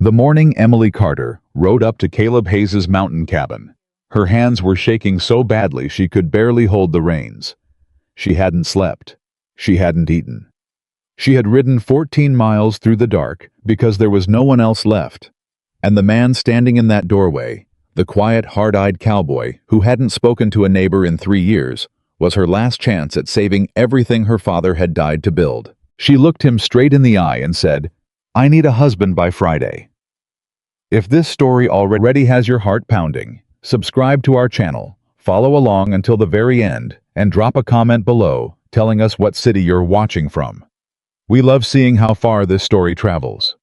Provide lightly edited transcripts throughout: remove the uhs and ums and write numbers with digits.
The morning Emily Carter rode up to Caleb Hayes's mountain cabin. Her hands were shaking so badly she could barely hold the reins. She hadn't slept. She hadn't eaten. She had ridden 14 miles through the dark because there was no one else left. And the man standing in that doorway, the quiet, hard-eyed cowboy who hadn't spoken to a neighbor in 3 years, was her last chance at saving everything her father had died to build. She looked him straight in the eye and said, "I need a husband by Friday." If this story already has your heart pounding, subscribe to our channel, follow along until the very end, and drop a comment below telling us what city you're watching from. We love seeing how far this story travels.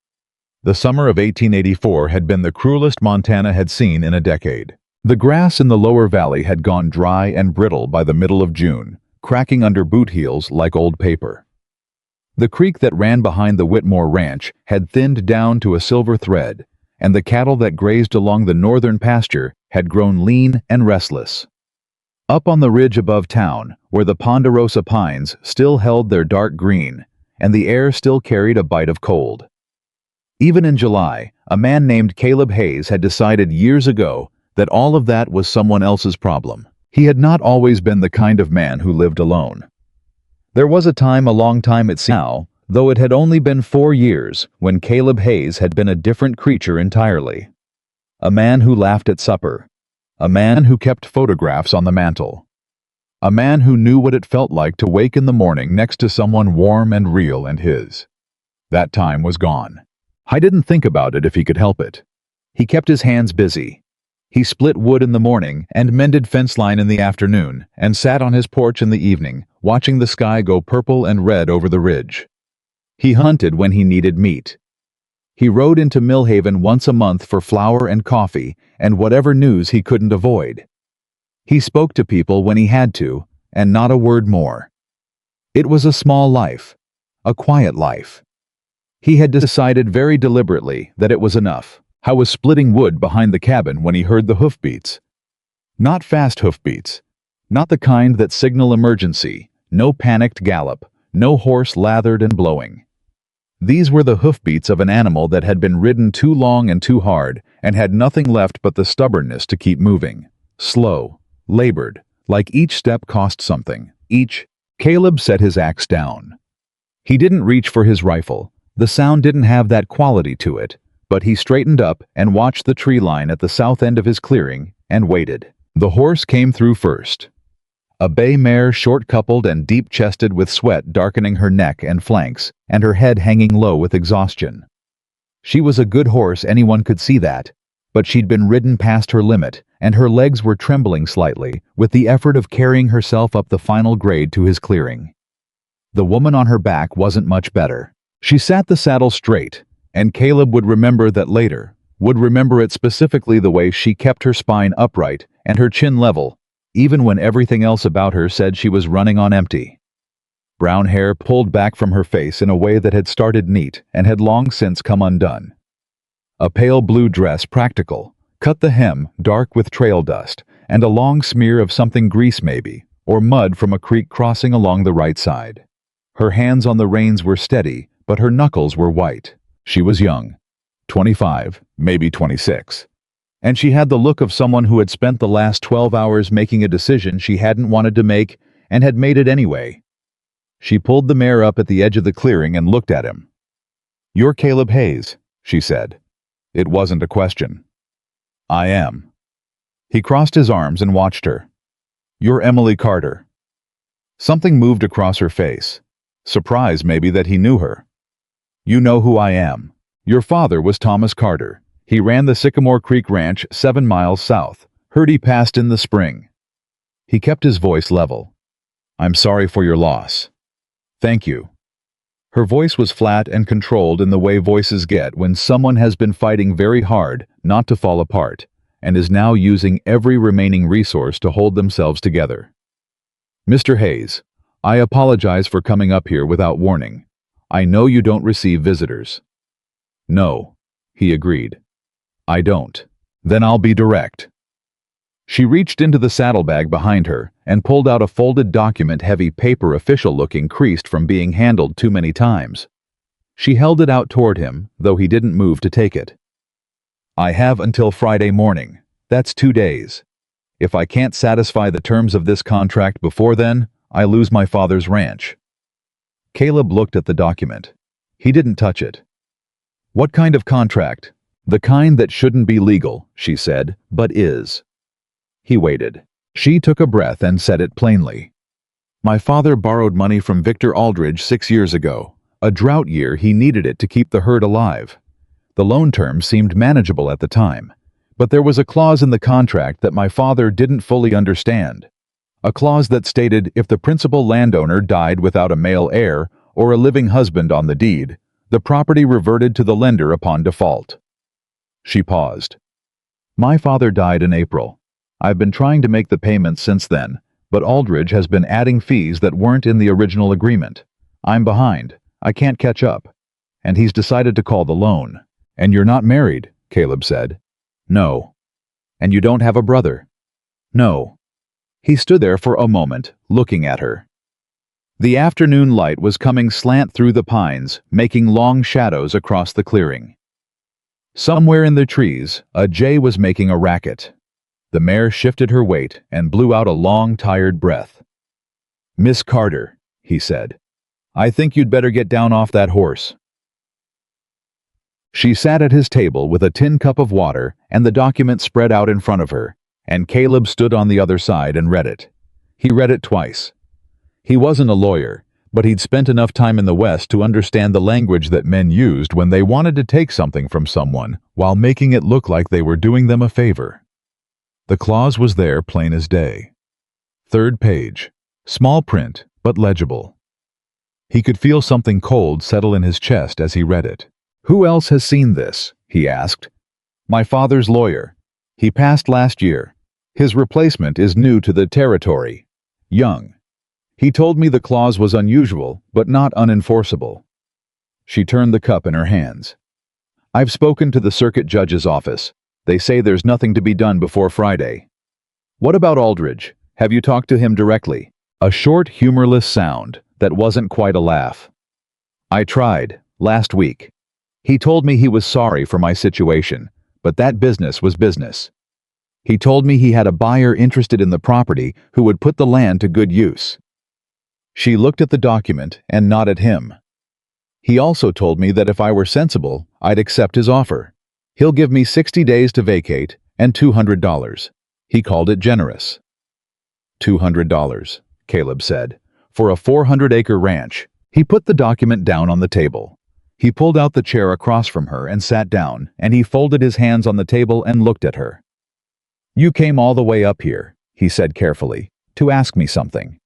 The summer of 1884 had been the cruelest Montana had seen in a decade. The grass in the lower valley had gone dry and brittle by the middle of June, cracking under boot heels like old paper. The creek that ran behind the Whitmore Ranch had thinned down to a silver thread, and the cattle that grazed along the northern pasture had grown lean and restless. Up on the ridge above town, where the ponderosa pines still held their dark green, and the air still carried a bite of cold. Even in July, a man named Caleb Hayes had decided years ago that all of that was someone else's problem. He had not always been the kind of man who lived alone. There was a time, a long time it seemed now, though it had only been 4 years, when Caleb Hayes had been a different creature entirely. A man who laughed at supper. A man who kept photographs on the mantel. A man who knew what it felt like to wake in the morning next to someone warm and real and his. That time was gone. I didn't think about it if he could help it. He kept his hands busy. He split wood in the morning and mended fence line in the afternoon and sat on his porch in the evening, watching the sky go purple and red over the ridge. He hunted when he needed meat. He rode into Millhaven once a month for flour and coffee and whatever news he couldn't avoid. He spoke to people when he had to, and not a word more. It was a small life, a quiet life. He had decided very deliberately that it was enough. I was splitting wood behind the cabin when he heard the hoofbeats. Not fast hoofbeats. Not the kind that signal emergency, no panicked gallop, no horse lathered and blowing. These were the hoofbeats of an animal that had been ridden too long and too hard and had nothing left but the stubbornness to keep moving. Slow, labored, like each step cost something. Caleb set his axe down. He didn't reach for his rifle. The sound didn't have that quality to it, but he straightened up and watched the tree line at the south end of his clearing and waited. The horse came through first. A bay mare, short-coupled and deep-chested with sweat darkening her neck and flanks, and her head hanging low with exhaustion. She was a good horse, anyone could see that, but she'd been ridden past her limit, and her legs were trembling slightly with the effort of carrying herself up the final grade to his clearing. The woman on her back wasn't much better. She sat the saddle straight, and Caleb would remember that later, would remember it specifically the way she kept her spine upright and her chin level, even when everything else about her said she was running on empty. Brown hair pulled back from her face in a way that had started neat and had long since come undone. A pale blue dress, practical, cut the hem, dark with trail dust, and a long smear of something grease maybe, or mud from a creek crossing along the right side. Her hands on the reins were steady, but her knuckles were white. She was young, 25, maybe 26. And she had the look of someone who had spent the last 12 hours making a decision she hadn't wanted to make and had made it anyway. She pulled the mare up at the edge of the clearing and looked at him. "You're Caleb Hayes," she said. It wasn't a question. "I am." He crossed his arms and watched her. "You're Emily Carter." Something moved across her face. Surprise maybe that he knew her. "You know who I am. Your father was Thomas Carter. He ran the Sycamore Creek Ranch 7 miles south. Heard he passed in the spring." He kept his voice level. "I'm sorry for your loss." "Thank you." Her voice was flat and controlled in the way voices get when someone has been fighting very hard not to fall apart and is now using every remaining resource to hold themselves together. "Mr. Hayes, I apologize for coming up here without warning. I know you don't receive visitors." "No," he agreed. "I don't. Then I'll be direct." She reached into the saddlebag behind her and pulled out a folded document-heavy paper official-looking creased from being handled too many times. She held it out toward him, though he didn't move to take it. I have until Friday morning. That's 2 days. If I can't satisfy the terms of this contract before then, I lose my father's ranch. Caleb looked at the document. He didn't touch it. What kind of contract? The kind that shouldn't be legal, she said, but is. He waited. She took a breath and said it plainly. My father borrowed money from Victor Aldridge 6 years ago. A drought year, he needed it to keep the herd alive. The loan terms seemed manageable at the time, but there was a clause in the contract that my father didn't fully understand. A clause that stated if the principal landowner died without a male heir or a living husband on the deed, the property reverted to the lender upon default. She paused. My father died in April. I've been trying to make the payments since then, but Aldridge has been adding fees that weren't in the original agreement. I'm behind. I can't catch up. And he's decided to call the loan. And you're not married, Caleb said. No. And you don't have a brother? No. He stood there for a moment, looking at her. The afternoon light was coming slant through the pines, making long shadows across the clearing. Somewhere in the trees, a jay was making a racket. The mare shifted her weight and blew out a long, tired breath. Miss Carter, he said, I think you'd better get down off that horse. She sat at his table with a tin cup of water and the document spread out in front of her, and Caleb stood on the other side and read it. He read it twice. He wasn't a lawyer, but he'd spent enough time in the West to understand the language that men used when they wanted to take something from someone while making it look like they were doing them a favor. The clause was there plain as day. 3rd page. Small print, but legible. He could feel something cold settle in his chest as he read it. Who else has seen this? He asked. My father's lawyer. He passed last year. His replacement is new to the territory. Young. He told me the clause was unusual, but not unenforceable. She turned the cup in her hands. I've spoken to the circuit judge's office. They say there's nothing to be done before Friday. What about Aldridge? Have you talked to him directly? A short, humorless sound that wasn't quite a laugh. I tried, last week. He told me he was sorry for my situation, but that business was business. He told me he had a buyer interested in the property who would put the land to good use. She looked at the document and nodded at him. He also told me that if I were sensible, I'd accept his offer. He'll give me 60 days to vacate and $200. He called it generous. $200, Caleb said, for a 400-acre ranch. He put the document down on the table. He pulled out the chair across from her and sat down, and he folded his hands on the table and looked at her. You came all the way up here, he said carefully, to ask me something.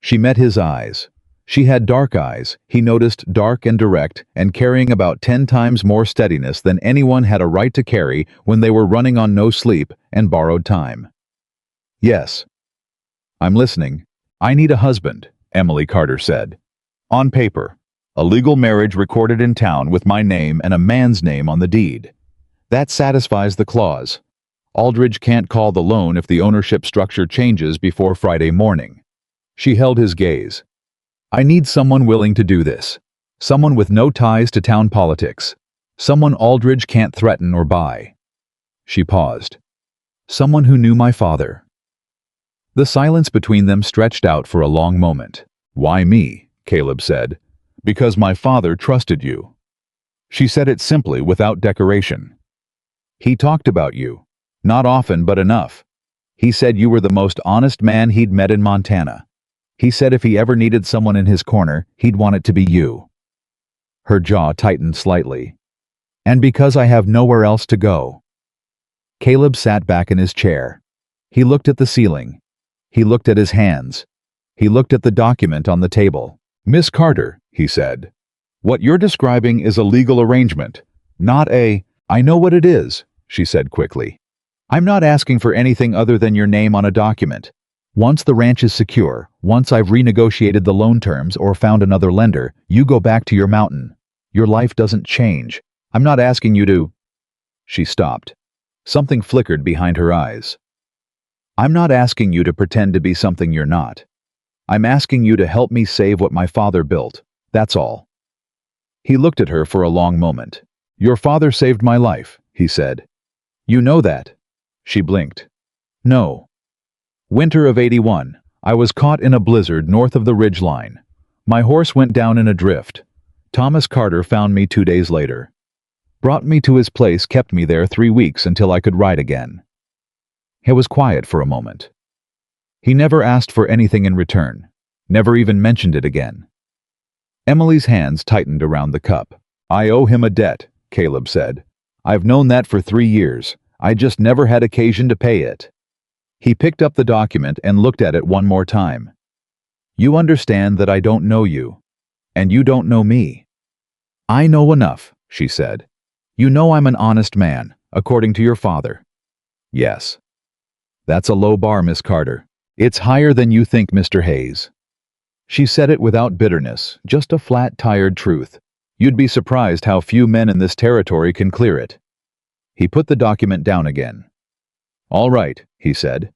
She met his eyes. She had dark eyes, he noticed, dark and direct, and carrying about 10 times more steadiness than anyone had a right to carry when they were running on no sleep and borrowed time. Yes. I'm listening. I need a husband, Emily Carter said. On paper. A legal marriage recorded in town with my name and a man's name on the deed. That satisfies the clause. Aldridge can't call the loan if the ownership structure changes before Friday morning. She held his gaze. I need someone willing to do this. Someone with no ties to town politics. Someone Aldridge can't threaten or buy. She paused. Someone who knew my father. The silence between them stretched out for a long moment. Why me? Caleb said. Because my father trusted you. She said it simply, without decoration. He talked about you. Not often, but enough. He said you were the most honest man he'd met in Montana. He said if he ever needed someone in his corner, he'd want it to be you. Her jaw tightened slightly. And because I have nowhere else to go. Caleb sat back in his chair. He looked at the ceiling. He looked at his hands. He looked at the document on the table. Miss Carter, he said, what you're describing is a legal arrangement, not a... I know what it is, she said quickly. I'm not asking for anything other than your name on a document. Once the ranch is secure, once I've renegotiated the loan terms or found another lender, you go back to your mountain. Your life doesn't change. I'm not asking you to... She stopped. Something flickered behind her eyes. I'm not asking you to pretend to be something you're not. I'm asking you to help me save what my father built. That's all. He looked at her for a long moment. Your father saved my life, he said. You know that? She blinked. No. Winter of '81. I was caught in a blizzard north of the ridge line. My horse went down in a drift. Thomas Carter found me 2 days later. Brought me to his place, kept me there 3 weeks until I could ride again. It was quiet for a moment. He never asked for anything in return. Never even mentioned it again. Emily's hands tightened around the cup. I owe him a debt, Caleb said. I've known that for 3 years. I just never had occasion to pay it. He picked up the document and looked at it one more time. You understand that I don't know you, and you don't know me. I know enough, she said. You know I'm an honest man, according to your father. Yes. That's a low bar, Miss Carter. It's higher than you think, Mr. Hayes. She said it without bitterness, just a flat, tired truth. You'd be surprised how few men in this territory can clear it. He put the document down again. All right, he said.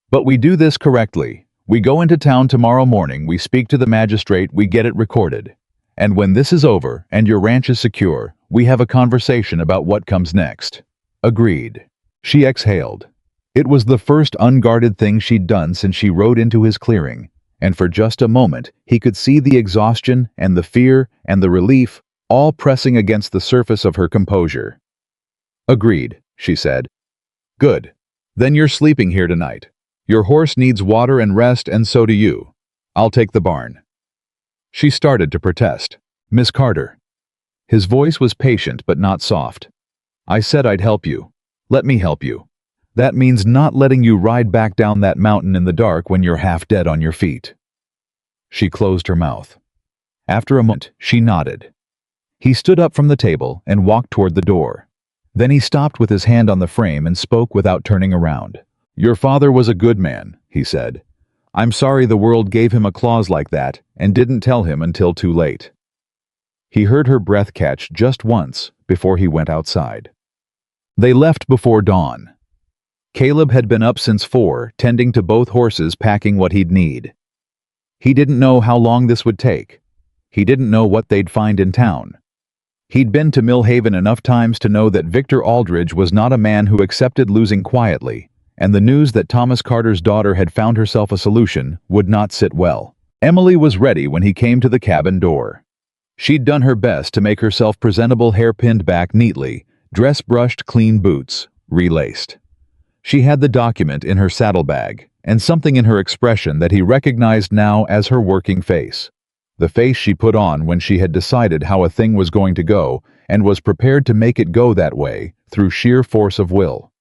But we do this correctly. We go into town tomorrow morning, we speak to the magistrate, we get it recorded. And when this is over and your ranch is secure, we have a conversation about what comes next. Agreed. She exhaled. It was the first unguarded thing she'd done since she rode into his clearing, and for just a moment he could see the exhaustion and the fear and the relief all pressing against the surface of her composure. Agreed, she said. Good. Then you're sleeping here tonight. Your horse needs water and rest, and so do you. I'll take the barn. She started to protest. Miss Carter. His voice was patient but not soft. I said I'd help you. Let me help you. That means not letting you ride back down that mountain in the dark when you're half dead on your feet. She closed her mouth. After a moment, she nodded. He stood up from the table and walked toward the door. Then he stopped with his hand on the frame and spoke without turning around. Your father was a good man, he said. I'm sorry the world gave him a clause like that and didn't tell him until too late. He heard her breath catch just once before he went outside. They left before dawn. Caleb had been up since 4, tending to both horses, packing what he'd need. He didn't know how long this would take. He didn't know what they'd find in town. He'd been to Millhaven enough times to know that Victor Aldridge was not a man who accepted losing quietly, and the news that Thomas Carter's daughter had found herself a solution would not sit well. Emily was ready when he came to the cabin door. She'd done her best to make herself presentable, hair pinned back neatly, dress-brushed, clean boots, relaced. She had the document in her saddlebag, and something in her expression that he recognized now as her working face. The face she put on when she had decided how a thing was going to go and was prepared to make it go that way through sheer force of will.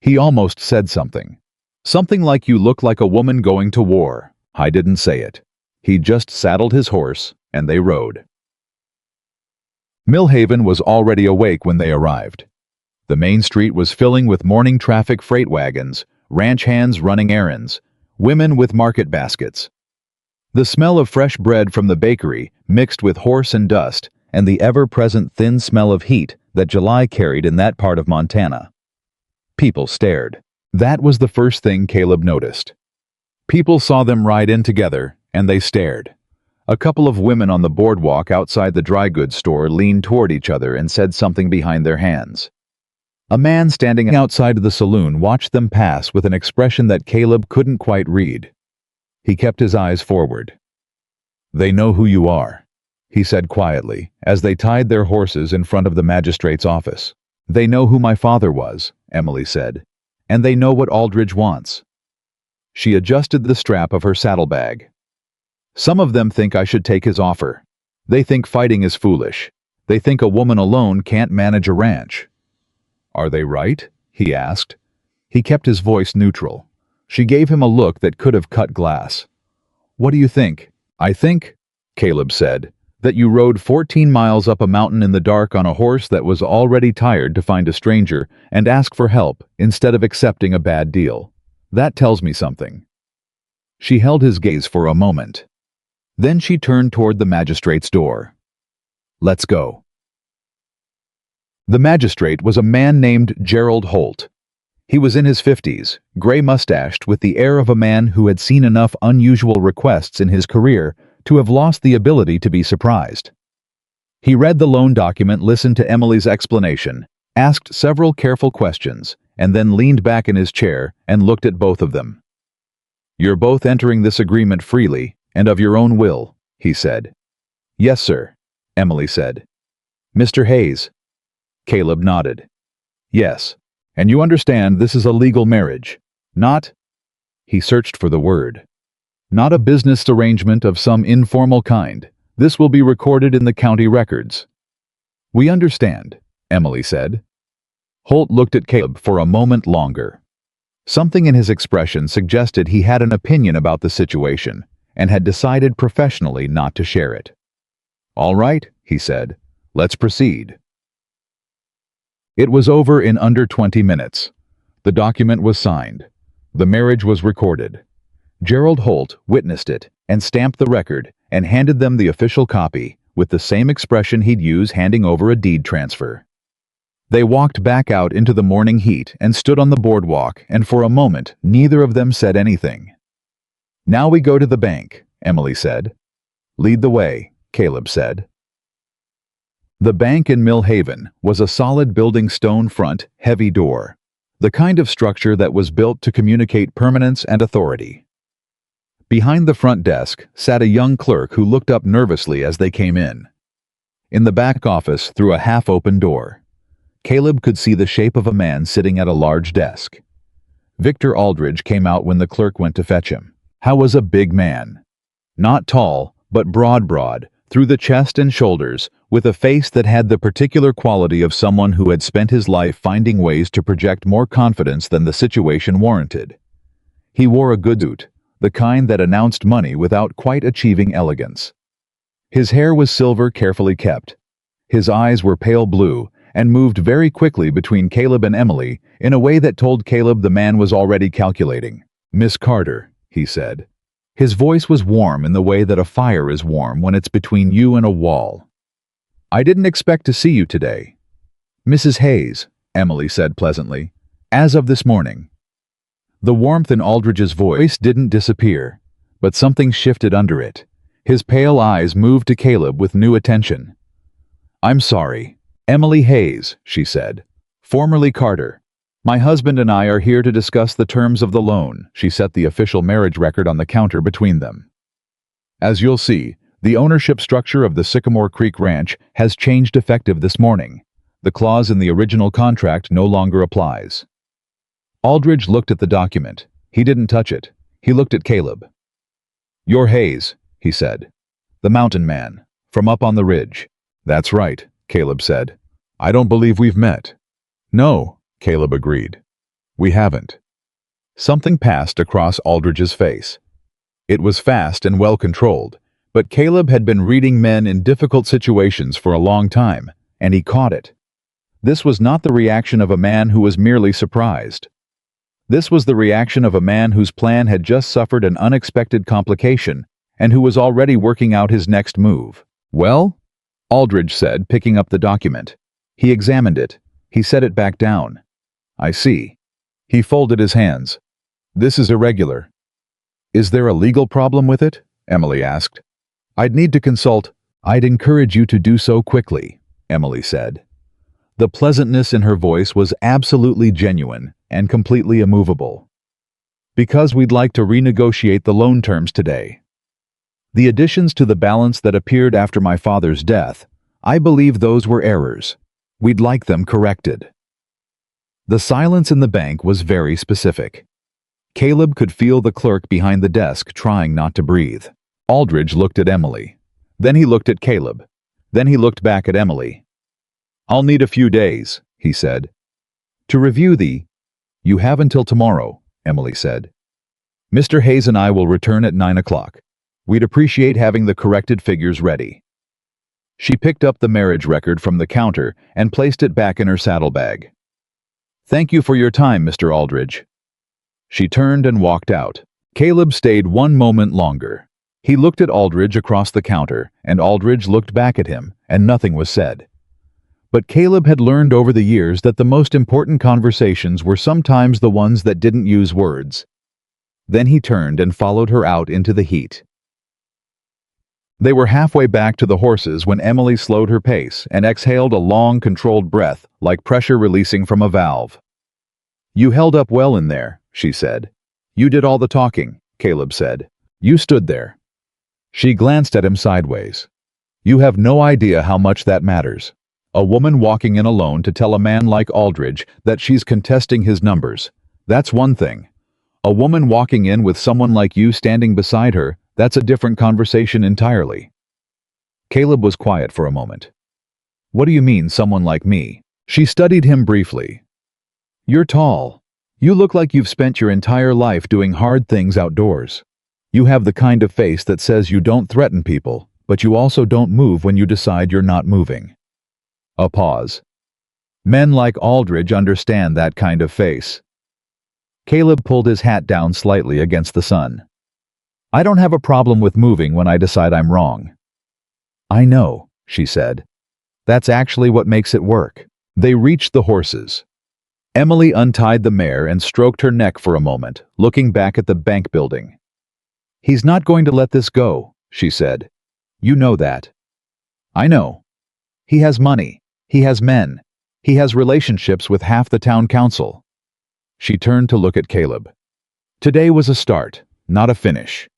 He almost said something. Something like, you look like a woman going to war. I didn't say it. He just saddled his horse, and they rode. Millhaven was already awake when they arrived. The main street was filling with morning traffic, freight wagons, ranch hands running errands, women with market baskets. The smell of fresh bread from the bakery mixed with horse and dust and the ever-present thin smell of heat that July carried in that part of Montana. People stared. That was the first thing Caleb noticed. People saw them ride in together, and they stared. A couple of women on the boardwalk outside the dry goods store leaned toward each other and said something behind their hands. A man standing outside of the saloon watched them pass with an expression that Caleb couldn't quite read. He kept his eyes forward. They know who you are, he said quietly, as they tied their horses in front of the magistrate's office. They know who my father was, Emily said, and they know what Aldridge wants. She adjusted the strap of her saddlebag. Some of them think I should take his offer. They think fighting is foolish. They think a woman alone can't manage a ranch. Are they right? He asked. He kept his voice neutral. She gave him a look that could have cut glass. What do you think? I think, Caleb said, that you rode 14 miles up a mountain in the dark on a horse that was already tired to find a stranger and ask for help instead of accepting a bad deal. That tells me something. She held his gaze for a moment. Then she turned toward the magistrate's door. Let's go. The magistrate was a man named Gerald Holt. He was in his 50s, gray-mustached, with the air of a man who had seen enough unusual requests in his career to have lost the ability to be surprised. He read the loan document, listened to Emily's explanation, asked several careful questions, and then leaned back in his chair and looked at both of them. "You're both entering this agreement freely and of your own will," he said. "Yes, sir," Emily said. "Mr. Hayes?" Caleb nodded. "Yes. And you understand this is a legal marriage, not—" he searched for the word. "Not a business arrangement of some informal kind. This will be recorded in the county records." "We understand," Emily said. Holt looked at Caleb for a moment longer. Something in his expression suggested he had an opinion about the situation and had decided professionally not to share it. "All right," he said. "Let's proceed." It was over in under 20 minutes. The document was signed. The marriage was recorded. Gerald Holt witnessed it and stamped the record and handed them the official copy with the same expression he'd use handing over a deed transfer. They walked back out into the morning heat and stood on the boardwalk, and for a moment neither of them said anything. "Now we go to the bank," Emily said. "Lead the way," Caleb said. The bank in Mill Haven was a solid building, stone front, heavy door, the kind of structure that was built to communicate permanence and authority. Behind the front desk sat a young clerk who looked up nervously as they came in. In the back office, through a half-open door, Caleb could see the shape of a man sitting at a large desk. Victor Aldridge came out when the clerk went to fetch him. How was a big man. Not tall, but broad, through the chest and shoulders, with a face that had the particular quality of someone who had spent his life finding ways to project more confidence than the situation warranted. He wore a good suit, the kind that announced money without quite achieving elegance. His hair was silver, carefully kept. His eyes were pale blue and moved very quickly between Caleb and Emily in a way that told Caleb the man was already calculating. "Miss Carter," he said. His voice was warm in the way that a fire is warm when it's between you and a wall. "I didn't expect to see you today." "Mrs. Hayes," Emily said pleasantly, "as of this morning." The warmth in Aldridge's voice didn't disappear, but something shifted under it. His pale eyes moved to Caleb with new attention. "I'm sorry. Emily Hayes," she said. "Formerly Carter. My husband and I are here to discuss the terms of the loan." She set the official marriage record on the counter between them. "As you'll see, the ownership structure of the Sycamore Creek Ranch has changed effective this morning. The clause in the original contract no longer applies." Aldridge looked at the document. He didn't touch it. He looked at Caleb. "You're Hayes," he said. "The mountain man, from up on the ridge." "That's right," Caleb said. "I don't believe we've met." "No," Caleb agreed. "We haven't." Something passed across Aldridge's face. It was fast and well controlled, but Caleb had been reading men in difficult situations for a long time, and he caught it. This was not the reaction of a man who was merely surprised. This was the reaction of a man whose plan had just suffered an unexpected complication and who was already working out his next move. "Well?" Aldridge said, picking up the document. He examined it. He set it back down. "I see." He folded his hands. "This is irregular." "Is there a legal problem with it?" Emily asked. "I'd need to consult." "I'd encourage you to do so quickly," Emily said. The pleasantness in her voice was absolutely genuine and completely immovable. "Because we'd like to renegotiate the loan terms today. The additions to the balance that appeared after my father's death, I believe those were errors. We'd like them corrected." The silence in the bank was very specific. Caleb could feel the clerk behind the desk trying not to breathe. Aldridge looked at Emily. Then he looked at Caleb. Then he looked back at Emily. "I'll need a few days," he said. "To review the—" "You have until tomorrow," Emily said. "Mr. Hayes and I will return at 9 o'clock. We'd appreciate having the corrected figures ready." She picked up the marriage record from the counter and placed it back in her saddlebag. "Thank you for your time, Mr. Aldridge." She turned and walked out. Caleb stayed one moment longer. He looked at Aldridge across the counter, and Aldridge looked back at him, and nothing was said. But Caleb had learned over the years that the most important conversations were sometimes the ones that didn't use words. Then he turned and followed her out into the heat. They were halfway back to the horses when Emily slowed her pace and exhaled a long, controlled breath, like pressure releasing from a valve. "You held up well in there," she said. "You did all the talking," Caleb said. "You stood there." She glanced at him sideways. "You have no idea how much that matters. A woman walking in alone to tell a man like Aldridge that she's contesting his numbers. That's one thing. A woman walking in with someone like you standing beside her, that's a different conversation entirely." Caleb was quiet for a moment. "What do you mean, someone like me?" She studied him briefly. "You're tall. You look like you've spent your entire life doing hard things outdoors. You have the kind of face that says you don't threaten people, but you also don't move when you decide you're not moving." A pause. "Men like Aldridge understand that kind of face." Caleb pulled his hat down slightly against the sun. "I don't have a problem with moving when I decide I'm wrong." "I know," she said. "That's actually what makes it work." They reached the horses. Emily untied the mare and stroked her neck for a moment, looking back at the bank building. "He's not going to let this go," she said. "You know that." "I know. He has money. He has men. He has relationships with half the town council." She turned to look at Caleb. "Today was a start, not a finish."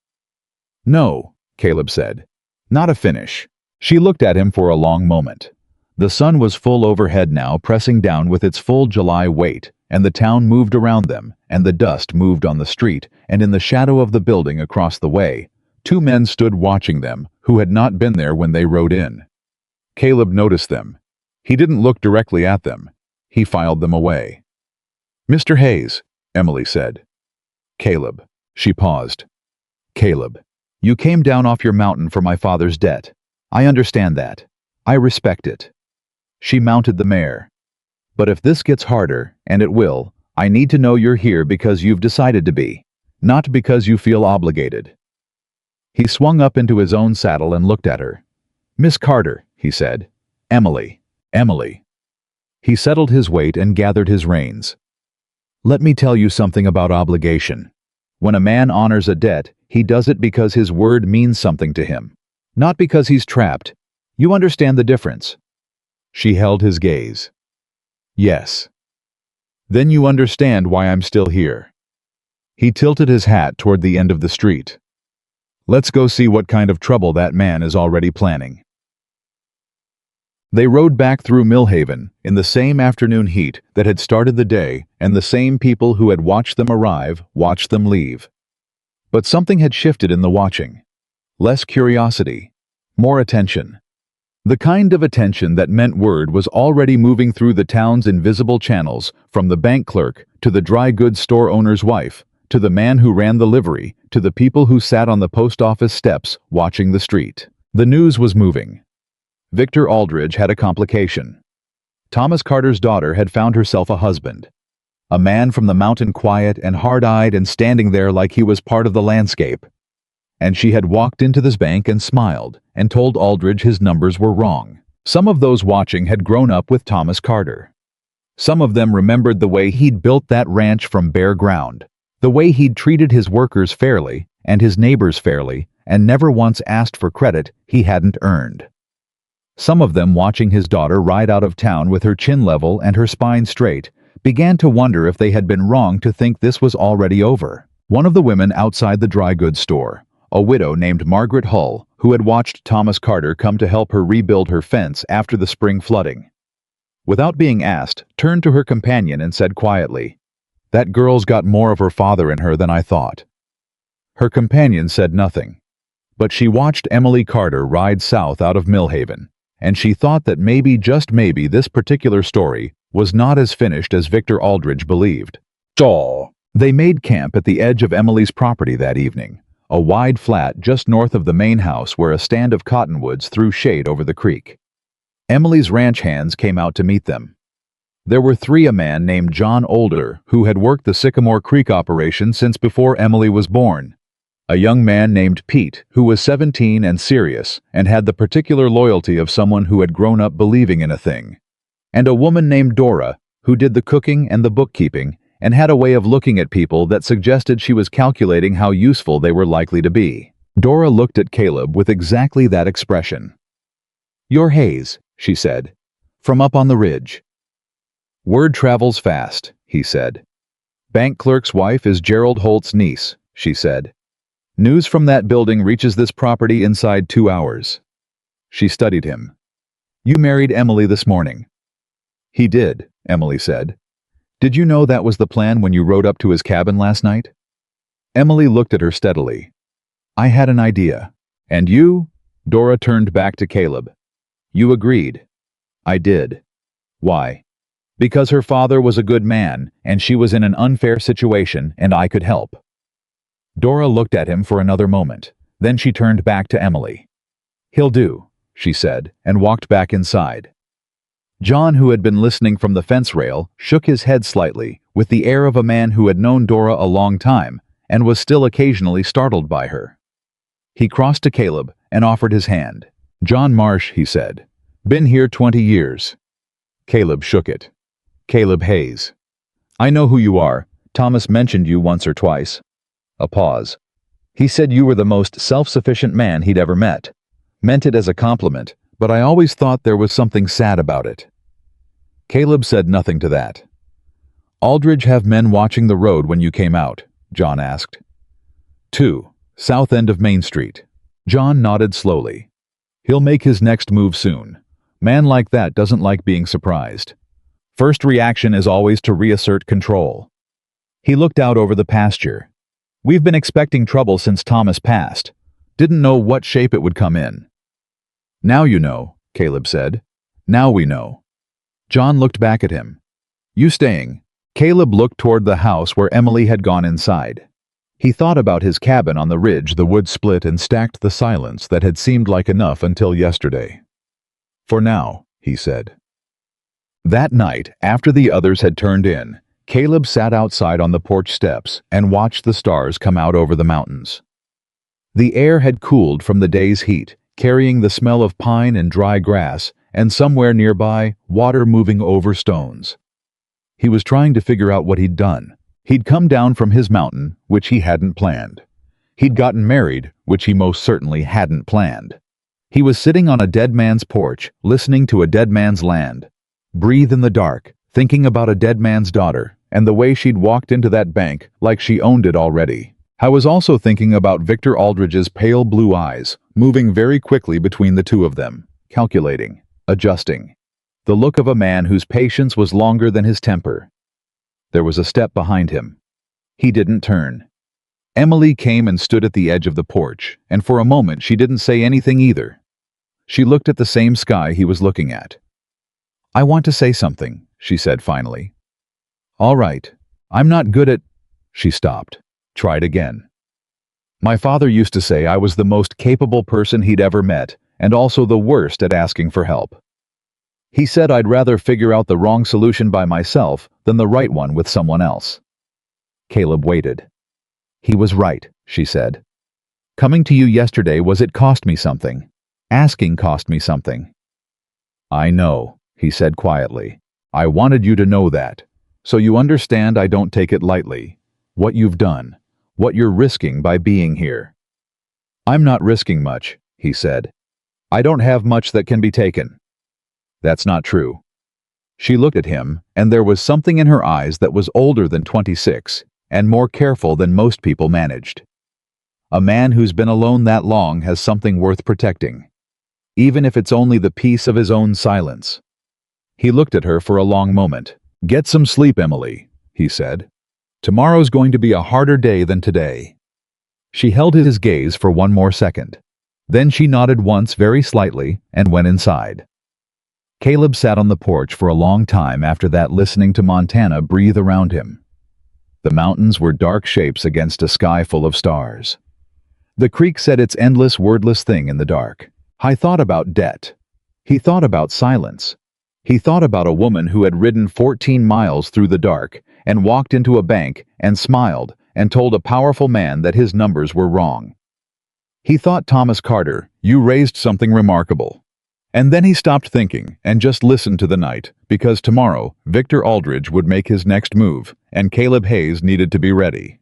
"No," Caleb said. "Not a finish." She looked at him for a long moment. The sun was full overhead now, pressing down with its full July weight, and the town moved around them, and the dust moved on the street, and in the shadow of the building across the way, two men stood watching them who had not been there when they rode in. Caleb noticed them. He didn't look directly at them. He filed them away. "Mr. Hayes," Emily said. "Caleb." She paused. "Caleb, you came down off your mountain for my father's debt. I understand that. I respect it." She mounted the mare. "But if this gets harder, and it will, I need to know you're here because you've decided to be, not because you feel obligated." He swung up into his own saddle and looked at her. "Miss Carter," he said. "Emily. Emily." He settled his weight and gathered his reins. "Let me tell you something about obligation. When a man honors a debt, he does it because his word means something to him, not because he's trapped. You understand the difference?" She held his gaze. "Yes." "Then you understand why I'm still here." He tilted his hat toward the end of the street. "Let's go see what kind of trouble that man is already planning." They rode back through Millhaven in the same afternoon heat that had started the day, and the same people who had watched them arrive watched them leave. But something had shifted in the watching. Less curiosity, more attention. The kind of attention that meant word was already moving through the town's invisible channels, from the bank clerk to the dry goods store owner's wife, to the man who ran the livery, to the people who sat on the post office steps watching the street. The news was moving. Victor Aldridge had a complication. Thomas Carter's daughter had found herself a husband. A man from the mountain, quiet and hard-eyed and standing there like he was part of the landscape. And she had walked into this bank and smiled and told Aldridge his numbers were wrong. Some of those watching had grown up with Thomas Carter. Some of them remembered the way he'd built that ranch from bare ground, the way he'd treated his workers fairly and his neighbors fairly, and never once asked for credit he hadn't earned. Some of them, watching his daughter ride out of town with her chin level and her spine straight, began to wonder if they had been wrong to think this was already over. One of the women outside the dry goods store, a widow named Margaret Hull, who had watched Thomas Carter come to help her rebuild her fence after the spring flooding, without being asked, turned to her companion and said quietly, "That girl's got more of her father in her than I thought." Her companion said nothing, but she watched Emily Carter ride south out of Millhaven, and she thought that maybe, just maybe, this particular story was not as finished as Victor Aldridge believed. They made camp at the edge of Emily's property that evening, a wide flat just north of the main house where a stand of cottonwoods threw shade over the creek. Emily's ranch hands came out to meet them. There were three: a man named John Older, who had worked the Sycamore Creek operation since before Emily was born; a young man named Pete, who was 17 and serious, and had the particular loyalty of someone who had grown up believing in a thing; and a woman named Dora, who did the cooking and the bookkeeping, and had a way of looking at people that suggested she was calculating how useful they were likely to be. Dora looked at Caleb with exactly that expression. "You're Hayes," she said. "From up on the ridge." "Word travels fast," he said. "Bank clerk's wife is Gerald Holt's niece," she said. "News from that building reaches this property inside 2 hours." She studied him. "You married Emily this morning." "He did," Emily said. "Did you know that was the plan when you rode up to his cabin last night?" Emily looked at her steadily. "I had an idea." "And you?" Dora turned back to Caleb. "You agreed." "I did." "Why?" "Because her father was a good man, and she was in an unfair situation, and I could help." Dora looked at him for another moment. Then she turned back to Emily. "He'll do," she said, and walked back inside. John, who had been listening from the fence rail, shook his head slightly, with the air of a man who had known Dora a long time, and was still occasionally startled by her. He crossed to Caleb and offered his hand. "John Marsh," he said. "Been here 20 years. Caleb shook it. "Caleb Hayes. I know who you are. Thomas mentioned you once or twice." A pause. "He said you were the most self-sufficient man he'd ever met. Meant it as a compliment, but I always thought there was something sad about it." Caleb said nothing to that. "Aldridge have men watching the road when you came out?" John asked. "2, south end of Main Street." John nodded slowly. "He'll make his next move soon. Man like that doesn't like being surprised. First reaction is always to reassert control." He looked out over the pasture. "We've been expecting trouble since Thomas passed. Didn't know what shape it would come in." "Now you know," Caleb said. "Now we know." John looked back at him. "You staying?" Caleb looked toward the house where Emily had gone inside. He thought about his cabin on the ridge the wood split and stacked the silence that had seemed like enough until yesterday. "For now," he said. That night, after the others had turned in, Caleb sat outside on the porch steps and watched the stars come out over the mountains. The air had cooled from the day's heat, carrying the smell of pine and dry grass, and somewhere nearby, water moving over stones. He was trying to figure out what he'd done. He'd come down from his mountain, which he hadn't planned. He'd gotten married, which he most certainly hadn't planned. He was sitting on a dead man's porch, listening to a dead man's land. Breathe in the dark, thinking about a dead man's daughter, and the way she'd walked into that bank like she owned it already. I was also thinking about Victor Aldridge's pale blue eyes, moving very quickly between the two of them, calculating, adjusting. The look of a man whose patience was longer than his temper. There was a step behind him. He didn't turn. Emily came and stood at the edge of the porch, and for a moment she didn't say anything either. She looked at the same sky he was looking at. "I want to say something," she said finally. "All right. I'm not good at—" She stopped. Tried again. "My father used to say I was the most capable person he'd ever met, and also the worst at asking for help. He said I'd rather figure out the wrong solution by myself than the right one with someone else." Caleb waited. "He was right," she said. "Coming to you yesterday it cost me something. Asking cost me something." "I know," he said quietly. "I wanted you to know that. So you understand I don't take it lightly. What you've done. What you're risking by being here." "I'm not risking much," he said. "I don't have much that can be taken." "That's not true." She looked at him, and there was something in her eyes that was older than 26, and more careful than most people managed. A man who's been alone that long has something worth protecting, even if it's only the peace of his own silence. He looked at her for a long moment. "Get some sleep, Emily," he said. "Tomorrow's going to be a harder day than today." She held his gaze for one more second. Then she nodded once very slightly and went inside. Caleb sat on the porch for a long time after that, listening to Montana breathe around him. The mountains were dark shapes against a sky full of stars. The creek said its endless, wordless thing in the dark. He thought about debt. He thought about silence. He thought about a woman who had ridden 14 miles through the dark and walked into a bank and smiled and told a powerful man that his numbers were wrong. He thought, Thomas Carter, you raised something remarkable. And then he stopped thinking and just listened to the night, because tomorrow Victor Aldridge would make his next move, and Caleb Hayes needed to be ready.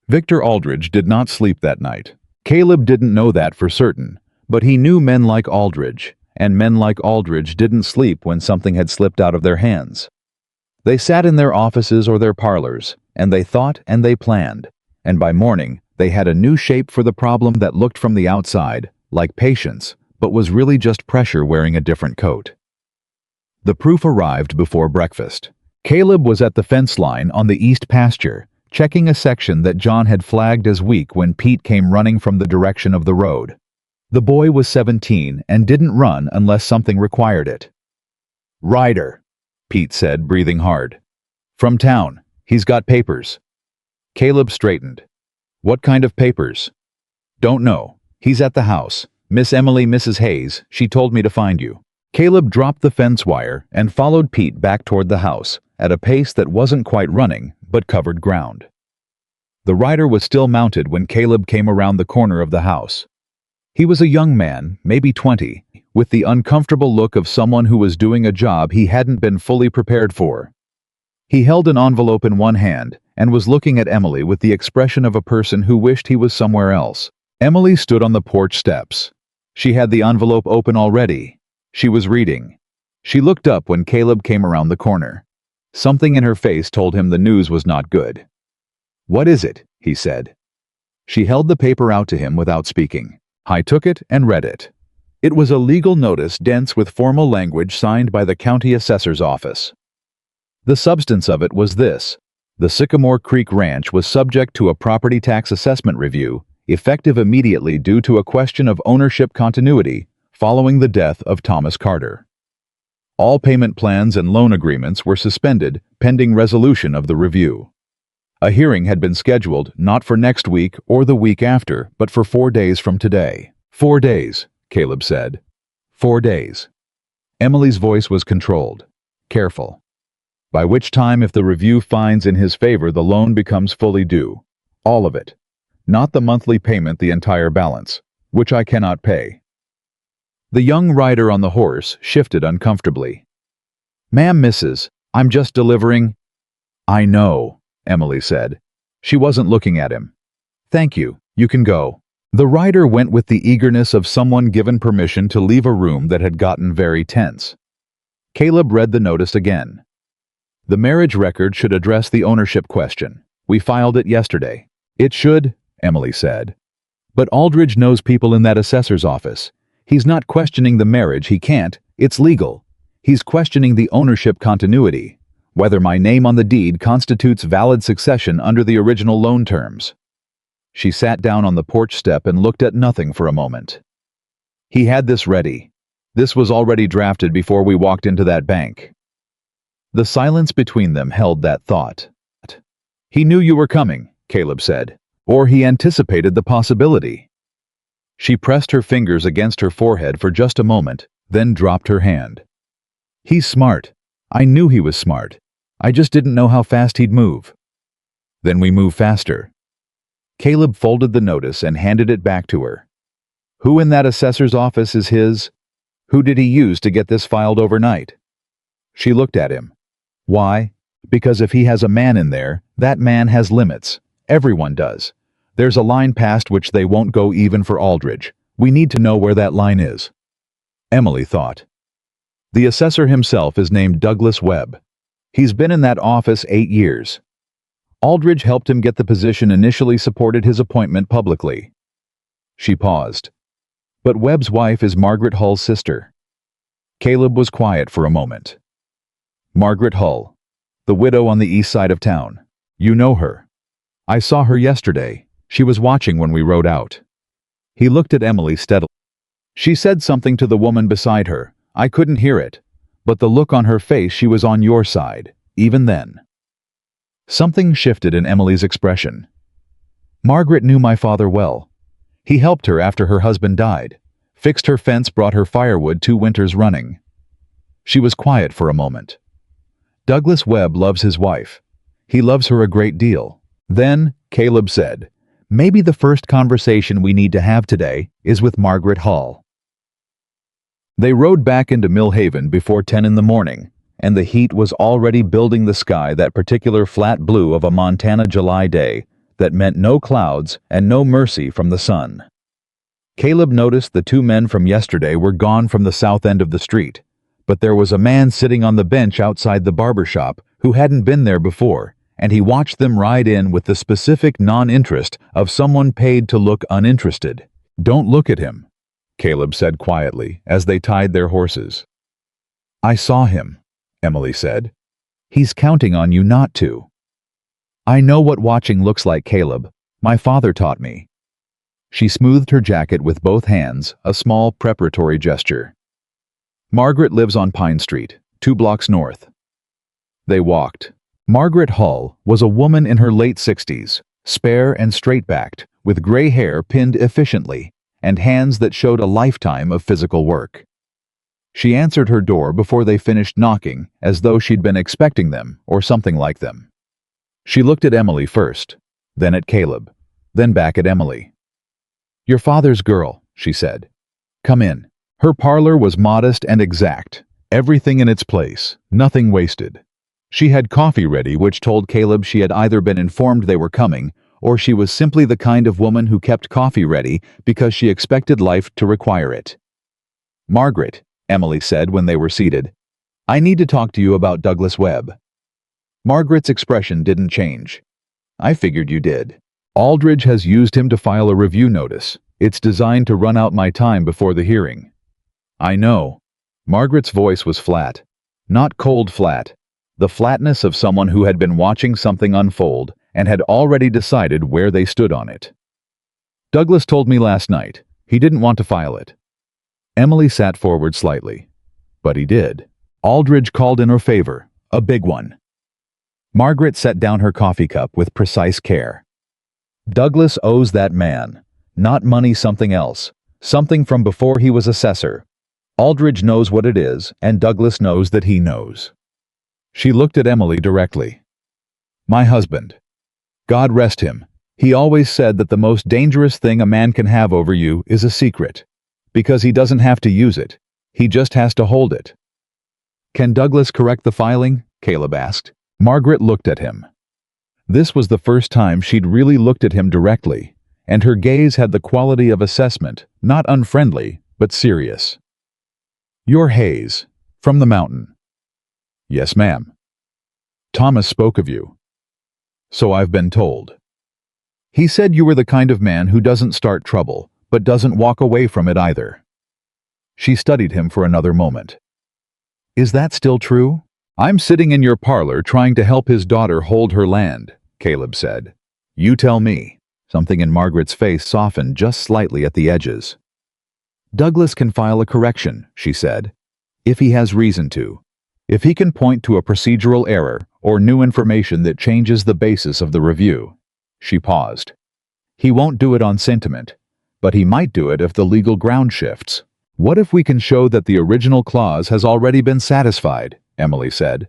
Victor Aldridge did not sleep that night. Caleb didn't know that for certain, but he knew men like Aldridge, and men like Aldridge didn't sleep when something had slipped out of their hands. They sat in their offices or their parlors, and they thought and they planned, and by morning they had a new shape for the problem that looked from the outside like patience, but was really just pressure wearing a different coat. The proof arrived before breakfast. Caleb was at the fence line on the east pasture, checking a section that John had flagged as weak when Pete came running from the direction of the road. The boy was 17 and didn't run unless something required it. "Ryder," Pete said, breathing hard. "From town. He's got papers." Caleb straightened. "What kind of papers?" "Don't know. He's at the house. Miss Emily, Mrs. Hayes, she told me to find you." Caleb dropped the fence wire and followed Pete back toward the house, at a pace that wasn't quite running, but covered ground. The rider was still mounted when Caleb came around the corner of the house. He was a young man, maybe 20, with the uncomfortable look of someone who was doing a job he hadn't been fully prepared for. He held an envelope in one hand and was looking at Emily with the expression of a person who wished he was somewhere else. Emily stood on the porch steps. She had the envelope open already. She was reading. She looked up when Caleb came around the corner. Something in her face told him the news was not good. "What is it?" he said. She held the paper out to him without speaking. I took it and read it. It was a legal notice dense with formal language signed by the county assessor's office. The substance of it was this: the Sycamore Creek Ranch was subject to a property tax assessment review, effective immediately due to a question of ownership continuity following the death of Thomas Carter. All payment plans and loan agreements were suspended pending resolution of the review. A hearing had been scheduled not for next week or the week after, but for 4 days from today. 4 days, Caleb said. 4 days. Emily's voice was controlled, careful. By which time, if the review finds in his favor, the loan becomes fully due. All of it. Not the monthly payment, the entire balance, which I cannot pay. The young rider on the horse shifted uncomfortably. "Ma'am, Mrs., I'm just delivering—" "I know," Emily said. She wasn't looking at him. "Thank you, you can go." The rider went with the eagerness of someone given permission to leave a room that had gotten very tense. Caleb read the notice again. "The marriage record should address the ownership question. We filed it yesterday." "It should," Emily said. "But Aldridge knows people in that assessor's office. He's not questioning the marriage, he can't, it's legal. He's questioning the ownership continuity, whether my name on the deed constitutes valid succession under the original loan terms." She sat down on the porch step and looked at nothing for a moment. "He had this ready. This was already drafted before we walked into that bank." The silence between them held that thought. "He knew you were coming," Caleb said, "or he anticipated the possibility." She pressed her fingers against her forehead for just a moment, then dropped her hand. "He's smart. I knew he was smart. I just didn't know how fast he'd move." "Then we move faster." Caleb folded the notice and handed it back to her. "Who in that assessor's office is his? Who did he use to get this filed overnight?" She looked at him. "Why? Because if he has a man in there, that man has limits. Everyone does. There's a line past which they won't go even for Aldridge. We need to know where that line is." Emily thought. "The assessor himself is named Douglas Webb. He's been in that office 8 years. Aldridge helped him get the position, initially supported his appointment publicly." She paused. "But Webb's wife is Margaret Hull's sister." Caleb was quiet for a moment. "Margaret Hull, the widow on the east side of town. You know her." "I saw her yesterday. She was watching when we rode out." He looked at Emily steadily. "She said something to the woman beside her. I couldn't hear it. But the look on her face, she was on your side, even then." Something shifted in Emily's expression. "Margaret knew my father well. He helped her after her husband died, fixed her fence, brought her firewood 2 winters running." She was quiet for a moment. "Douglas Webb loves his wife. He loves her a great deal." Then, Caleb said, "Maybe the first conversation we need to have today is with Margaret Hull." They rode back into Mill Haven before 10 in the morning, and the heat was already building the sky, that particular flat blue of a Montana July day that meant no clouds and no mercy from the sun. Caleb noticed the two men from yesterday were gone from the south end of the street, but there was a man sitting on the bench outside the barber shop who hadn't been there before, and he watched them ride in with the specific non-interest of someone paid to look uninterested. "Don't look at him," Caleb said quietly as they tied their horses. "I saw him," Emily said. "He's counting on you not to." "I know what watching looks like, Caleb. My father taught me." She smoothed her jacket with both hands, a small preparatory gesture. "Margaret lives on Pine Street, 2 blocks north." They walked. Margaret Hull was a woman in her late 60s, spare and straight-backed, with gray hair pinned efficiently, and hands that showed a lifetime of physical work. She answered her door before they finished knocking, as though she'd been expecting them, or something like them. She looked at Emily first, then at Caleb, then back at Emily. "Your father's girl," she said. "Come in." Her parlor was modest and exact, everything in its place, nothing wasted. She had coffee ready, which told Caleb she had either been informed they were coming, or she was simply the kind of woman who kept coffee ready because she expected life to require it. "Margaret," Emily said when they were seated, "I need to talk to you about Douglas Webb." Margaret's expression didn't change. "I figured you did. Aldridge has used him to file a review notice. It's designed to run out my time before the hearing." "I know." Margaret's voice was flat. Not cold flat. The flatness of someone who had been watching something unfold and had already decided where they stood on it. "Douglas told me last night. He didn't want to file it." Emily sat forward slightly. "But he did. Aldridge called in her favor, a big one." Margaret set down her coffee cup with precise care. "Douglas owes that man. Not money, something else. Something from before he was assessor. Aldridge knows what it is, and Douglas knows that he knows." She looked at Emily directly. "My husband. God rest him. He always said that the most dangerous thing a man can have over you is a secret. Because he doesn't have to use it. He just has to hold it." "Can Douglas correct the filing?" Caleb asked. Margaret looked at him. This was the first time she'd really looked at him directly, and her gaze had the quality of assessment, not unfriendly, but serious. "You're Hayes, from the mountain." "Yes, ma'am." "Thomas spoke of you." "So I've been told." "He said you were the kind of man who doesn't start trouble, but doesn't walk away from it either." She studied him for another moment. "Is that still true?" "I'm sitting in your parlor trying to help his daughter hold her land," Caleb said. "You tell me." Something in Margaret's face softened just slightly at the edges. "Douglas can file a correction," she said, "if he has reason to. If he can point to a procedural error or new information that changes the basis of the review." She paused. "He won't do it on sentiment, but he might do it if the legal ground shifts." "What if we can show that the original clause has already been satisfied?" Emily said.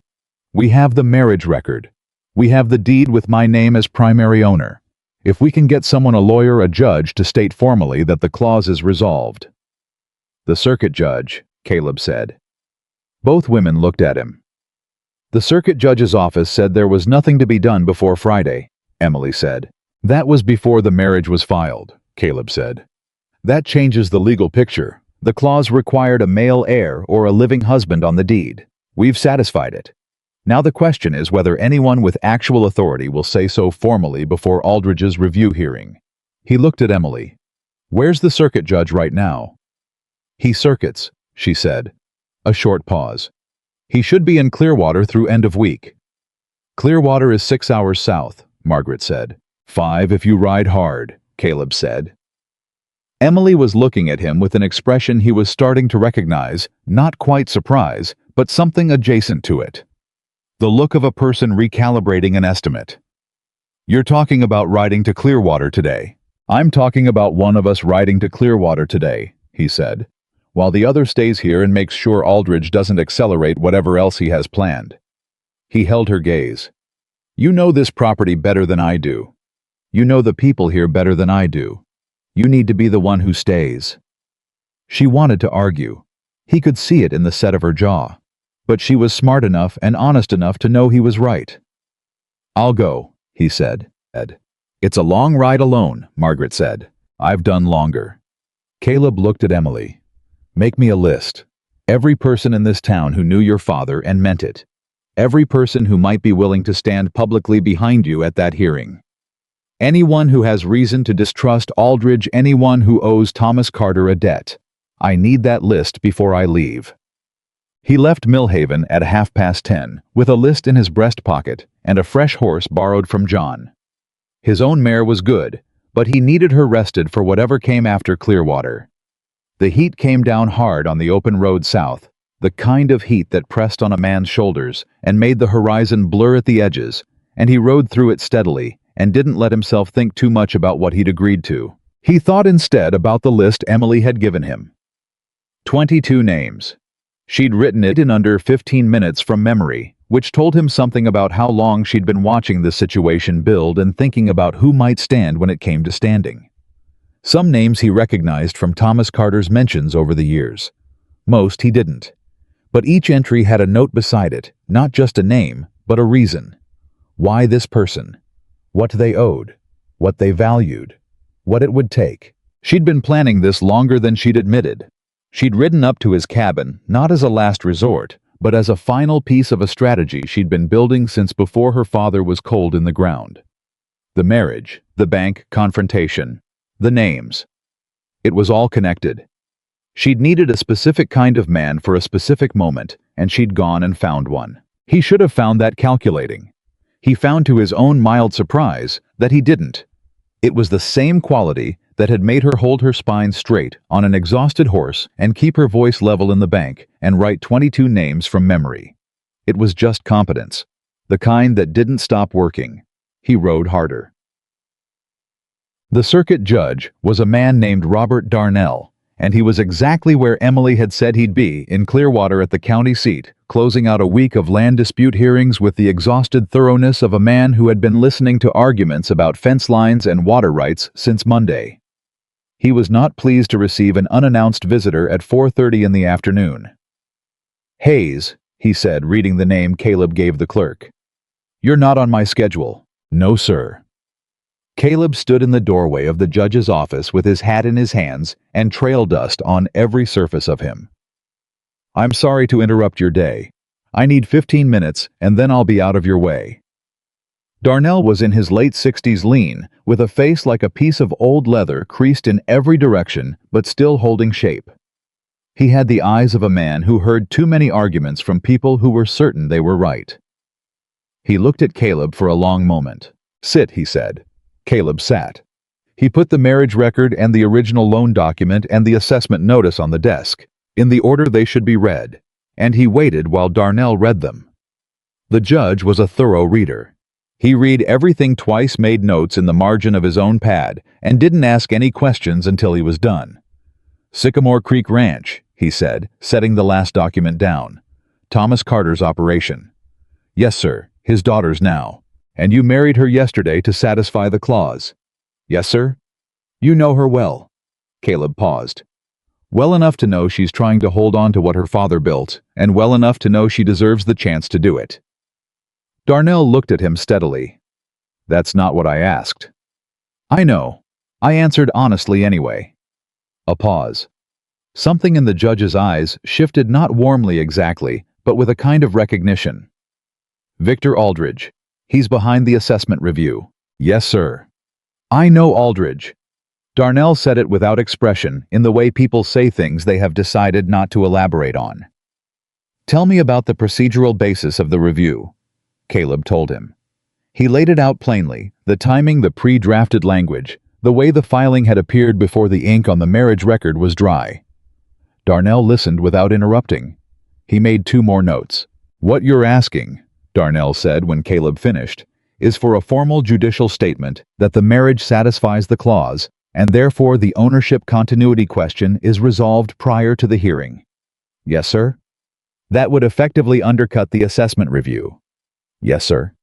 "We have the marriage record. We have the deed with my name as primary owner. If we can get someone, a lawyer, a judge, to state formally that the clause is resolved." "The circuit judge," Caleb said. Both women looked at him. "The circuit judge's office said there was nothing to be done before Friday," Emily said. "That was before the marriage was filed," Caleb said. "That changes the legal picture. The clause required a male heir or a living husband on the deed. We've satisfied it. Now the question is whether anyone with actual authority will say so formally before Aldridge's review hearing." He looked at Emily. "Where's the circuit judge right now?" "He circuits," she said. A short pause. "He should be in Clearwater through end of week." "Clearwater is 6 hours south," Margaret said. 5 if you ride hard," Caleb said. Emily was looking at him with an expression he was starting to recognize, not quite surprise, but something adjacent to it. The look of a person recalibrating an estimate. "You're talking about riding to Clearwater today." "I'm talking about one of us riding to Clearwater today," he said, "while the other stays here and makes sure Aldridge doesn't accelerate whatever else he has planned." He held her gaze. "You know this property better than I do. You know the people here better than I do. You need to be the one who stays." She wanted to argue. He could see it in the set of her jaw. But she was smart enough and honest enough to know he was right. "I'll go," he said. "It's a long ride alone," Margaret said. "I've done longer." Caleb looked at Emily. Make me a list. Every person in this town who knew your father and meant it. Every person who might be willing to stand publicly behind you at that hearing. Anyone who has reason to distrust Aldridge, anyone who owes Thomas Carter a debt. I need that list before I leave. He left Millhaven at 10:30, with a list in his breast pocket and a fresh horse borrowed from John. His own mare was good, but he needed her rested for whatever came after Clearwater. The heat came down hard on the open road south, the kind of heat that pressed on a man's shoulders and made the horizon blur at the edges, and he rode through it steadily and didn't let himself think too much about what he'd agreed to. He thought instead about the list Emily had given him. 22 names. She'd written it in under 15 minutes from memory, which told him something about how long she'd been watching the situation build and thinking about who might stand when it came to standing. Some names he recognized from Thomas Carter's mentions over the years. Most he didn't. But each entry had a note beside it, not just a name, but a reason. Why this person? What they owed? What they valued? What it would take? She'd been planning this longer than she'd admitted. She'd ridden up to his cabin, not as a last resort, but as a final piece of a strategy she'd been building since before her father was cold in the ground. The marriage, the bank confrontation, the names. It was all connected. She'd needed a specific kind of man for a specific moment, and she'd gone and found one. He should have found that calculating. He found to his own mild surprise that he didn't. It was the same quality that had made her hold her spine straight on an exhausted horse and keep her voice level in the bank and write 22 names from memory. It was just competence, the kind that didn't stop working. He rode harder. The circuit judge was a man named Robert Darnell, and he was exactly where Emily had said he'd be, in Clearwater at the county seat, closing out a week of land dispute hearings with the exhausted thoroughness of a man who had been listening to arguments about fence lines and water rights since Monday. He was not pleased to receive an unannounced visitor at 4:30 in the afternoon. "Hayes," he said, reading the name Caleb gave the clerk. "You're not on my schedule." "No, sir." Caleb stood in the doorway of the judge's office with his hat in his hands and trail dust on every surface of him. "I'm sorry to interrupt your day. I need 15 minutes and then I'll be out of your way." Darnell was in his late 60s, lean, with a face like a piece of old leather creased in every direction but still holding shape. He had the eyes of a man who heard too many arguments from people who were certain they were right. He looked at Caleb for a long moment. "Sit," he said. Caleb sat. He put the marriage record and the original loan document and the assessment notice on the desk, in the order they should be read, and he waited while Darnell read them. The judge was a thorough reader. He read everything twice, made notes in the margin of his own pad, and didn't ask any questions until he was done. "Sycamore Creek Ranch," he said, setting the last document down. "Thomas Carter's operation." "Yes, sir, his daughter's now. And you married her yesterday to satisfy the clause." "Yes, sir." "You know her well." Caleb paused. "Well enough to know she's trying to hold on to what her father built, and well enough to know she deserves the chance to do it." Darnell looked at him steadily. "That's not what I asked." "I know. I answered honestly anyway." A pause. Something in the judge's eyes shifted, not warmly exactly, but with a kind of recognition. "Victor Aldridge. He's behind the assessment review." "Yes, sir." "I know Aldridge." Darnell said it without expression, in the way people say things they have decided not to elaborate on. "Tell me about the procedural basis of the review," Caleb told him. He laid it out plainly, the timing, the pre-drafted language, the way the filing had appeared before the ink on the marriage record was dry. Darnell listened without interrupting. He made 2 more notes. "What you're asking," Darnell said when Caleb finished, "is for a formal judicial statement that the marriage satisfies the clause, and therefore the ownership continuity question is resolved prior to the hearing." "Yes, sir." "That would effectively undercut the assessment review." "Yes, sir."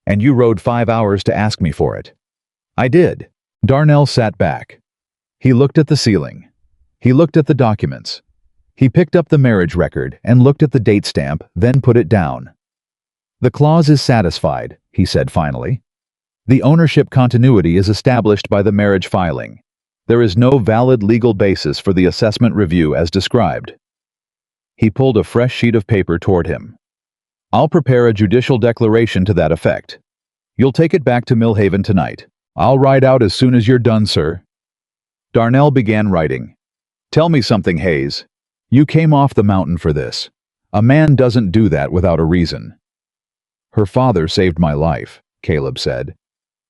"And you rode 5 hours to ask me for it." "I did." Darnell sat back. He looked at the ceiling. He looked at the documents. He picked up the marriage record and looked at the date stamp, then put it down. "The clause is satisfied," he said finally. "The ownership continuity is established by the marriage filing. There is no valid legal basis for the assessment review as described. He pulled a fresh sheet of paper toward him. I'll prepare a judicial declaration to that effect. You'll take it back to Millhaven tonight. I'll ride out as soon as you're done, sir. Darnell began writing. Tell me something, Hayes. You came off the mountain for this. A man doesn't do that without a reason. Her father saved my life, Caleb said.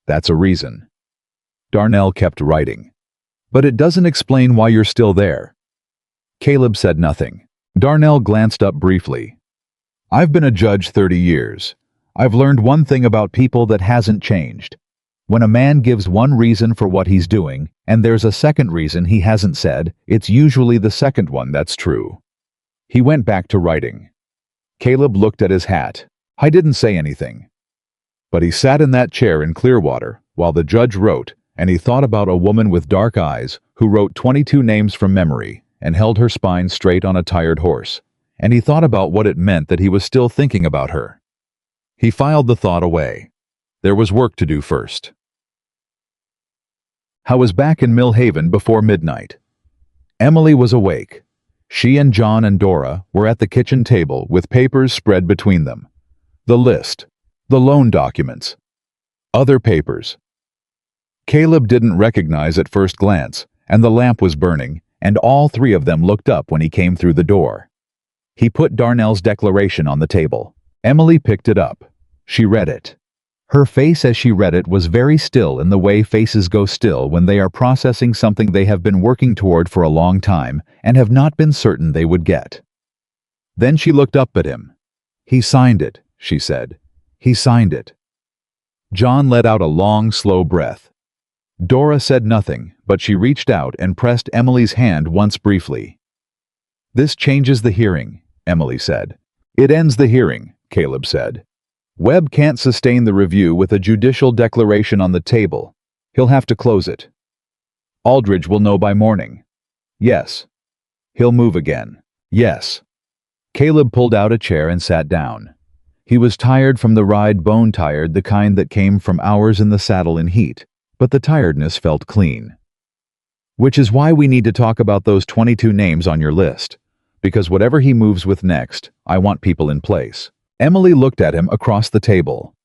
That's a reason. Darnell kept writing. But it doesn't explain why you're still there. Caleb said nothing. Darnell glanced up briefly. I've been a judge 30 years. I've learned one thing about people that hasn't changed. When a man gives one reason for what he's doing, and there's a second reason he hasn't said, it's usually the second one that's true. He went back to writing. Caleb looked at his hat. I didn't say anything. But he sat in that chair in Clearwater while the judge wrote, and he thought about a woman with dark eyes who wrote 22 names from memory and held her spine straight on a tired horse, and he thought about what it meant that he was still thinking about her. He filed the thought away. There was work to do first. I was back in Millhaven before midnight. Emily was awake. She and John and Dora were at the kitchen table with papers spread between them. The list, the loan documents, other papers. Caleb didn't recognize at first glance, and the lamp was burning, and all three of them looked up when he came through the door. He put Darnell's declaration on the table. Emily picked it up. She read it. Her face as she read it was very still in the way faces go still when they are processing something they have been working toward for a long time and have not been certain they would get. Then she looked up at him. He signed it, she said. He signed it. John let out a long, slow breath. Dora said nothing, but she reached out and pressed Emily's hand once briefly. This changes the hearing, Emily said. It ends the hearing, Caleb said. Webb can't sustain the review with a judicial declaration on the table. He'll have to close it. Aldridge will know by morning. Yes. He'll move again. Yes. Caleb pulled out a chair and sat down. He was tired from the ride, bone-tired, the kind that came from hours in the saddle in heat, but the tiredness felt clean. Which is why we need to talk about those 22 names on your list, because whatever he moves with next, I want people in place. Emily looked at him across the table.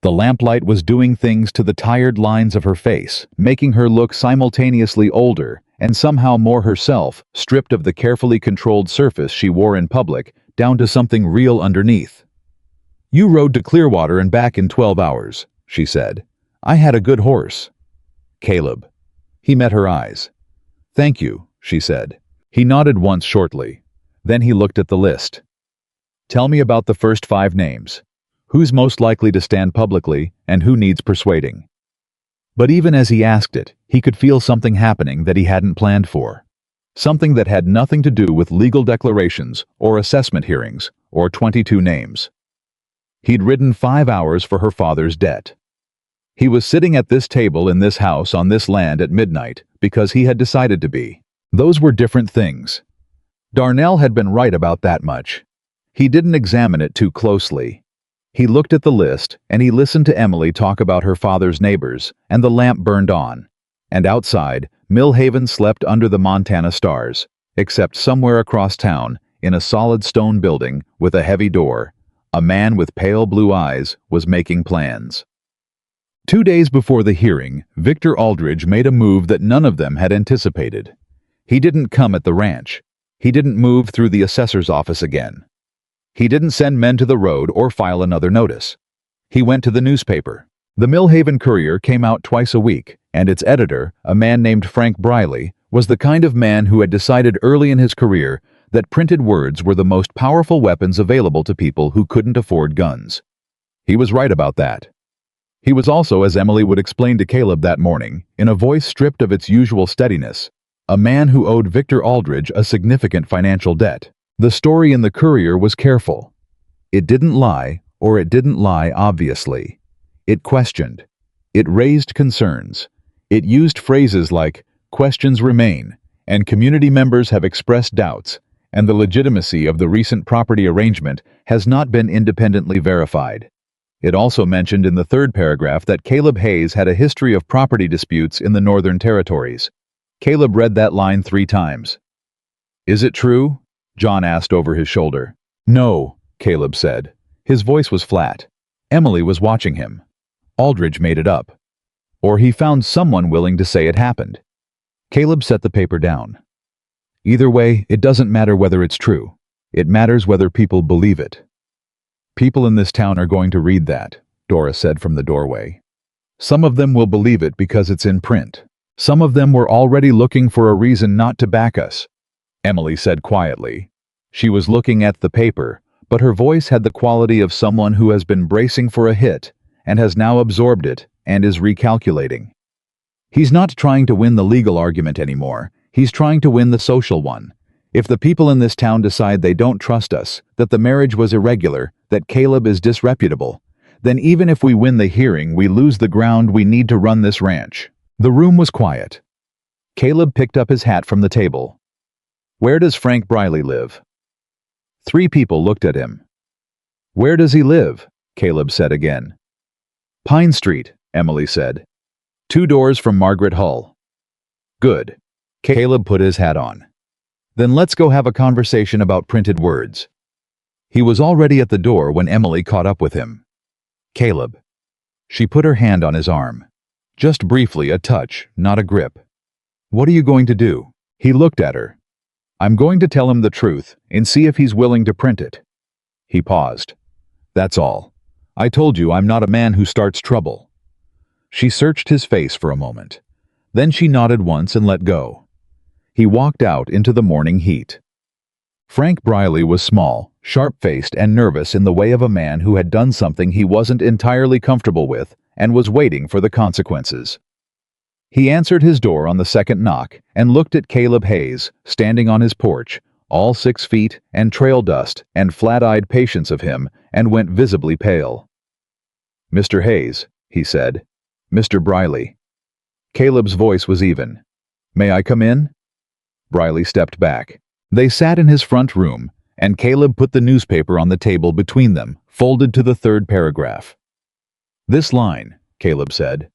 The lamplight was doing things to the tired lines of her face, making her look simultaneously older and somehow more herself, stripped of the carefully controlled surface she wore in public, down to something real underneath. You rode to Clearwater and back in 12 hours, she said. I had a good horse. Caleb. He met her eyes. Thank you, she said. He nodded once shortly. Then he looked at the list. Tell me about the first 5 names. Who's most likely to stand publicly and who needs persuading? But even as he asked it, he could feel something happening that he hadn't planned for. Something that had nothing to do with legal declarations or assessment hearings or 22 names. He'd ridden 5 hours for her father's debt. He was sitting at this table in this house on this land at midnight because he had decided to be. Those were different things. Darnell had been right about that much. He didn't examine it too closely. He looked at the list and he listened to Emily talk about her father's neighbors, and the lamp burned on. And outside, Millhaven slept under the Montana stars, except somewhere across town, in a solid stone building with a heavy door, a man with pale blue eyes was making plans. 2 days before the hearing, Victor Aldridge made a move that none of them had anticipated. He didn't come at the ranch. He didn't move through the assessor's office again. He didn't send men to the road or file another notice. He went to the newspaper. The Millhaven Courier came out twice a week, and its editor, a man named Frank Briley, was the kind of man who had decided early in his career that printed words were the most powerful weapons available to people who couldn't afford guns. He was right about that. He was also, as Emily would explain to Caleb that morning, in a voice stripped of its usual steadiness, a man who owed Victor Aldridge a significant financial debt. The story in the Courier was careful. It didn't lie, or it didn't lie obviously. It questioned. It raised concerns. It used phrases like, questions remain, and community members have expressed doubts, and the legitimacy of the recent property arrangement has not been independently verified. It also mentioned in the 3rd paragraph that Caleb Hayes had a history of property disputes in the Northern Territories. Caleb read that line 3 times. Is it true? John asked over his shoulder. No, Caleb said. His voice was flat. Emily was watching him. Aldridge made it up. Or he found someone willing to say it happened. Caleb set the paper down. Either way, it doesn't matter whether it's true. It matters whether people believe it. People in this town are going to read that, Dora said from the doorway. Some of them will believe it because it's in print. Some of them were already looking for a reason not to back us, Emily said quietly. She was looking at the paper, but her voice had the quality of someone who has been bracing for a hit and has now absorbed it and is recalculating. He's not trying to win the legal argument anymore. He's trying to win the social one. If the people in this town decide they don't trust us, that the marriage was irregular, that Caleb is disreputable, then even if we win the hearing, we lose the ground we need to run this ranch. The room was quiet. Caleb picked up his hat from the table. Where does Frank Briley live? 3 people looked at him. Where does he live? Caleb said again. Pine Street, Emily said. 2 doors from Margaret Hull. Good. Caleb put his hat on. Then let's go have a conversation about printed words. He was already at the door when Emily caught up with him. Caleb. She put her hand on his arm. Just briefly, a touch, not a grip. What are you going to do? He looked at her. I'm going to tell him the truth and see if he's willing to print it. He paused. That's all. I told you I'm not a man who starts trouble. She searched his face for a moment. Then she nodded once and let go. He walked out into the morning heat. Frank Briley was small, sharp-faced, and nervous in the way of a man who had done something he wasn't entirely comfortable with and was waiting for the consequences. He answered his door on the second knock and looked at Caleb Hayes, standing on his porch, all 6 feet and trail dust and flat-eyed patience of him, and went visibly pale. Mr. Hayes, he said. Mr. Briley. Caleb's voice was even. May I come in? Briley stepped back. They sat in his front room, and Caleb put the newspaper on the table between them, folded to the 3rd paragraph. This line, Caleb said,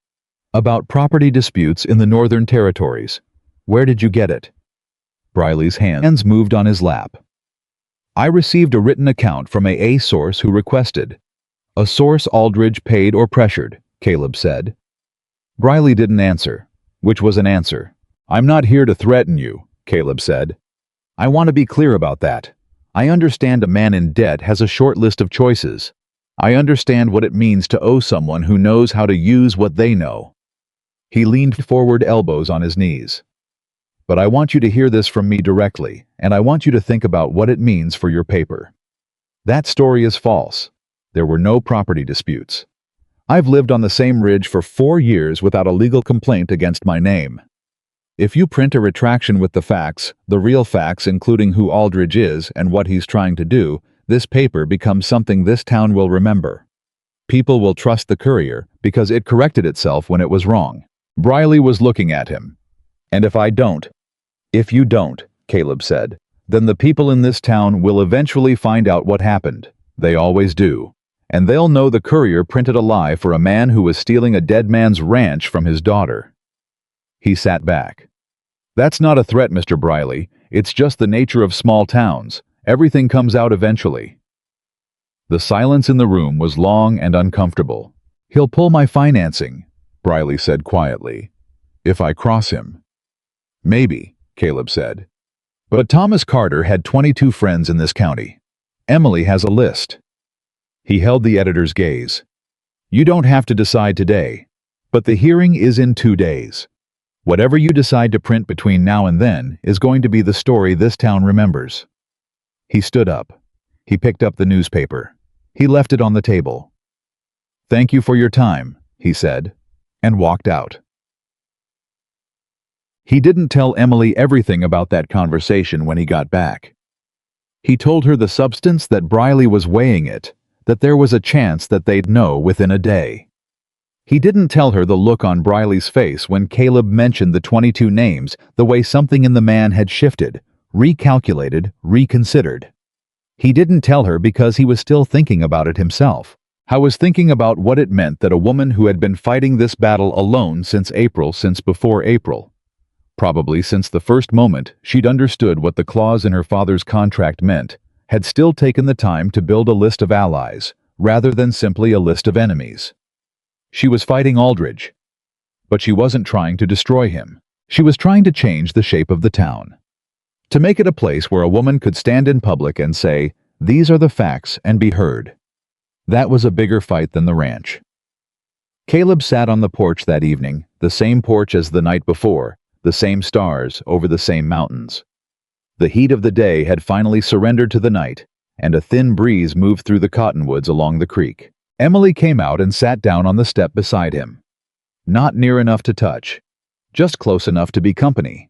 about property disputes in the Northern Territories. Where did you get it? Briley's hands moved on his lap. I received a written account from a source who requested. A source Aldridge paid or pressured, Caleb said. Briley didn't answer, which was an answer. I'm not here to threaten you, Caleb said. I want to be clear about that. I understand a man in debt has a short list of choices. I understand what it means to owe someone who knows how to use what they know. He leaned forward, elbows on his knees. But I want you to hear this from me directly, and I want you to think about what it means for your paper. That story is false. There were no property disputes. I've lived on the same ridge for 4 years without a legal complaint against my name. If you print a retraction with the facts, the real facts including who Aldridge is and what he's trying to do, this paper becomes something this town will remember. People will trust the Courier because it corrected itself when it was wrong. Briley was looking at him. And if you don't, Caleb said, then the people in this town will eventually find out what happened. They always do. And they'll know the Courier printed a lie for a man who was stealing a dead man's ranch from his daughter. He sat back. That's not a threat, Mr. Briley. It's just the nature of small towns. Everything comes out eventually. The silence in the room was long and uncomfortable. He'll pull my financing, Briley said quietly. If I cross him. Maybe, Caleb said. But Thomas Carter had 22 friends in this county. Emily has a list. He held the editor's gaze. You don't have to decide today, but the hearing is in 2 days. Whatever you decide to print between now and then is going to be the story this town remembers. He stood up. He picked up the newspaper. He left it on the table. Thank you for your time, he said, and walked out. He didn't tell Emily everything about that conversation when he got back. He told her the substance that Briley was weighing it, that there was a chance that they'd know within a day. He didn't tell her the look on Briley's face when Caleb mentioned the 22 names, the way something in the man had shifted, recalculated, reconsidered. He didn't tell her because he was still thinking about it himself. He was thinking about what it meant that a woman who had been fighting this battle alone since before April, Probably since the first moment she'd understood what the clause in her father's contract meant, had still taken the time to build a list of allies, rather than simply a list of enemies. She was fighting Aldridge, but she wasn't trying to destroy him. She was trying to change the shape of the town. To make it a place where a woman could stand in public and say, "These are the facts," and be heard. That was a bigger fight than the ranch. Caleb sat on the porch that evening, the same porch as the night before, the same stars over the same mountains. The heat of the day had finally surrendered to the night, and a thin breeze moved through the cottonwoods along the creek. Emily came out and sat down on the step beside him. Not near enough to touch, just close enough to be company.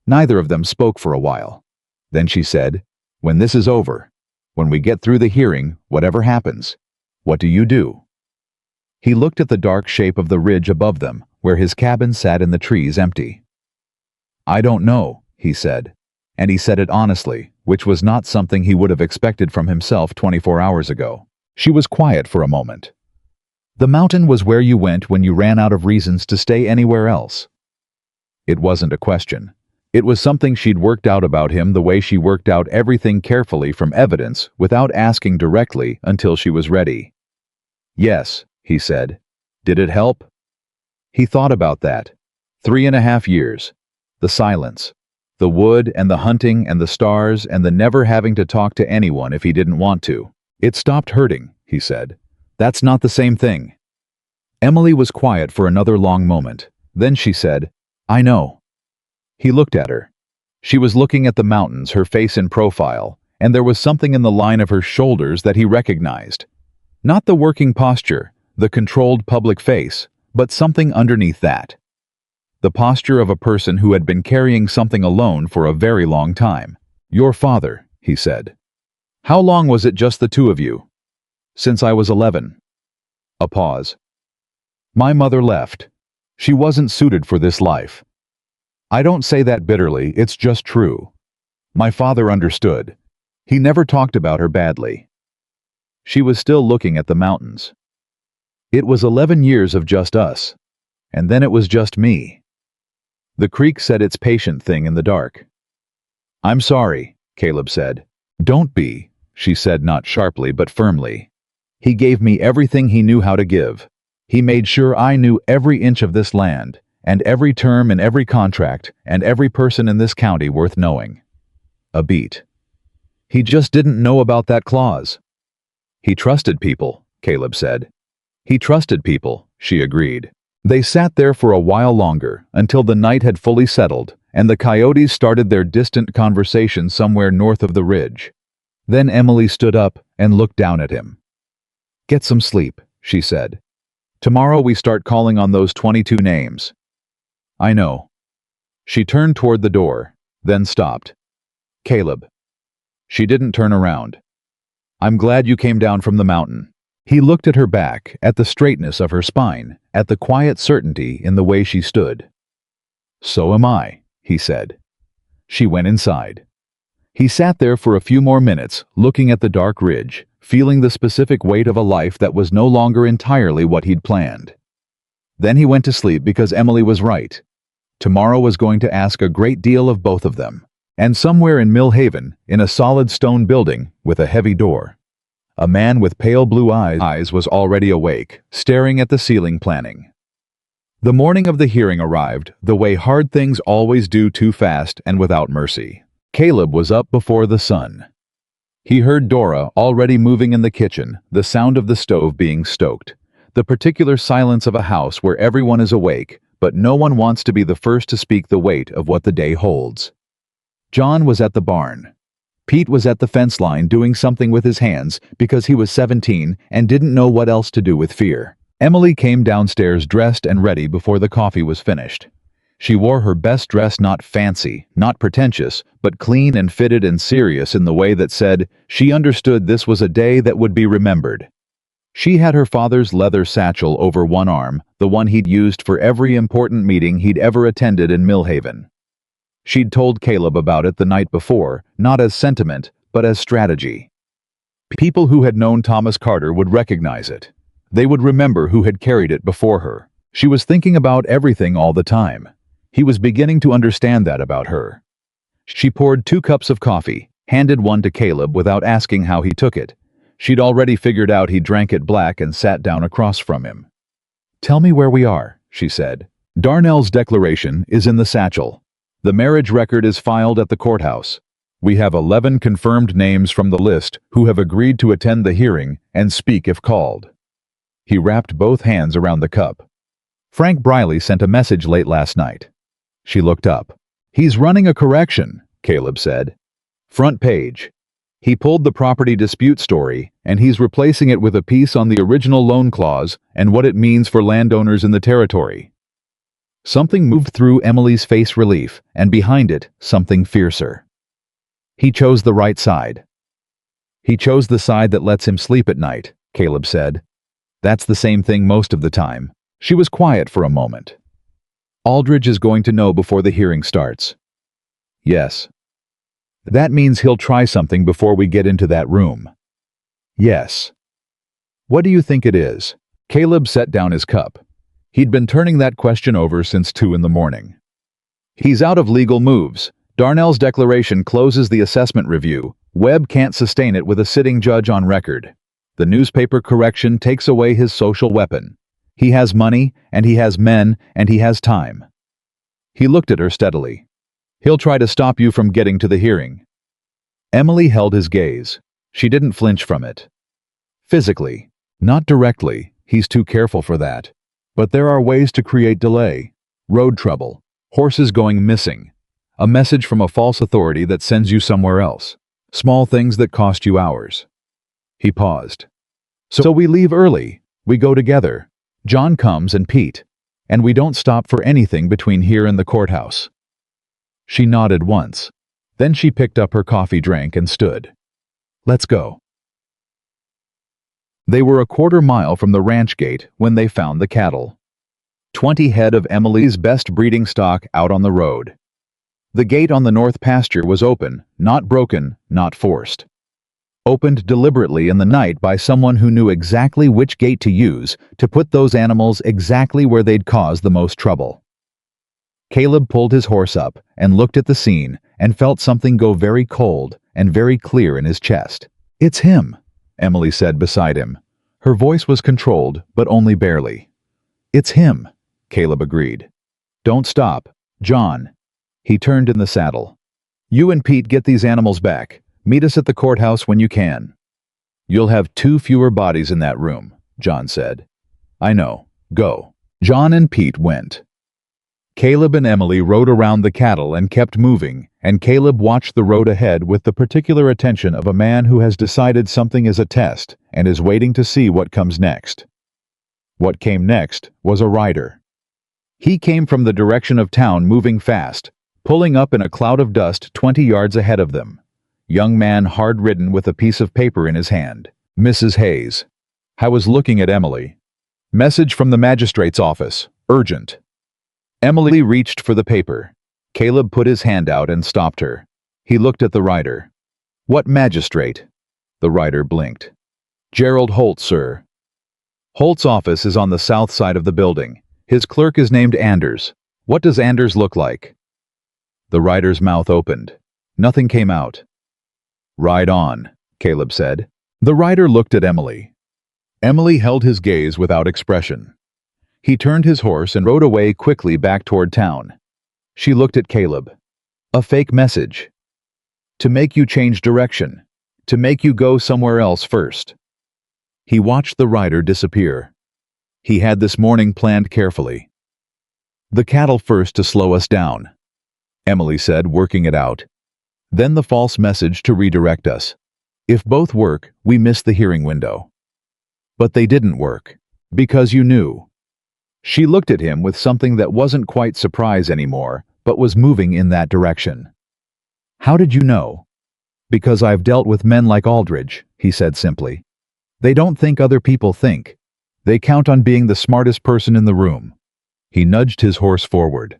Neither of them spoke for a while. Then she said, "When this is over, when we get through the hearing, whatever happens, what do you do?" He looked at the dark shape of the ridge above them, where his cabin sat in the trees empty. "I don't know," he said, and he said it honestly, which was not something he would have expected from himself 24 hours ago. She was quiet for a moment. "The mountain was where you went when you ran out of reasons to stay anywhere else." It wasn't a question. It was something she'd worked out about him the way she worked out everything carefully from evidence without asking directly until she was ready. "Yes," he said. "Did it help?" He thought about that. 3.5 years. The silence. The wood and the hunting and the stars and the never having to talk to anyone if he didn't want to. "It stopped hurting," he said. "That's not the same thing." Emily was quiet for another long moment. Then she said, "I know." He looked at her. She was looking at the mountains, her face in profile, and there was something in the line of her shoulders that he recognized. Not the working posture, the controlled public face, but something underneath that. The posture of a person who had been carrying something alone for a very long time. "Your father," he said. "How long was it just the two of you?" "Since I was 11. A pause. "My mother left. She wasn't suited for this life. I don't say that bitterly, it's just true. My father understood. He never talked about her badly." She was still looking at the mountains. "It was 11 years of just us. And then it was just me." The creek said its patient thing in the dark. "I'm sorry," Caleb said. "Don't be," she said, not sharply but firmly. "He gave me everything he knew how to give. He made sure I knew every inch of this land, and every term in every contract, and every person in this county worth knowing." A beat. "He just didn't know about that clause." "He trusted people," Caleb said. "He trusted people," she agreed. They sat there for a while longer, until the night had fully settled, and the coyotes started their distant conversation somewhere north of the ridge. Then Emily stood up and looked down at him. "Get some sleep," she said. "Tomorrow we start calling on those 22 names." "I know." She turned toward the door, then stopped. "Caleb." She didn't turn around. "I'm glad you came down from the mountain." He looked at her back, at the straightness of her spine, at the quiet certainty in the way she stood. "So am I," he said. She went inside. He sat there for a few more minutes, looking at the dark ridge, feeling the specific weight of a life that was no longer entirely what he'd planned. Then he went to sleep because Emily was right. Tomorrow was going to ask a great deal of both of them. And somewhere in Mill Haven, in a solid stone building with a heavy door, a man with pale blue eyes was already awake, staring at the ceiling planning. The morning of the hearing arrived, the way hard things always do, too fast and without mercy. Caleb was up before the sun. He heard Dora already moving in the kitchen, the sound of the stove being stoked, the particular silence of a house where everyone is awake, but no one wants to be the first to speak the weight of what the day holds. John was at the barn. Pete was at the fence line doing something with his hands because he was 17 and didn't know what else to do with fear. Emily came downstairs dressed and ready before the coffee was finished. She wore her best dress, not fancy, not pretentious, but clean and fitted and serious in the way that said she understood this was a day that would be remembered. She had her father's leather satchel over one arm, the one he'd used for every important meeting he'd ever attended in Mill Haven. She'd told Caleb about it the night before, not as sentiment, but as strategy. People who had known Thomas Carter would recognize it. They would remember who had carried it before her. She was thinking about everything all the time. He was beginning to understand that about her. She poured 2 cups of coffee, handed one to Caleb without asking how he took it. She'd already figured out he drank it black and sat down across from him. "Tell me where we are," she said. "Darnell's declaration is in the satchel. The marriage record is filed at the courthouse. We have 11 confirmed names from the list who have agreed to attend the hearing and speak if called." He wrapped both hands around the cup. "Frank Briley sent a message late last night." She looked up. "He's running a correction," Caleb said. "Front page. He pulled the property dispute story, and he's replacing it with a piece on the original loan clause and what it means for landowners in the territory." Something moved through Emily's face relief, and behind it, something fiercer. "He chose the right side." "He chose the side that lets him sleep at night," Caleb said. "That's the same thing most of the time." She was quiet for a moment. "Aldridge is going to know before the hearing starts." "Yes." "That means he'll try something before we get into that room." "Yes." "What do you think it is?" Caleb set down his cup. He'd been turning that question over since 2 in the morning. "He's out of legal moves. Darnell's declaration closes the assessment review. Webb can't sustain it with a sitting judge on record. The newspaper correction takes away his social weapon. He has money, and he has men, and he has time." He looked at her steadily. "He'll try to stop you from getting to the hearing." Emily held his gaze. She didn't flinch from it. "Physically. Not directly. He's too careful for that. But there are ways to create delay. Road trouble. Horses going missing. A message from a false authority that sends you somewhere else. Small things that cost you hours." He paused. "So we leave early. We go together. John comes and Pete. And we don't stop for anything between here and the courthouse." She nodded once. Then she picked up her coffee drink and stood. "Let's go." They were a quarter-mile from the ranch gate when they found the cattle. 20 head of Emily's best breeding stock out on the road. The gate on the north pasture was open, not broken, not forced. Opened deliberately in the night by someone who knew exactly which gate to use to put those animals exactly where they'd cause the most trouble. Caleb pulled his horse up and looked at the scene and felt something go very cold and very clear in his chest. "It's him," Emily said beside him. Her voice was controlled, but only barely. "It's him," Caleb agreed. "Don't stop, John." He turned in the saddle. "You and Pete get these animals back. Meet us at the courthouse when you can." "You'll have 2 fewer bodies in that room," John said. "I know. Go." John and Pete went. Caleb and Emily rode around the cattle and kept moving, and Caleb watched the road ahead with the particular attention of a man who has decided something is a test and is waiting to see what comes next. What came next was a rider. He came from the direction of town, moving fast, pulling up in a cloud of dust 20 yards ahead of them. Young man, hard-ridden, with a piece of paper in his hand. "Mrs. Hayes." I was looking at Emily. "Message from the magistrate's office. Urgent." Emily reached for the paper. Caleb put his hand out and stopped her. He looked at the rider. "What magistrate?" The rider blinked. "Gerald Holt, sir." "Holt's office is on the south side of the building. His clerk is named Anders. What does Anders look like?" The rider's mouth opened. Nothing came out. "Ride on," Caleb said. The rider looked at Emily. Emily held his gaze without expression. He turned his horse and rode away quickly back toward town. She looked at Caleb. "A fake message. To make you change direction. To make you go somewhere else first." He watched the rider disappear. He had this morning planned carefully. "The cattle first to slow us down," Emily said, working it out. "Then the false message to redirect us. If both work, we miss the hearing window." "But they didn't work. Because you knew." She looked at him with something that wasn't quite surprise anymore, but was moving in that direction. "How did you know?" "Because I've dealt with men like Aldridge," he said simply. "They don't think other people think. They count on being the smartest person in the room." He nudged his horse forward.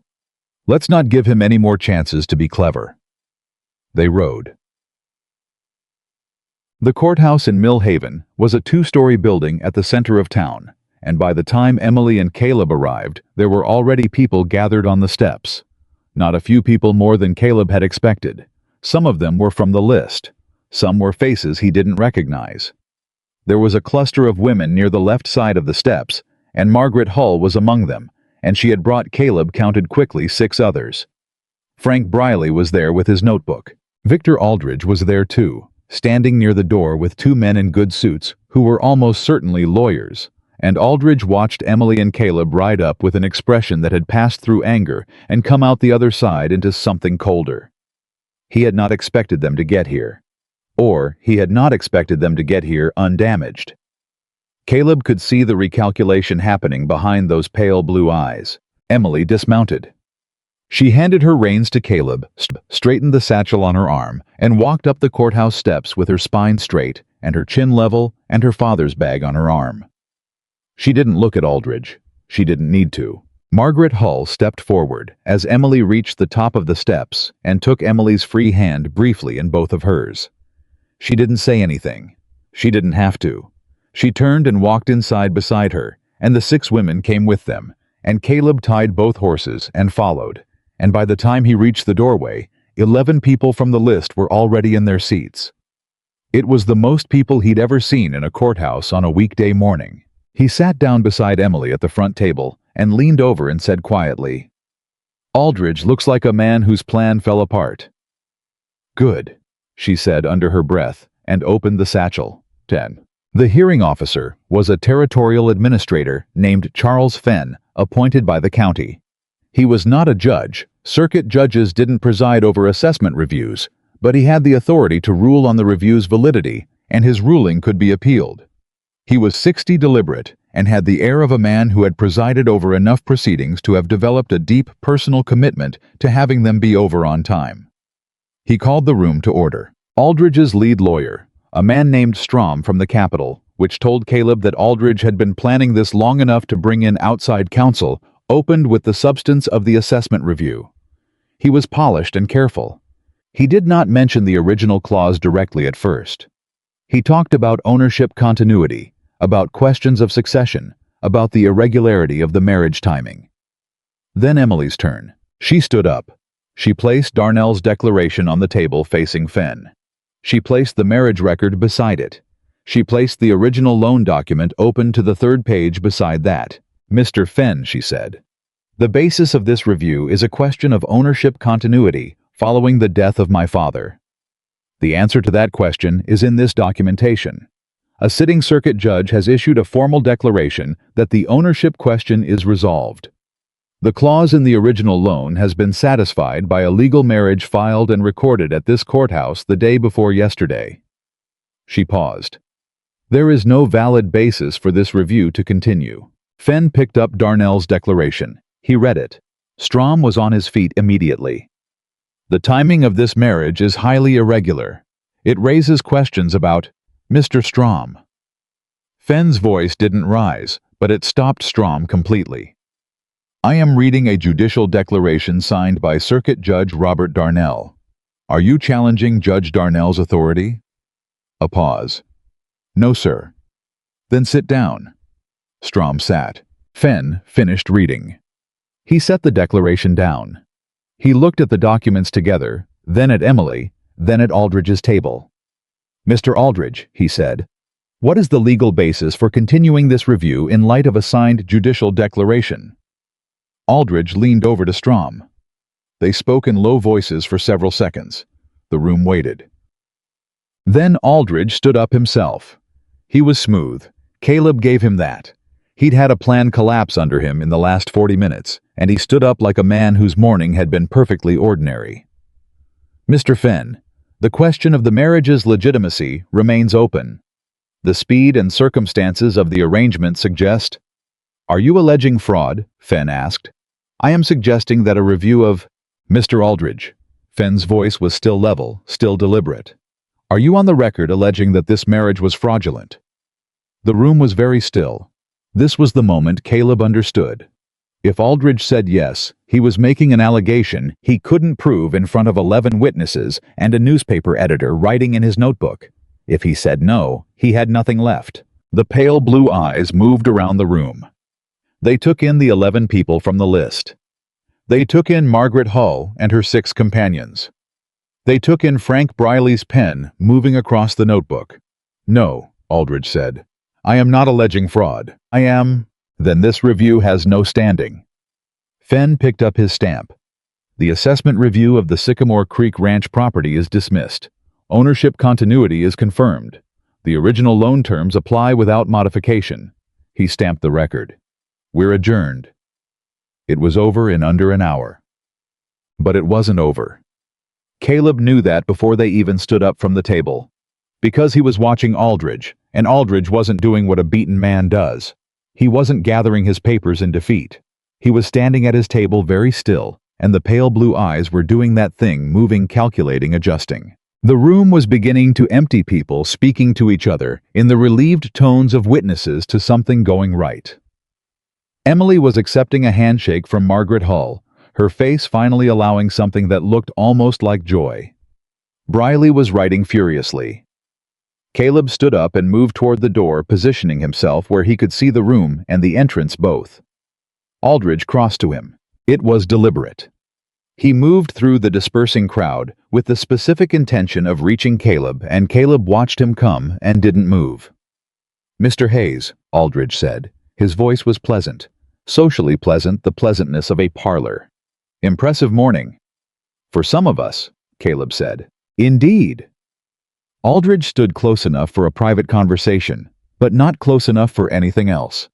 "Let's not give him any more chances to be clever." They rode. The courthouse in Mill Haven was a 2-story building at the center of town, and by the time Emily and Caleb arrived, there were already people gathered on the steps. Not a few people more than Caleb had expected. Some of them were from the list. Some were faces he didn't recognize. There was a cluster of women near the left side of the steps, and Margaret Hull was among them, and she had brought Caleb counted quickly 6 others. Frank Briley was there with his notebook. Victor Aldridge was there too, standing near the door with 2 men in good suits who were almost certainly lawyers, and Aldridge watched Emily and Caleb ride up with an expression that had passed through anger and come out the other side into something colder. He had not expected them to get here. Or he had not expected them to get here undamaged. Caleb could see the recalculation happening behind those pale blue eyes. Emily dismounted. She handed her reins to Caleb, straightened the satchel on her arm, and walked up the courthouse steps with her spine straight and her chin level and her father's bag on her arm. She didn't look at Aldridge. She didn't need to. Margaret Hull stepped forward as Emily reached the top of the steps and took Emily's free hand briefly in both of hers. She didn't say anything. She didn't have to. She turned and walked inside beside her, and the 6 women came with them, and Caleb tied both horses and followed, and by the time he reached the doorway, 11 people from the list were already in their seats. It was the most people he'd ever seen in a courthouse on a weekday morning. He sat down beside Emily at the front table and leaned over and said quietly, "Aldridge looks like a man whose plan fell apart." "Good," she said under her breath, and opened the satchel. 10. The hearing officer was a territorial administrator named Charles Fenn, appointed by the county. He was not a judge. Circuit judges didn't preside over assessment reviews, but he had the authority to rule on the review's validity, and his ruling could be appealed. He was 60 deliberate, and had the air of a man who had presided over enough proceedings to have developed a deep personal commitment to having them be over on time. He called the room to order. Aldridge's lead lawyer, a man named Strom from the Capitol, which told Caleb that Aldridge had been planning this long enough to bring in outside counsel, opened with the substance of the assessment review. He was polished and careful. He did not mention the original clause directly at first. He talked about ownership continuity, about questions of succession, about the irregularity of the marriage timing. Then Emily's turn. She stood up. She placed Darnell's declaration on the table facing Fenn. She placed the marriage record beside it. She placed the original loan document open to the 3rd page beside that. "Mr. Fenn," she said, "the basis of this review is a question of ownership continuity following the death of my father. The answer to that question is in this documentation. A sitting circuit judge has issued a formal declaration that the ownership question is resolved. The clause in the original loan has been satisfied by a legal marriage filed and recorded at this courthouse the day before yesterday." She paused. "There is no valid basis for this review to continue." Fenn picked up Darnell's declaration. He read it. Strom was on his feet immediately. "The timing of this marriage is highly irregular. It raises questions about Mr. Strom." Fenn's voice didn't rise, but it stopped Strom completely. "I am reading a judicial declaration signed by Circuit Judge Robert Darnell. Are you challenging Judge Darnell's authority?" A pause. "No, sir." "Then sit down." Strom sat. Fenn finished reading. He set the declaration down. He looked at the documents together, then at Emily, then at Aldridge's table. "Mr. Aldridge," he said, "what is the legal basis for continuing this review in light of a signed judicial declaration?" Aldridge leaned over to Strom. They spoke in low voices for several seconds. The room waited. Then Aldridge stood up himself. He was smooth. Caleb gave him that. He'd had a plan collapse under him in the last 40 minutes, and he stood up like a man whose morning had been perfectly ordinary. "Mr. Fenn, the question of the marriage's legitimacy remains open. The speed and circumstances of the arrangement suggest—" "Are you alleging fraud?" Fenn asked. "I am suggesting that a review of—" "Mr. Aldridge." Fenn's voice was still level, still deliberate. "Are you on the record alleging that this marriage was fraudulent?" The room was very still. This was the moment Caleb understood. If Aldridge said yes, he was making an allegation he couldn't prove in front of 11 witnesses and a newspaper editor writing in his notebook. If he said no, he had nothing left. The pale blue eyes moved around the room. They took in the 11 people from the list. They took in Margaret Hull and her 6 companions. They took in Frank Briley's pen moving across the notebook. "No," Aldridge said. "I am not alleging fraud. I am—" "Then this review has no standing." Fenn picked up his stamp. "The assessment review of the Sycamore Creek Ranch property is dismissed. Ownership continuity is confirmed. The original loan terms apply without modification." He stamped the record. "We're adjourned." It was over in under an hour. But it wasn't over. Caleb knew that before they even stood up from the table. Because he was watching Aldridge, and Aldridge wasn't doing what a beaten man does. He wasn't gathering his papers in defeat. He was standing at his table very still, and the pale blue eyes were doing that thing, moving, calculating, adjusting. The room was beginning to empty, people speaking to each other in the relieved tones of witnesses to something going right. Emily was accepting a handshake from Margaret Hull, her face finally allowing something that looked almost like joy. Briley was writing furiously. Caleb stood up and moved toward the door, positioning himself where he could see the room and the entrance both. Aldridge crossed to him. It was deliberate. He moved through the dispersing crowd with the specific intention of reaching Caleb, and Caleb watched him come and didn't move. "Mr. Hayes," Aldridge said. His voice was pleasant, socially pleasant, the pleasantness of a parlor. "Impressive morning." "For some of us," Caleb said. "Indeed." Aldridge stood close enough for a private conversation, but not close enough for anything else.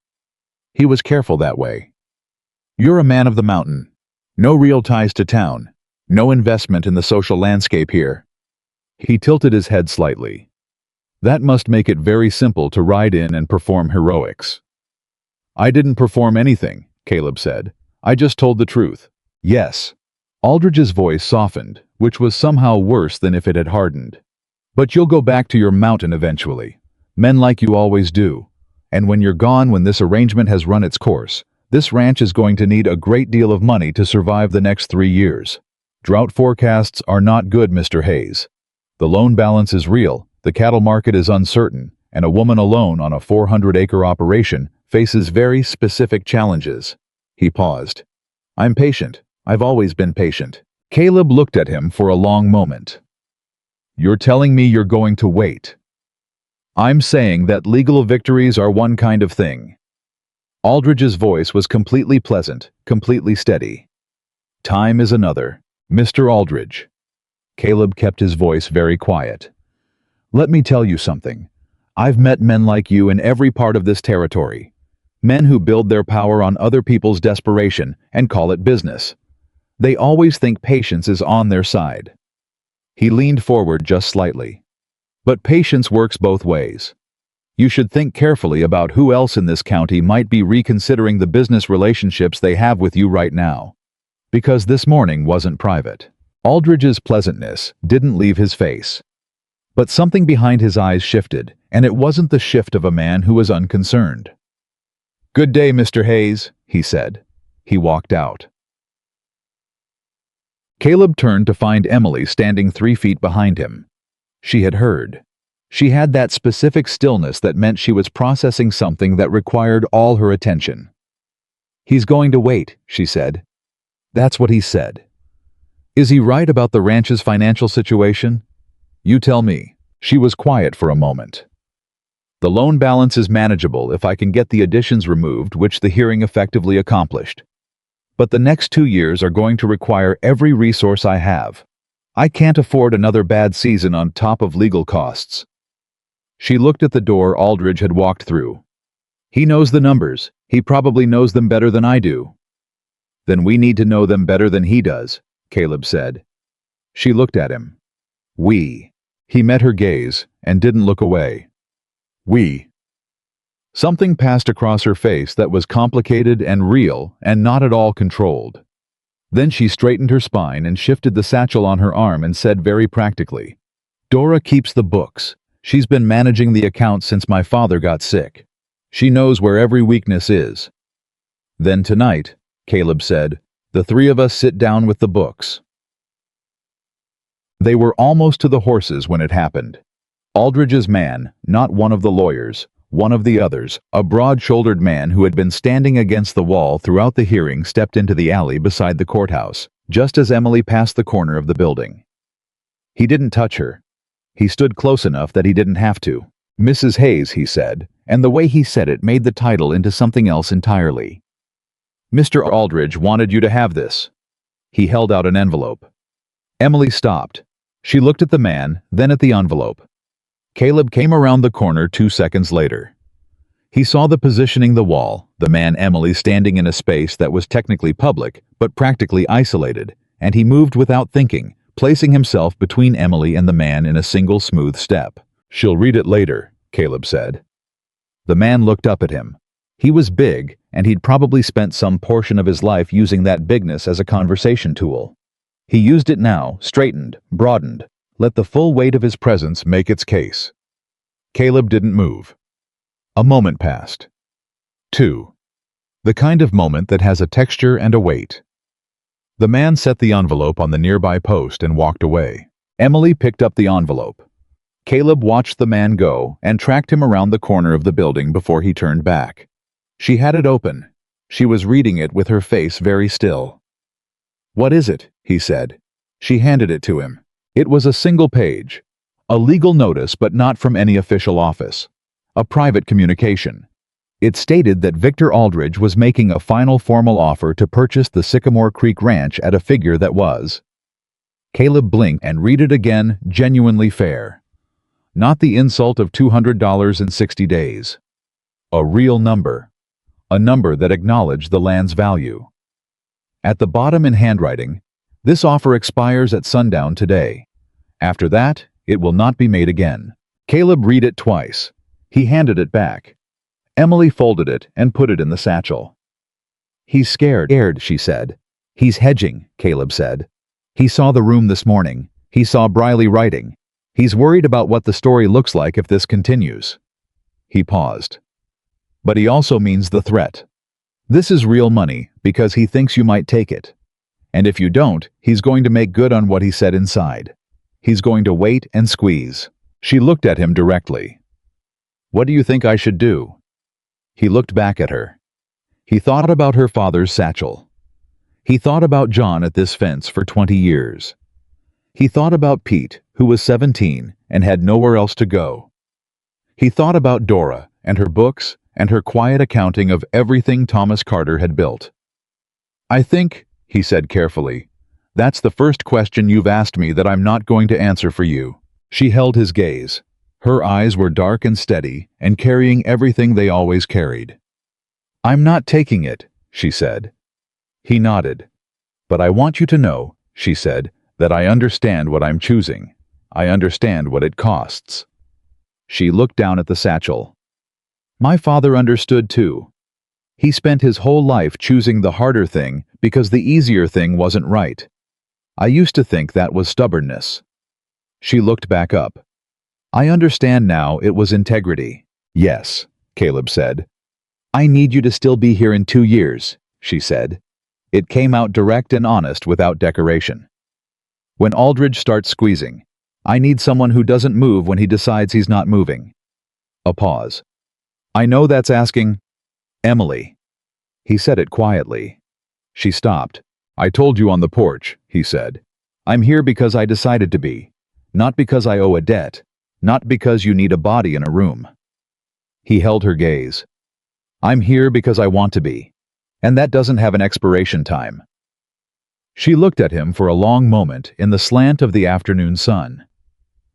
He was careful that way. "You're a man of the mountain. No real ties to town. No investment in the social landscape here." He tilted his head slightly. "That must make it very simple to ride in and perform heroics." "I didn't perform anything," Caleb said. "I just told the truth." "Yes." Aldridge's voice softened, which was somehow worse than if it had hardened. "But you'll go back to your mountain eventually. Men like you always do. And when you're gone, when this arrangement has run its course, this ranch is going to need a great deal of money to survive the next 3 years. Drought forecasts are not good, Mr. Hayes. The loan balance is real, the cattle market is uncertain, and a woman alone on a 400-acre operation faces very specific challenges." He paused. "I'm patient. I've always been patient." Caleb looked at him for a long moment. "You're telling me you're going to wait?" "I'm saying that legal victories are one kind of thing." Aldridge's voice was completely pleasant, completely steady. "Time is another, Mr. Aldridge." Caleb kept his voice very quiet. "Let me tell you something. I've met men like you in every part of this territory. Men who build their power on other people's desperation and call it business. They always think patience is on their side." He leaned forward just slightly. "But patience works both ways. You should think carefully about who else in this county might be reconsidering the business relationships they have with you right now. Because this morning wasn't private." Aldridge's pleasantness didn't leave his face. But something behind his eyes shifted, and it wasn't the shift of a man who was unconcerned. "Good day, Mr. Hayes," he said. He walked out. Caleb turned to find Emily standing 3 feet behind him. She had heard. She had that specific stillness that meant she was processing something that required all her attention. "He's going to wait," she said. "That's what he said." "Is he right about the ranch's financial situation?" "You tell me." She was quiet for a moment. "The loan balance is manageable if I can get the additions removed, which the hearing effectively accomplished. But the next 2 years are going to require every resource I have. I can't afford another bad season on top of legal costs." She looked at the door Aldridge had walked through. "He knows the numbers. He probably knows them better than I do." "Then we need to know them better than he does," Caleb said. She looked at him. "We." He met her gaze and didn't look away. "We." Something passed across her face that was complicated and real and not at all controlled. Then she straightened her spine and shifted the satchel on her arm and said very practically, "Dora keeps the books. She's been managing the accounts since my father got sick. She knows where every weakness is." "Then tonight," Caleb said, "the 3 of us sit down with the books." They were almost to the horses when it happened. Aldridge's man, not one of the lawyers, One of the others, a broad-shouldered man who had been standing against the wall throughout the hearing, stepped into the alley beside the courthouse, just as Emily passed the corner of the building. He didn't touch her. He stood close enough that he didn't have to. "Mrs. Hayes," he said, and the way he said it made the title into something else entirely. "Mr. Aldridge wanted you to have this." He held out an envelope. Emily stopped. She looked at the man, then at the envelope. Caleb came around the corner 2 seconds later. He saw the positioning the wall, the man Emily standing in a space that was technically public, but practically isolated, and he moved without thinking, placing himself between Emily and the man in a single smooth step. "She'll read it later," Caleb said. The man looked up at him. He was big, and he'd probably spent some portion of his life using that bigness as a conversation tool. He used it now, straightened, broadened, let the full weight of his presence make its case. Caleb didn't move. A moment passed. 2. The kind of moment that has a texture and a weight. The man set the envelope on the nearby post and walked away. Emily picked up the envelope. Caleb watched the man go and tracked him around the corner of the building before he turned back. She had it open. She was reading it with her face very still. "What is it?" he said. She handed it to him. It was a single page. A legal notice, but not from any official office. A private communication. It stated that Victor Aldridge was making a final formal offer to purchase the Sycamore Creek Ranch at a figure that was. Caleb blinked and read it again, genuinely fair. Not the insult of $200 in 60 days. A real number. A number that acknowledged the land's value. At the bottom in handwriting, "This offer expires at sundown today. After that, it will not be made again." Caleb read it twice. He handed it back. Emily folded it and put it in the satchel. "He's scared," she said. "He's hedging," Caleb said. "He saw the room this morning. He saw Briley writing. He's worried about what the story looks like if this continues." He paused. "But he also means the threat. This is real money because he thinks you might take it. And if you don't, he's going to make good on what he said inside. He's going to wait and squeeze." She looked at him directly. "What do you think I should do?" He looked back at her. He thought about her father's satchel. He thought about John at this fence for 20 years. He thought about Pete, who was 17 and had nowhere else to go. He thought about Dora and her books and her quiet accounting of everything Thomas Carter had built. "I think," he said carefully, "that's the first question you've asked me that I'm not going to answer for you." She held his gaze. Her eyes were dark and steady and carrying everything they always carried. "I'm not taking it," she said. He nodded. "But I want you to know," she said, "that I understand what I'm choosing. I understand what it costs." She looked down at the satchel. "My father understood too. He spent his whole life choosing the harder thing because the easier thing wasn't right. I used to think that was stubbornness." She looked back up. "I understand now it was integrity." "Yes," Caleb said. "I need you to still be here in 2 years," she said. It came out direct and honest without decoration. "When Aldridge starts squeezing, I need someone who doesn't move when he decides he's not moving." A pause. "I know that's asking, Emily." He said it quietly. She stopped. "I told you on the porch," he said. "I'm here because I decided to be. Not because I owe a debt. Not because you need a body in a room." He held her gaze. "I'm here because I want to be. And that doesn't have an expiration time." She looked at him for a long moment in the slant of the afternoon sun.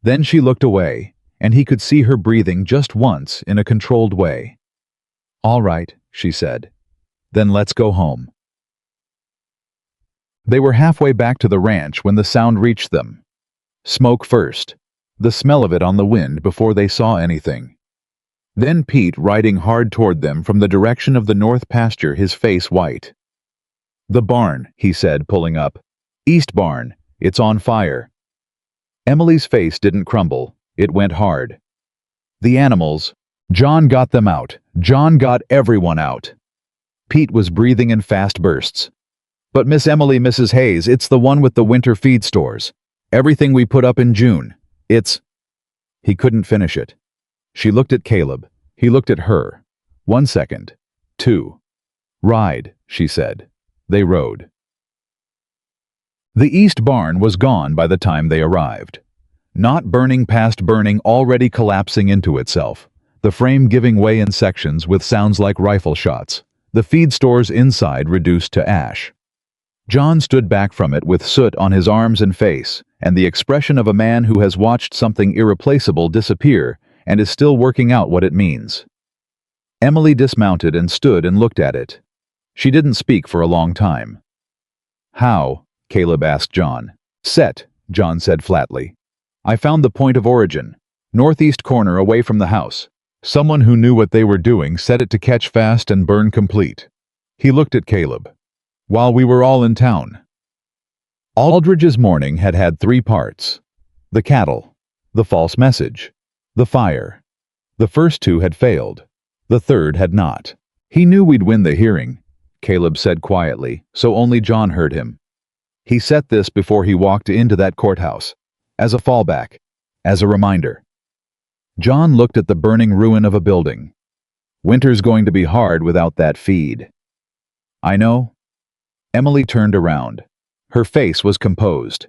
Then she looked away, and he could see her breathing just once in a controlled way. "All right," she said. "Then let's go home." They were halfway back to the ranch when the sound reached them. Smoke first. The smell of it on the wind before they saw anything. Then Pete riding hard toward them from the direction of the north pasture, his face white. "The barn," he said, pulling up. "East barn. It's on fire." Emily's face didn't crumble. It went hard. "The animals. John got them out. John got everyone out." Pete was breathing in fast bursts. "But Miss Emily, Mrs. Hayes, it's the one with the winter feed stores. Everything we put up in June. It's—" He couldn't finish it. She looked at Caleb. He looked at her. 1 second. 2. Ride, she said. They rode. The east barn was gone by the time they arrived. Not burning past burning, already collapsing into itself. The frame giving way in sections with sounds like rifle shots. The feed stores inside reduced to ash. John stood back from it with soot on his arms and face, and the expression of a man who has watched something irreplaceable disappear and is still working out what it means. Emily dismounted and stood and looked at it. She didn't speak for a long time. "How?" Caleb asked John. "Set," John said flatly. "I found the point of origin. Northeast corner away from the house. Someone who knew what they were doing set it to catch fast and burn complete." He looked at Caleb. "While we were all in town." Aldridge's morning had had 3 parts. The cattle, the false message, the fire. The first 2 had failed. The third had not. "He knew we'd win the hearing," Caleb said quietly, so only John heard him. "He set this before he walked into that courthouse. As a fallback. As a reminder." John looked at the burning ruin of a building. "Winter's going to be hard without that feed." "I know." Emily turned around. Her face was composed.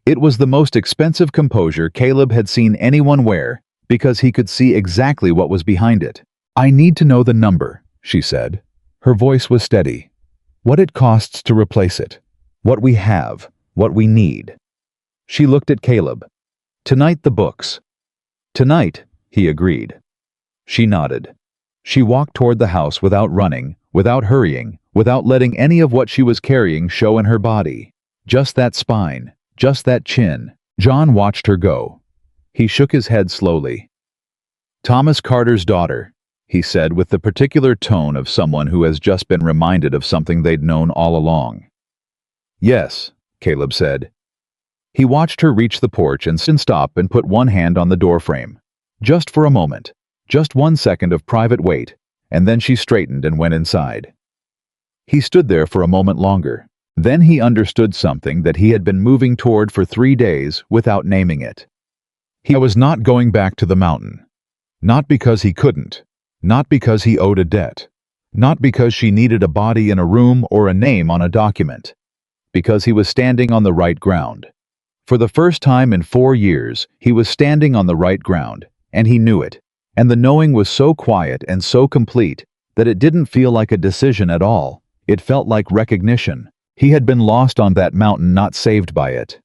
It was the most expensive composure Caleb had seen anyone wear, because he could see exactly what was behind it. "I need to know the number," she said. Her voice was steady. "What it costs to replace it. What we have. What we need." She looked at Caleb. "Tonight the books." "Tonight," he agreed. She nodded. She walked toward the house without running, without hurrying, without letting any of what she was carrying show in her body. Just that spine, just that chin. John watched her go. He shook his head slowly. "Thomas Carter's daughter," he said with the particular tone of someone who has just been reminded of something they'd known all along. "Yes," Caleb said. He watched her reach the porch and stop and put one hand on the doorframe. Just for a moment. Just 1 second of private wait, and then she straightened and went inside. He stood there for a moment longer. Then he understood something that he had been moving toward for 3 days without naming it. He was not going back to the mountain. Not because he couldn't. Not because he owed a debt. Not because she needed a body in a room or a name on a document. Because he was standing on the right ground. For the first time in 4 years, he was standing on the right ground, and he knew it. And the knowing was so quiet and so complete that it didn't feel like a decision at all. It felt like recognition. He had been lost on that mountain, not saved by it.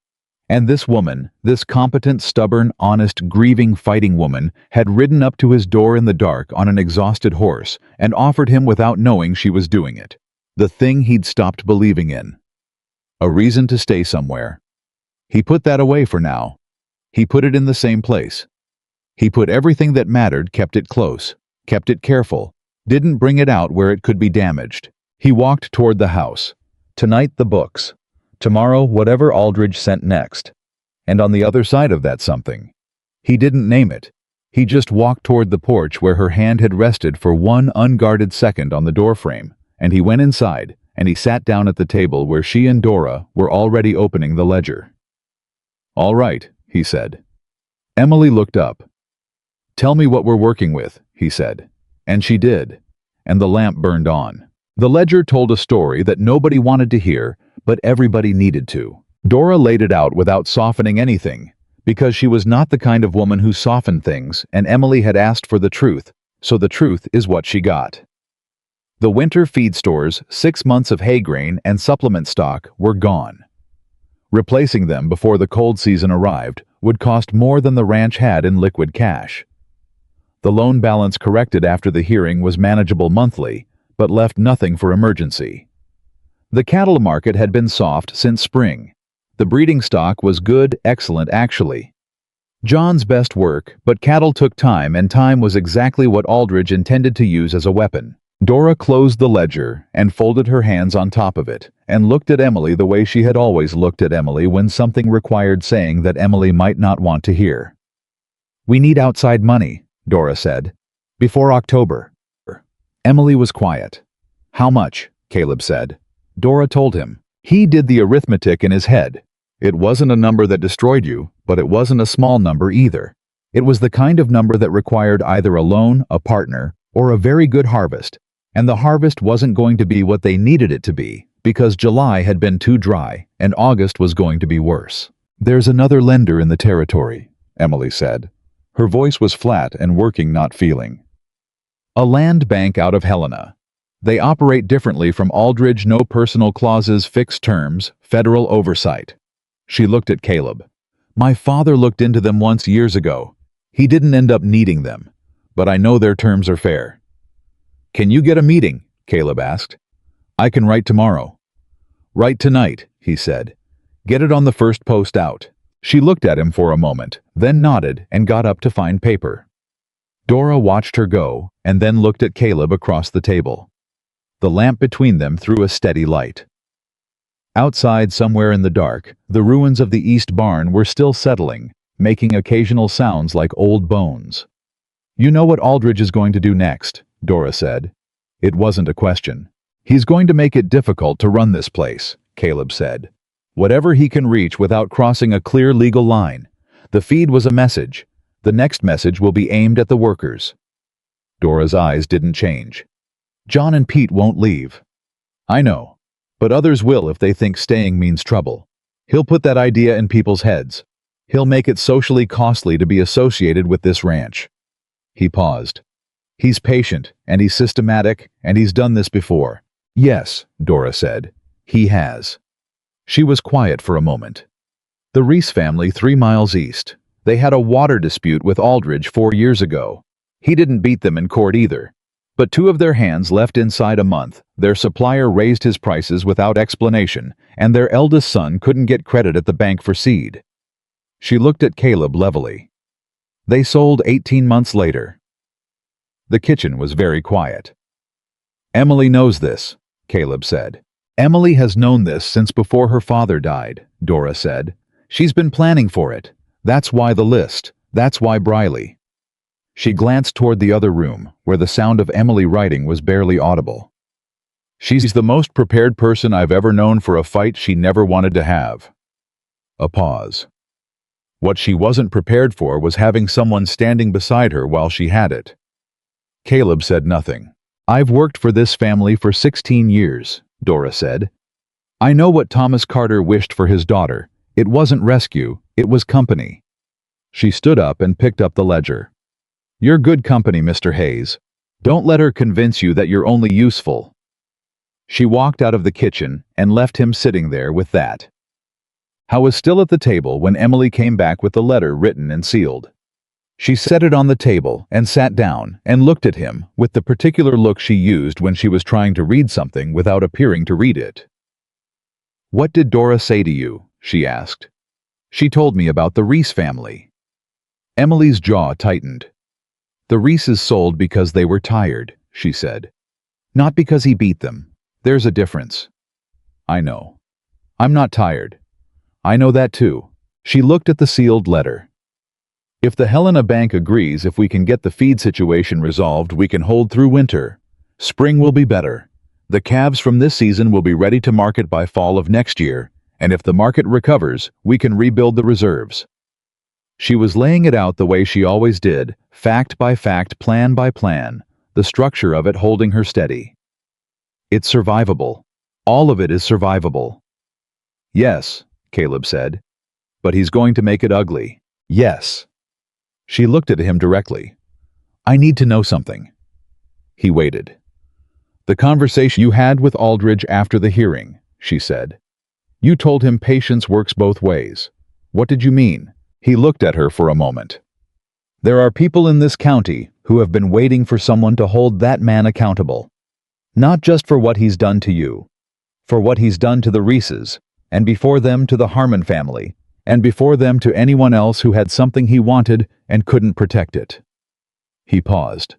And this woman, this competent, stubborn, honest, grieving, fighting woman, had ridden up to his door in the dark on an exhausted horse and offered him without knowing she was doing it. The thing he'd stopped believing in. A reason to stay somewhere. He put that away for now. He put it in the same place. He put everything that mattered, kept it close, kept it careful, didn't bring it out where it could be damaged. He walked toward the house. Tonight the books. Tomorrow whatever Aldridge sent next. And on the other side of that something. He didn't name it. He just walked toward the porch where her hand had rested for 1 unguarded second on the doorframe, and he went inside, and he sat down at the table where she and Dora were already opening the ledger. "All right," he said. Emily looked up. "Tell me what we're working with," he said. And she did. And the lamp burned on. The ledger told a story that nobody wanted to hear, but everybody needed to. Dora laid it out without softening anything, because she was not the kind of woman who softened things, and Emily had asked for the truth, so the truth is what she got. The winter feed stores, 6 months of hay grain and supplement stock, were gone. Replacing them before the cold season arrived would cost more than the ranch had in liquid cash. The loan balance corrected after the hearing was manageable monthly, but left nothing for emergency. The cattle market had been soft since spring. The breeding stock was good, excellent actually. John's best work, but cattle took time, and time was exactly what Aldridge intended to use as a weapon. Dora closed the ledger and folded her hands on top of it, and looked at Emily the way she had always looked at Emily when something required saying that Emily might not want to hear. "We need outside money," Dora said. "Before October." Emily was quiet. "How much?" Caleb said. Dora told him. He did the arithmetic in his head. It wasn't a number that destroyed you, but it wasn't a small number either. It was the kind of number that required either a loan, a partner, or a very good harvest, and the harvest wasn't going to be what they needed it to be, because July had been too dry, and August was going to be worse. "There's another lender in the territory," Emily said. Her voice was flat and working, not feeling. "A land bank out of Helena. They operate differently from Aldridge, no personal clauses, fixed terms, federal oversight." She looked at Caleb. "My father looked into them once years ago. He didn't end up needing them, but I know their terms are fair." "Can you get a meeting?" Caleb asked. "I can write tomorrow." "Write tonight," he said. "Get it on the first post out." She looked at him for a moment, then nodded and got up to find paper. Dora watched her go, and then looked at Caleb across the table. The lamp between them threw a steady light. Outside, somewhere in the dark, the ruins of the East Barn were still settling, making occasional sounds like old bones. "You know what Aldridge is going to do next," Dora said. It wasn't a question. "He's going to make it difficult to run this place," Caleb said. "Whatever he can reach without crossing a clear legal line. The feed was a message. The next message will be aimed at the workers." Dora's eyes didn't change. "John and Pete won't leave." "I know. But others will if they think staying means trouble. He'll put that idea in people's heads. He'll make it socially costly to be associated with this ranch." He paused. "He's patient, and he's systematic, and he's done this before." "Yes," Dora said. "He has." She was quiet for a moment. "The Reese family 3 miles east. They had a water dispute with Aldridge 4 years ago. He didn't beat them in court either. But 2 of their hands left inside a month. Their supplier raised his prices without explanation, and their eldest son couldn't get credit at the bank for seed." She looked at Caleb levelly. "They sold 18 months later." The kitchen was very quiet. "Emily knows this," Caleb said. "Emily has known this since before her father died," Dora said. "She's been planning for it. That's why the list. That's why Briley." She glanced toward the other room, where the sound of Emily writing was barely audible. "She's the most prepared person I've ever known for a fight she never wanted to have." A pause. What she wasn't prepared for was having someone standing beside her while she had it. Caleb said nothing. "I've worked for this family for 16 years, Dora said. "I know what Thomas Carter wished for his daughter. It wasn't rescue, it was company." She stood up and picked up the ledger. "You're good company, Mr. Hayes. Don't let her convince you that you're only useful." She walked out of the kitchen and left him sitting there with that. Howe was still at the table when Emily came back with the letter written and sealed. She set it on the table and sat down and looked at him with the particular look she used when she was trying to read something without appearing to read it. "What did Dora say to you?" she asked. "She told me about the Reese family." Emily's jaw tightened. "The Reeses sold because they were tired," she said. "Not because he beat them. There's a difference." "I know. I'm not tired. I know that too." She looked at the sealed letter. "If the Helena Bank agrees, if we can get the feed situation resolved, we can hold through winter. Spring will be better. The calves from this season will be ready to market by fall of next year, and if the market recovers, we can rebuild the reserves." She was laying it out the way she always did, fact by fact, plan by plan, the structure of it holding her steady. "It's survivable. All of it is survivable." "Yes," Caleb said. "But he's going to make it ugly." "Yes." She looked at him directly. "I need to know something." He waited. "The conversation you had with Aldridge after the hearing," she said. "You told him patience works both ways. What did you mean?" He looked at her for a moment. "There are people in this county who have been waiting for someone to hold that man accountable. Not just for what he's done to you, for what he's done to the Reeses, and before them to the Harmon family, and before them to anyone else who had something he wanted and couldn't protect it." He paused.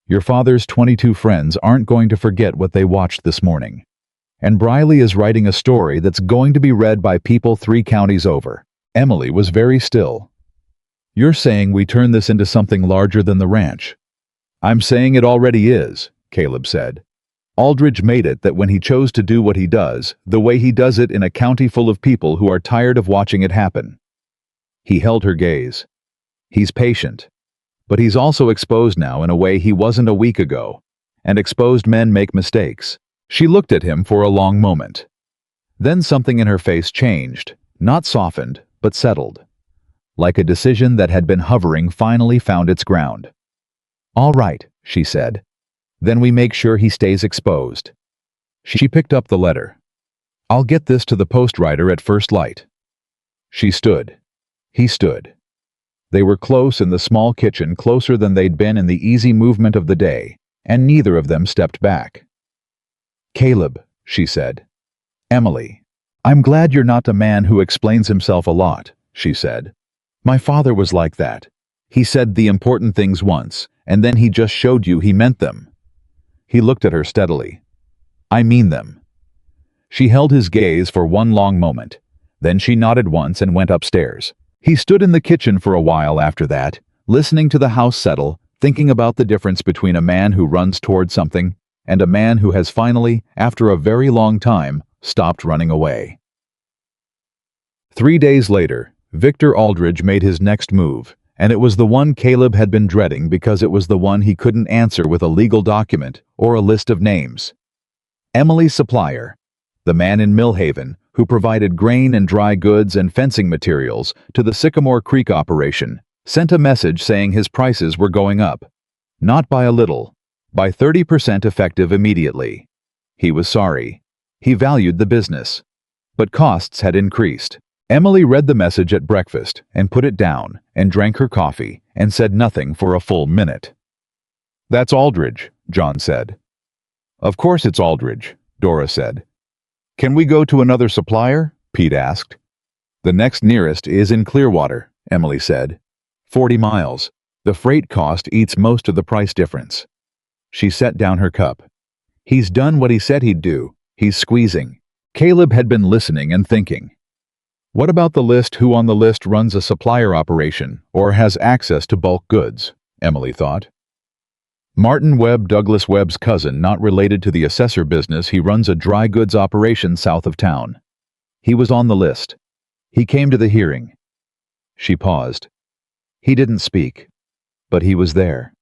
"Your father's 22 friends aren't going to forget what they watched this morning. And Briley is writing a story that's going to be read by people 3 counties over." Emily was very still. "You're saying we turn this into something larger than the ranch?" "I'm saying it already is," Caleb said. "Aldridge made it that when he chose to do what he does, the way he does it in a county full of people who are tired of watching it happen." He held her gaze. He's patient. But he's also exposed now in a way he wasn't a week ago. And exposed men make mistakes. She looked at him for a long moment. Then something in her face changed, not softened, but settled. Like a decision that had been hovering finally found its ground. "All right," she said. "Then we make sure he stays exposed." She picked up the letter. "I'll get this to the postwriter at first light." She stood. He stood. They were close in the small kitchen, closer than they'd been in the easy movement of the day, and neither of them stepped back. "Caleb," she said. "Emily, I'm glad you're not a man who explains himself a lot," she said. "My father was like that. He said the important things once, and then he just showed you he meant them." He looked at her steadily. "I mean them." She held his gaze for one long moment. Then she nodded once and went upstairs. He stood in the kitchen for a while after that, listening to the house settle, thinking about the difference between a man who runs toward something and a man who has finally, after a very long time, stopped running away. 3 days later, Victor Aldridge made his next move, and it was the one Caleb had been dreading because it was the one he couldn't answer with a legal document or a list of names. Emily's supplier, the man in Millhaven who provided grain and dry goods and fencing materials to the Sycamore Creek operation, sent a message saying his prices were going up. Not by a little, by 30% effective immediately. He was sorry. He valued the business. But costs had increased. Emily read the message at breakfast and put it down and drank her coffee and said nothing for a full minute. "That's Aldridge," John said. "Of course it's Aldridge," Dora said. "Can we go to another supplier?" Pete asked. "The next nearest is in Clearwater," Emily said. 40 miles. The freight cost eats most of the price difference." She set down her cup. "He's done what he said he'd do. He's squeezing." Caleb had been listening and thinking. What about the list? Who on the list runs a supplier operation or has access to bulk goods? Emily thought. Martin Webb, Douglas Webb's cousin, not related to the assessor business. He runs a dry goods operation south of town. He was on the list. He came to the hearing. She paused. He didn't speak, but he was there.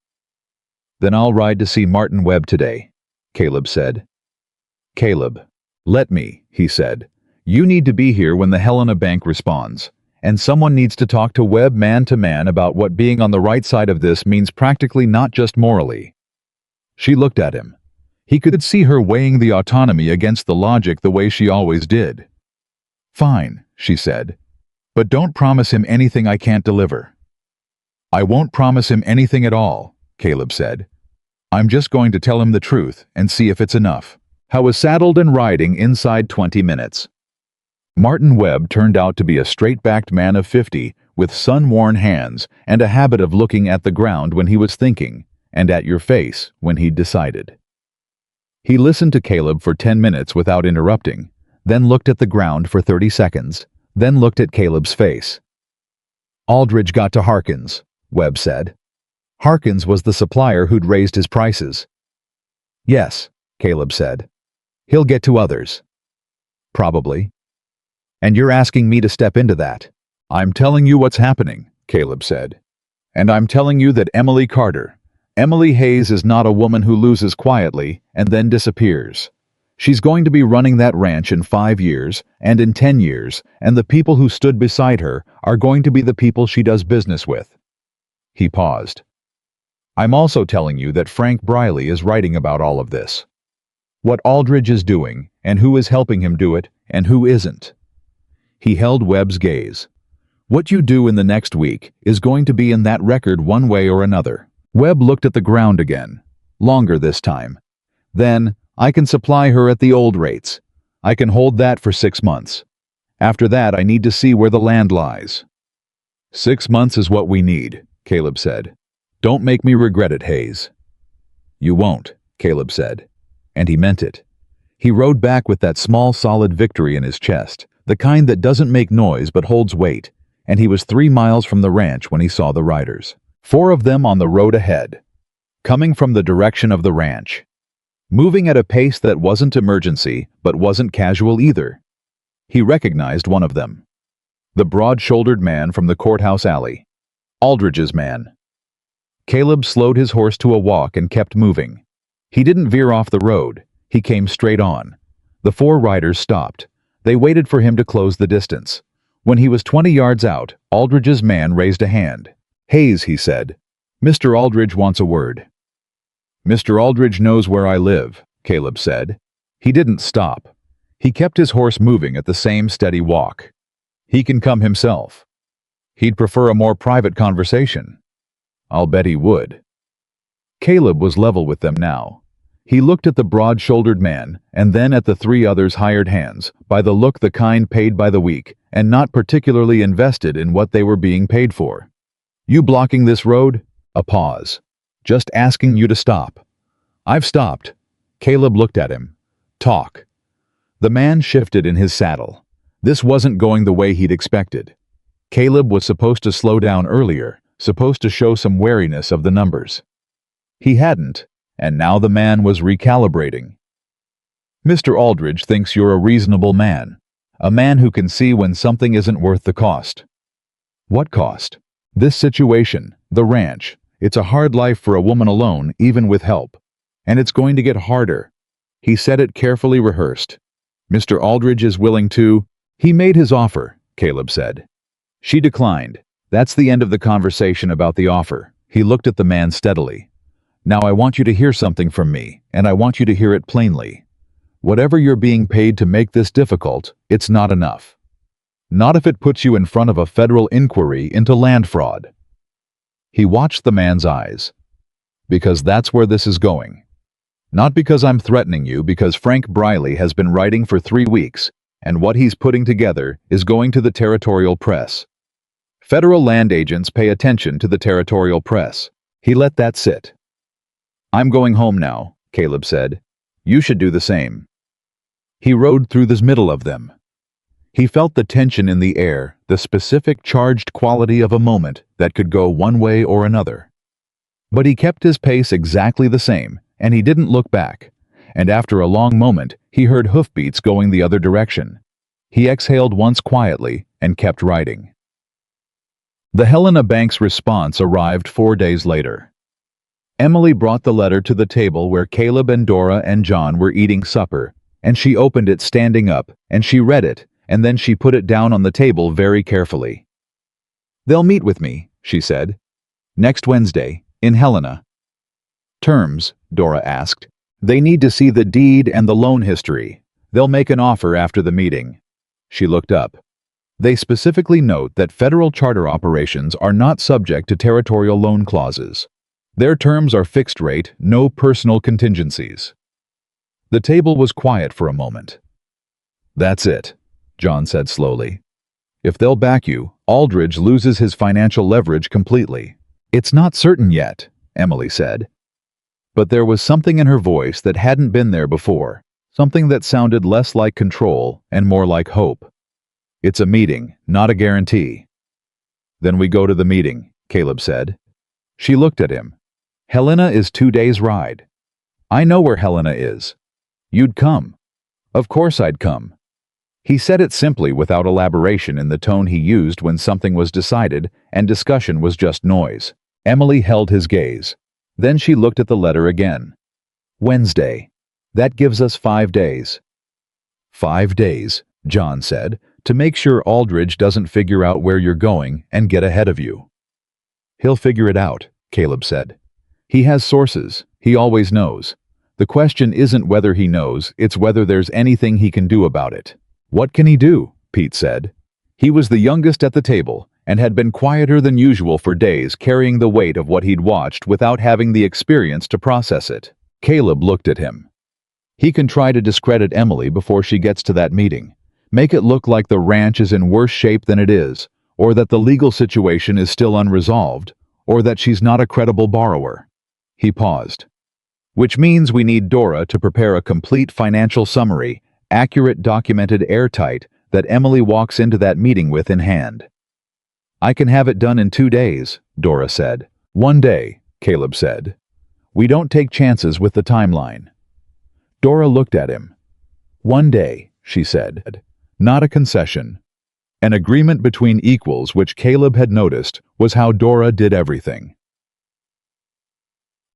"Then I'll ride to see Martin Webb today," Caleb said. "Caleb, let me," he said. "You need to be here when the Helena Bank responds, and someone needs to talk to Webb man to man about what being on the right side of this means practically, not just morally." She looked at him. He could see her weighing the autonomy against the logic the way she always did. "Fine," she said, "but don't promise him anything I can't deliver." "I won't promise him anything at all," Caleb said. "I'm just going to tell him the truth and see if it's enough." I was saddled and riding inside 20 minutes. Martin Webb turned out to be a straight-backed man of 50 with sun-worn hands and a habit of looking at the ground when he was thinking and at your face when he'd decided. He listened to Caleb for 10 minutes without interrupting, then looked at the ground for 30 seconds, then looked at Caleb's face. "Aldridge got to Harkins," Webb said. Harkins was the supplier who'd raised his prices. "Yes," Caleb said. "He'll get to others." "Probably." "And you're asking me to step into that?" "I'm telling you what's happening," Caleb said. "And I'm telling you that Emily Hayes is not a woman who loses quietly and then disappears. She's going to be running that ranch in 5 years and in 10 years, and the people who stood beside her are going to be the people she does business with." He paused. "I'm also telling you that Frank Briley is writing about all of this. What Aldridge is doing, and who is helping him do it, and who isn't." He held Webb's gaze. "What you do in the next week is going to be in that record one way or another." Webb looked at the ground again, longer this time. "Then, I can supply her at the old rates. I can hold that for 6 months. After that, I need to see where the land lies." 6 months is what we need," Caleb said. "Don't make me regret it, Hayes." "You won't," Caleb said. And he meant it. He rode back with that small, solid victory in his chest, the kind that doesn't make noise but holds weight, and he was 3 miles from the ranch when he saw the riders. 4 of them on the road ahead, coming from the direction of the ranch. Moving at a pace that wasn't emergency, but wasn't casual either. He recognized one of them. The broad-shouldered man from the courthouse alley. Aldridge's man. Caleb slowed his horse to a walk and kept moving. He didn't veer off the road. He came straight on. The four riders stopped. They waited for him to close the distance. When he was 20 yards out, Aldridge's man raised a hand. "Hayes," he said. "Mr. Aldridge wants a word." "Mr. Aldridge knows where I live," Caleb said. He didn't stop. He kept his horse moving at the same steady walk. "He can come himself." "He'd prefer a more private conversation." "I'll bet he would." Caleb was level with them now. He looked at the broad-shouldered man, and then at the three others' hired hands, by the look the kind paid by the week, and not particularly invested in what they were being paid for. "You blocking this road?" A pause. "Just asking you to stop." "I've stopped." Caleb looked at him. "Talk." The man shifted in his saddle. This wasn't going the way he'd expected. Caleb was supposed to slow down earlier, supposed to show some wariness of the numbers. He hadn't, and now the man was recalibrating. "Mr. Aldridge thinks you're a reasonable man. A man who can see when something isn't worth the cost." "What cost?" "This situation, the ranch. It's a hard life for a woman alone, even with help. And it's going to get harder." He said it carefully rehearsed. "Mr. Aldridge is willing to—" "He made his offer," Caleb said. "She declined. That's the end of the conversation about the offer." He looked at the man steadily. "Now I want you to hear something from me, and I want you to hear it plainly. Whatever you're being paid to make this difficult, it's not enough. Not if it puts you in front of a federal inquiry into land fraud." He watched the man's eyes. "Because that's where this is going. Not because I'm threatening you, because Frank Briley has been writing for 3 weeks, and what he's putting together is going to the territorial press. Federal land agents pay attention to the territorial press." He let that sit. "I'm going home now," Caleb said. "You should do the same." He rode through the middle of them. He felt the tension in the air, the specific charged quality of a moment that could go one way or another. But he kept his pace exactly the same, and he didn't look back. And after a long moment, he heard hoofbeats going the other direction. He exhaled once quietly and kept riding. The Helena Banks response arrived 4 days later. Emily brought the letter to the table where Caleb and Dora and John were eating supper, and she opened it standing up, and she read it, and then she put it down on the table very carefully. "They'll meet with me," she said. "Next Wednesday, in Helena." "Terms?" Dora asked. "They need to see the deed and the loan history. They'll make an offer after the meeting." She looked up. "They specifically note that federal charter operations are not subject to territorial loan clauses. Their terms are fixed rate, no personal contingencies." The table was quiet for a moment. "That's it," John said slowly. "If they'll back you, Aldridge loses his financial leverage completely." "It's not certain yet," Emily said. But there was something in her voice that hadn't been there before, something that sounded less like control and more like hope. "It's a meeting, not a guarantee." "Then we go to the meeting," Caleb said. She looked at him. "Helena is 2 days' ride." "I know where Helena is." "You'd come." "Of course I'd come." He said it simply without elaboration in the tone he used when something was decided and discussion was just noise. Emily held his gaze. Then she looked at the letter again. "Wednesday. That gives us 5 days." 5 days, John said, "to make sure Aldridge doesn't figure out where you're going and get ahead of you." "He'll figure it out," Caleb said. "He has sources. He always knows. The question isn't whether he knows, it's whether there's anything he can do about it." "What can he do?" Pete said. He was the youngest at the table and had been quieter than usual for days, carrying the weight of what he'd watched without having the experience to process it. Caleb looked at him. "He can try to discredit Emily before she gets to that meeting. Make it look like the ranch is in worse shape than it is, or that the legal situation is still unresolved, or that she's not a credible borrower." He paused. "Which means we need Dora to prepare a complete financial summary, accurate, documented, airtight, that Emily walks into that meeting with in hand." "I can have it done in 2 days," Dora said. "1 day," Caleb said. "We don't take chances with the timeline." Dora looked at him. "1 day," she said. "Not a concession." An agreement between equals which Caleb had noticed was how Dora did everything.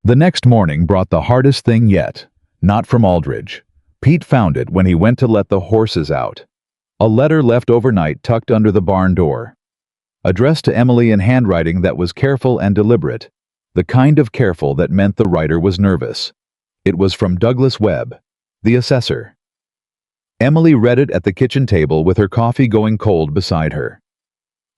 The next morning brought the hardest thing yet, not from Aldridge. Pete found it when he went to let the horses out. A letter left overnight tucked under the barn door. Addressed to Emily in handwriting that was careful and deliberate, the kind of careful that meant the writer was nervous. It was from Douglas Webb, the assessor. Emily read it at the kitchen table with her coffee going cold beside her.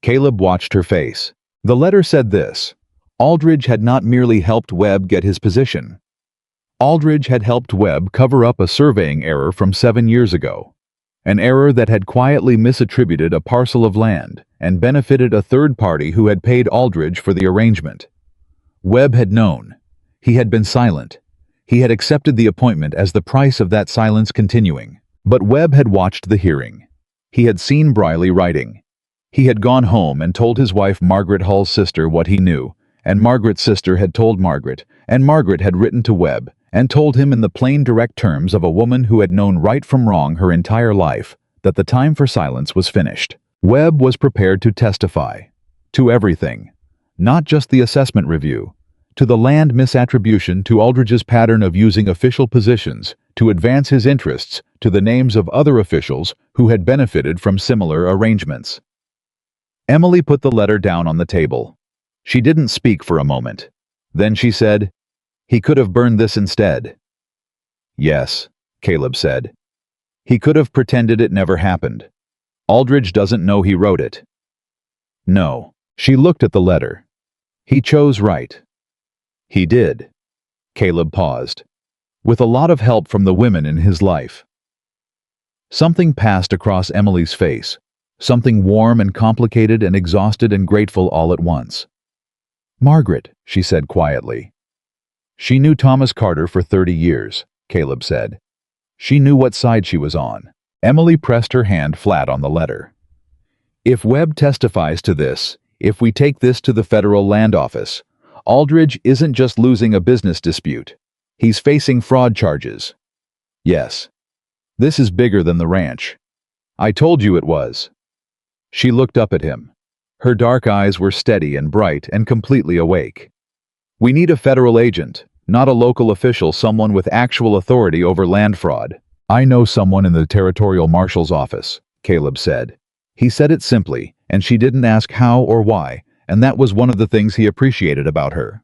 Caleb watched her face. The letter said this: Aldridge had not merely helped Webb get his position. Aldridge had helped Webb cover up a surveying error from 7 years ago. An error that had quietly misattributed a parcel of land and benefited a third party who had paid Aldridge for the arrangement. Webb had known. He had been silent. He had accepted the appointment as the price of that silence continuing. But Webb had watched the hearing. He had seen Briley writing. He had gone home and told his wife Margaret Hull's sister what he knew, and Margaret's sister had told Margaret, and Margaret had written to Webb and told him in the plain direct terms of a woman who had known right from wrong her entire life that the time for silence was finished. Webb was prepared to testify. To everything. Not just the assessment review. To the land misattribution, to Aldridge's pattern of using official positions to advance his interests, to the names of other officials who had benefited from similar arrangements. Emily put the letter down on the table. She didn't speak for a moment. Then she said, "He could have burned this instead." "Yes," Caleb said. "He could have pretended it never happened. Aldridge doesn't know he wrote it." "No." She looked at the letter. "He chose right." "He did." Caleb paused. "With a lot of help from the women in his life." Something passed across Emily's face. Something warm and complicated and exhausted and grateful all at once. "Margaret," she said quietly. "She knew Thomas Carter for 30 years, Caleb said. She knew what side she was on." Emily pressed her hand flat on the letter. "If Webb testifies to this, if we take this to the federal land office, Aldridge isn't just losing a business dispute. He's facing fraud charges. Yes. This is bigger than the ranch. I told you it was." She looked up at him. Her dark eyes were steady and bright and completely awake. "We need a federal agent, not a local official, someone with actual authority over land fraud." "I know someone in the territorial marshal's office," Caleb said. He said it simply, and she didn't ask how or why, and that was one of the things he appreciated about her.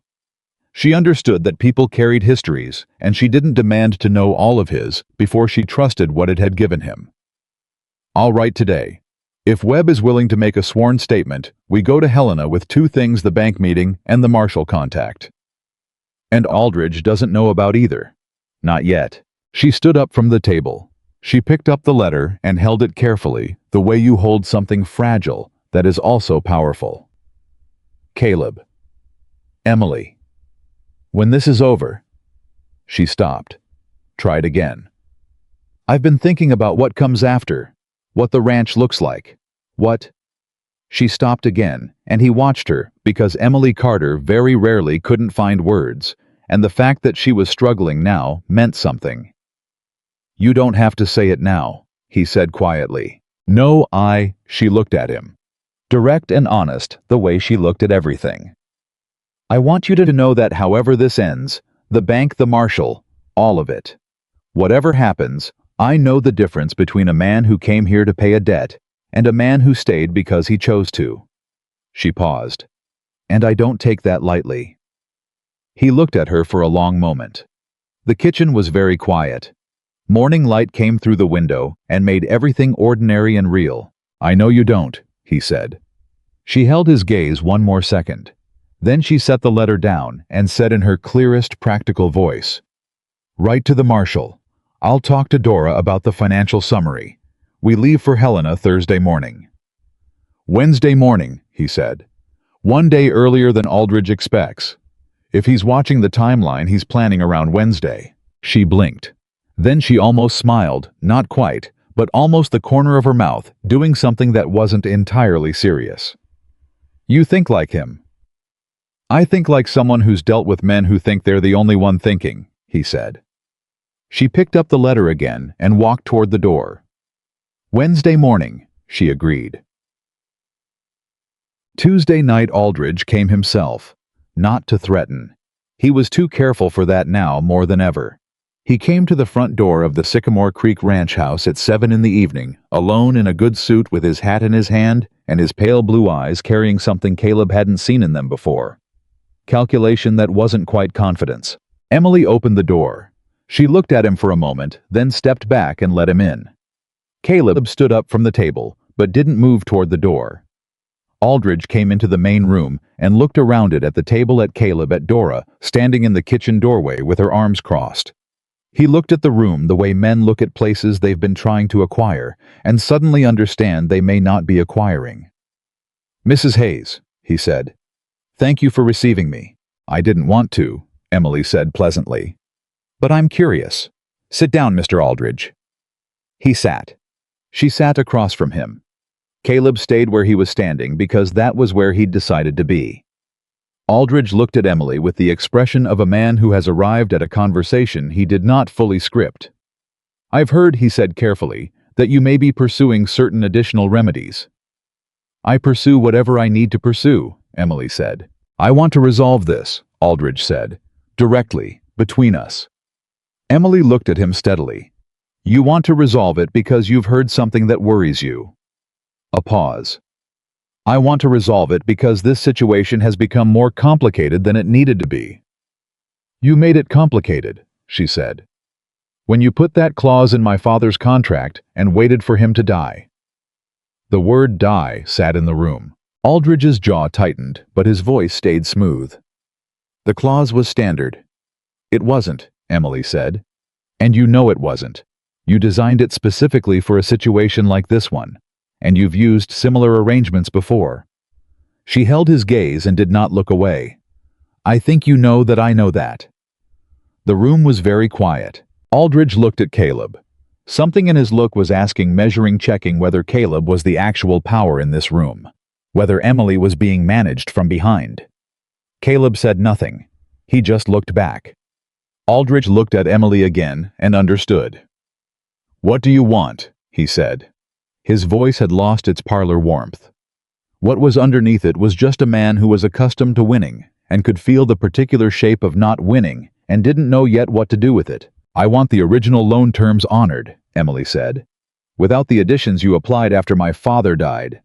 She understood that people carried histories, and she didn't demand to know all of his before she trusted what it had given him. "I'll write today. If Webb is willing to make a sworn statement, we go to Helena with 2 things: the bank meeting and the marshal contact. And Aldridge doesn't know about either. Not yet." She stood up from the table. She picked up the letter and held it carefully, the way you hold something fragile that is also powerful. "Caleb. Emily. When this is over..." She stopped. Tried again. "I've been thinking about what comes after. What the ranch looks like. What..." She stopped again, and he watched her, because Emily Carter very rarely couldn't find words, and the fact that she was struggling now meant something. "You don't have to say it now," he said quietly. "No, She looked at him. Direct and honest, the way she looked at everything. "I want you to know that however this ends, the bank, the marshal, all of it. Whatever happens, I know the difference between a man who came here to pay a debt and a man who stayed because he chose to." She paused. "And I don't take that lightly." He looked at her for a long moment. The kitchen was very quiet. Morning light came through the window and made everything ordinary and real. "I know you don't," he said. She held his gaze one more second. Then she set the letter down and said in her clearest, practical voice, "Write to the marshal. I'll talk to Dora about the financial summary. We leave for Helena Thursday morning." "Wednesday morning," he said. "One day earlier than Aldridge expects. If he's watching the timeline, he's planning around Wednesday." She blinked. Then she almost smiled, not quite, but almost the corner of her mouth, doing something that wasn't entirely serious. "You think like him." "I think like someone who's dealt with men who think they're the only one thinking," he said. She picked up the letter again and walked toward the door. "Wednesday morning," she agreed. Tuesday night Aldridge came himself, not to threaten. He was too careful for that now more than ever. He came to the front door of the Sycamore Creek Ranch house at 7 in the evening, alone in a good suit with his hat in his hand and his pale blue eyes carrying something Caleb hadn't seen in them before. Calculation that wasn't quite confidence. Emily opened the door. She looked at him for a moment, then stepped back and let him in. Caleb stood up from the table, but didn't move toward the door. Aldridge came into the main room and looked around it at the table at Caleb at Dora, standing in the kitchen doorway with her arms crossed. He looked at the room the way men look at places they've been trying to acquire, and suddenly understand they may not be acquiring. "Mrs. Hayes," he said. "Thank you for receiving me." "I didn't want to," Emily said pleasantly. "But I'm curious. Sit down, Mr. Aldridge." He sat. She sat across from him. Caleb stayed where he was standing because that was where he'd decided to be. Aldridge looked at Emily with the expression of a man who has arrived at a conversation he did not fully script. "I've heard," he said carefully, "that you may be pursuing certain additional remedies." "I pursue whatever I need to pursue," Emily said. "I want to resolve this," Aldridge said, "directly, between us." Emily looked at him steadily. "You want to resolve it because you've heard something that worries you." A pause. "I want to resolve it because this situation has become more complicated than it needed to be." "You made it complicated," she said. "When you put that clause in my father's contract and waited for him to die." The word die sat in the room. Aldridge's jaw tightened, but his voice stayed smooth. "The clause was standard." "It wasn't," Emily said. "And you know it wasn't. You designed it specifically for a situation like this one. And you've used similar arrangements before." She held his gaze and did not look away. "I think you know that I know that." The room was very quiet. Aldridge looked at Caleb. Something in his look was asking, measuring, checking whether Caleb was the actual power in this room, whether Emily was being managed from behind. Caleb said nothing. He just looked back. Aldridge looked at Emily again and understood. "What do you want?" he said. His voice had lost its parlor warmth. What was underneath it was just a man who was accustomed to winning and could feel the particular shape of not winning and didn't know yet what to do with it. "I want the original loan terms honored," Emily said, "without the additions you applied after my father died.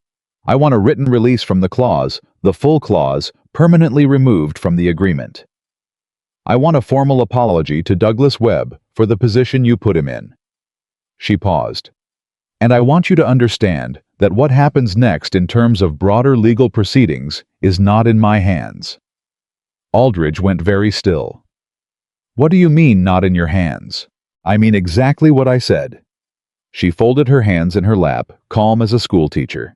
I want a written release from the full clause, permanently removed from the agreement. I want a formal apology to Douglas Webb for the position you put him in." She paused. "And I want you to understand that what happens next in terms of broader legal proceedings is not in my hands." Aldridge went very still. "What do you mean, not in your hands?" "I mean exactly what I said." She folded her hands in her lap, calm as a schoolteacher.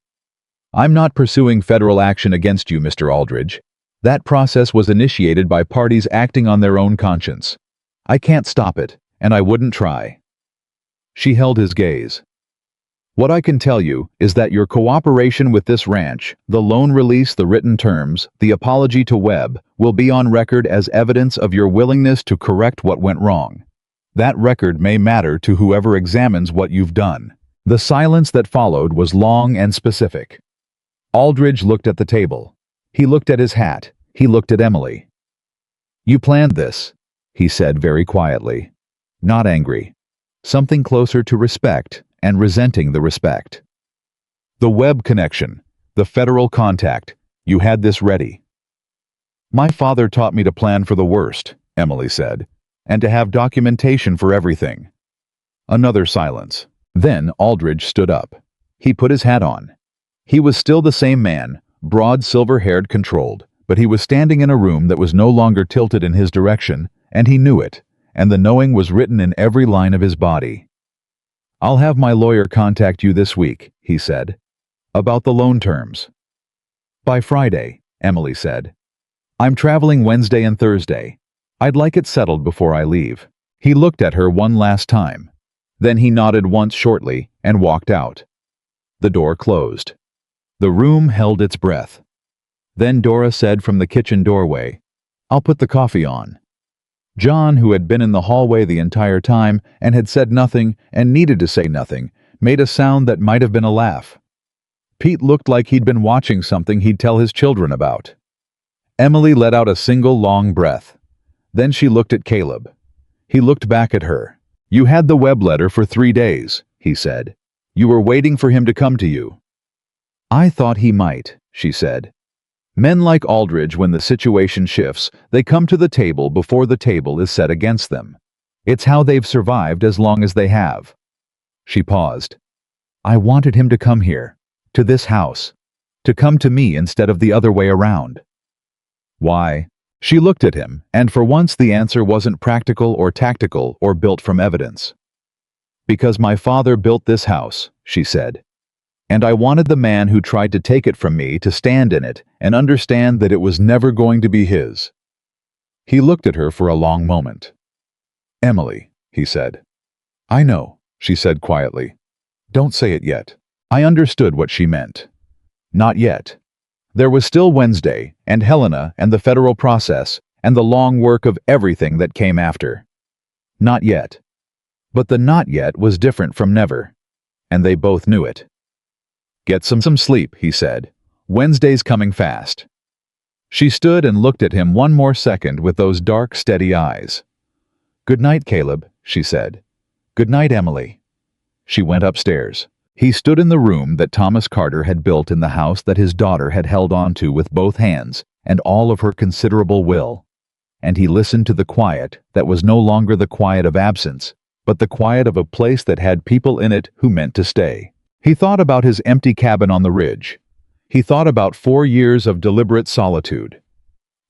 "I'm not pursuing federal action against you, Mr. Aldridge. That process was initiated by parties acting on their own conscience. I can't stop it, and I wouldn't try." She held his gaze. "What I can tell you is that your cooperation with this ranch, the loan release, the written terms, the apology to Webb, will be on record as evidence of your willingness to correct what went wrong. That record may matter to whoever examines what you've done." The silence that followed was long and specific. Aldridge looked at the table. He looked at his hat. He looked at Emily. "You planned this," he said very quietly. Not angry. Something closer to respect, and resenting the respect. "The Webb connection, the federal contact, you had this ready." "My father taught me to plan for the worst," Emily said, "and to have documentation for everything." Another silence. Then Aldridge stood up. He put his hat on. He was still the same man, broad, silver-haired, controlled, but he was standing in a room that was no longer tilted in his direction, and he knew it, and the knowing was written in every line of his body. "I'll have my lawyer contact you this week," he said, "about the loan terms." "By Friday," Emily said. "I'm traveling Wednesday and Thursday. I'd like it settled before I leave." He looked at her one last time. Then he nodded once shortly and walked out. The door closed. The room held its breath. Then Dora said from the kitchen doorway, "I'll put the coffee on." John, who had been in the hallway the entire time and had said nothing and needed to say nothing, made a sound that might have been a laugh. Pete looked like he'd been watching something he'd tell his children about. Emily let out a single long breath. Then she looked at Caleb. He looked back at her. "You had the web letter for 3 days," he said. "You were waiting for him to come to you." "I thought he might," she said. Men like Aldridge, when the situation shifts, they come to the table before the table is set against them. It's how they've survived as long as they have. She paused. "I wanted him to come here, to this house, to come to me instead of the other way around." "Why?" She looked at him, and for once the answer wasn't practical or tactical or built from evidence. "Because my father built this house," she said. "And I wanted the man who tried to take it from me to stand in it and understand that it was never going to be his." He looked at her for a long moment. "Emily," he said. "I know," she said quietly. "Don't say it yet." I understood what she meant. Not yet. There was still Wednesday, and Helena, and the federal process, and the long work of everything that came after. Not yet. But the not yet was different from never. And they both knew it. "Get some sleep," he said. "Wednesday's coming fast." She stood and looked at him one more second with those dark, steady eyes. "Good night, Caleb," she said. "Good night, Emily." She went upstairs. He stood in the room that Thomas Carter had built in the house that his daughter had held on to with both hands and all of her considerable will. And he listened to the quiet that was no longer the quiet of absence, but the quiet of a place that had people in it who meant to stay. He thought about his empty cabin on the ridge. He thought about 4 years of deliberate solitude.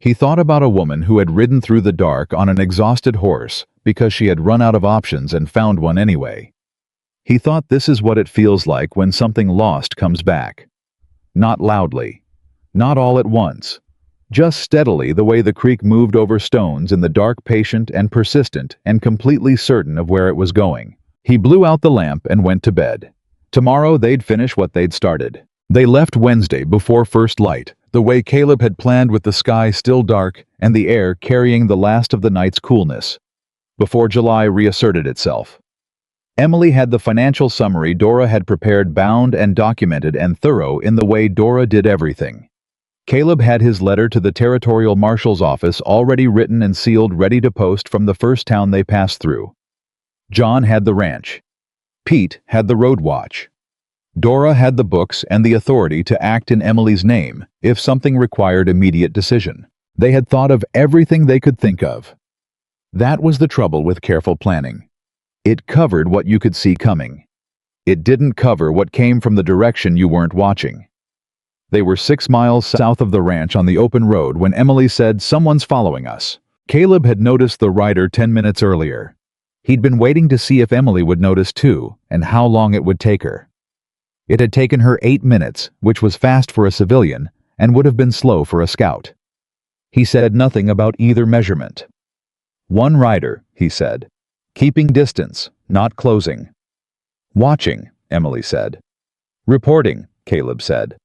He thought about a woman who had ridden through the dark on an exhausted horse because she had run out of options and found one anyway. He thought this is what it feels like when something lost comes back. Not loudly. Not all at once. Just steadily, the way the creek moved over stones in the dark, patient and persistent and completely certain of where it was going. He blew out the lamp and went to bed. Tomorrow they'd finish what they'd started. They left Wednesday before first light, the way Caleb had planned, with the sky still dark and the air carrying the last of the night's coolness, before July reasserted itself. Emily had the financial summary Dora had prepared, bound and documented and thorough in the way Dora did everything. Caleb had his letter to the territorial marshal's office already written and sealed, ready to post from the first town they passed through. John had the ranch. Pete had the road watch. Dora had the books and the authority to act in Emily's name if something required immediate decision. They had thought of everything they could think of. That was the trouble with careful planning. It covered what you could see coming. It didn't cover what came from the direction you weren't watching. They were 6 miles south of the ranch on the open road when Emily said, "Someone's following us." Caleb had noticed the rider 10 minutes earlier. He'd been waiting to see if Emily would notice too, and how long it would take her. It had taken her 8 minutes, which was fast for a civilian, and would have been slow for a scout. He said nothing about either measurement. "One rider," he said. "Keeping distance, not closing." "Watching," Emily said. "Reporting," Caleb said.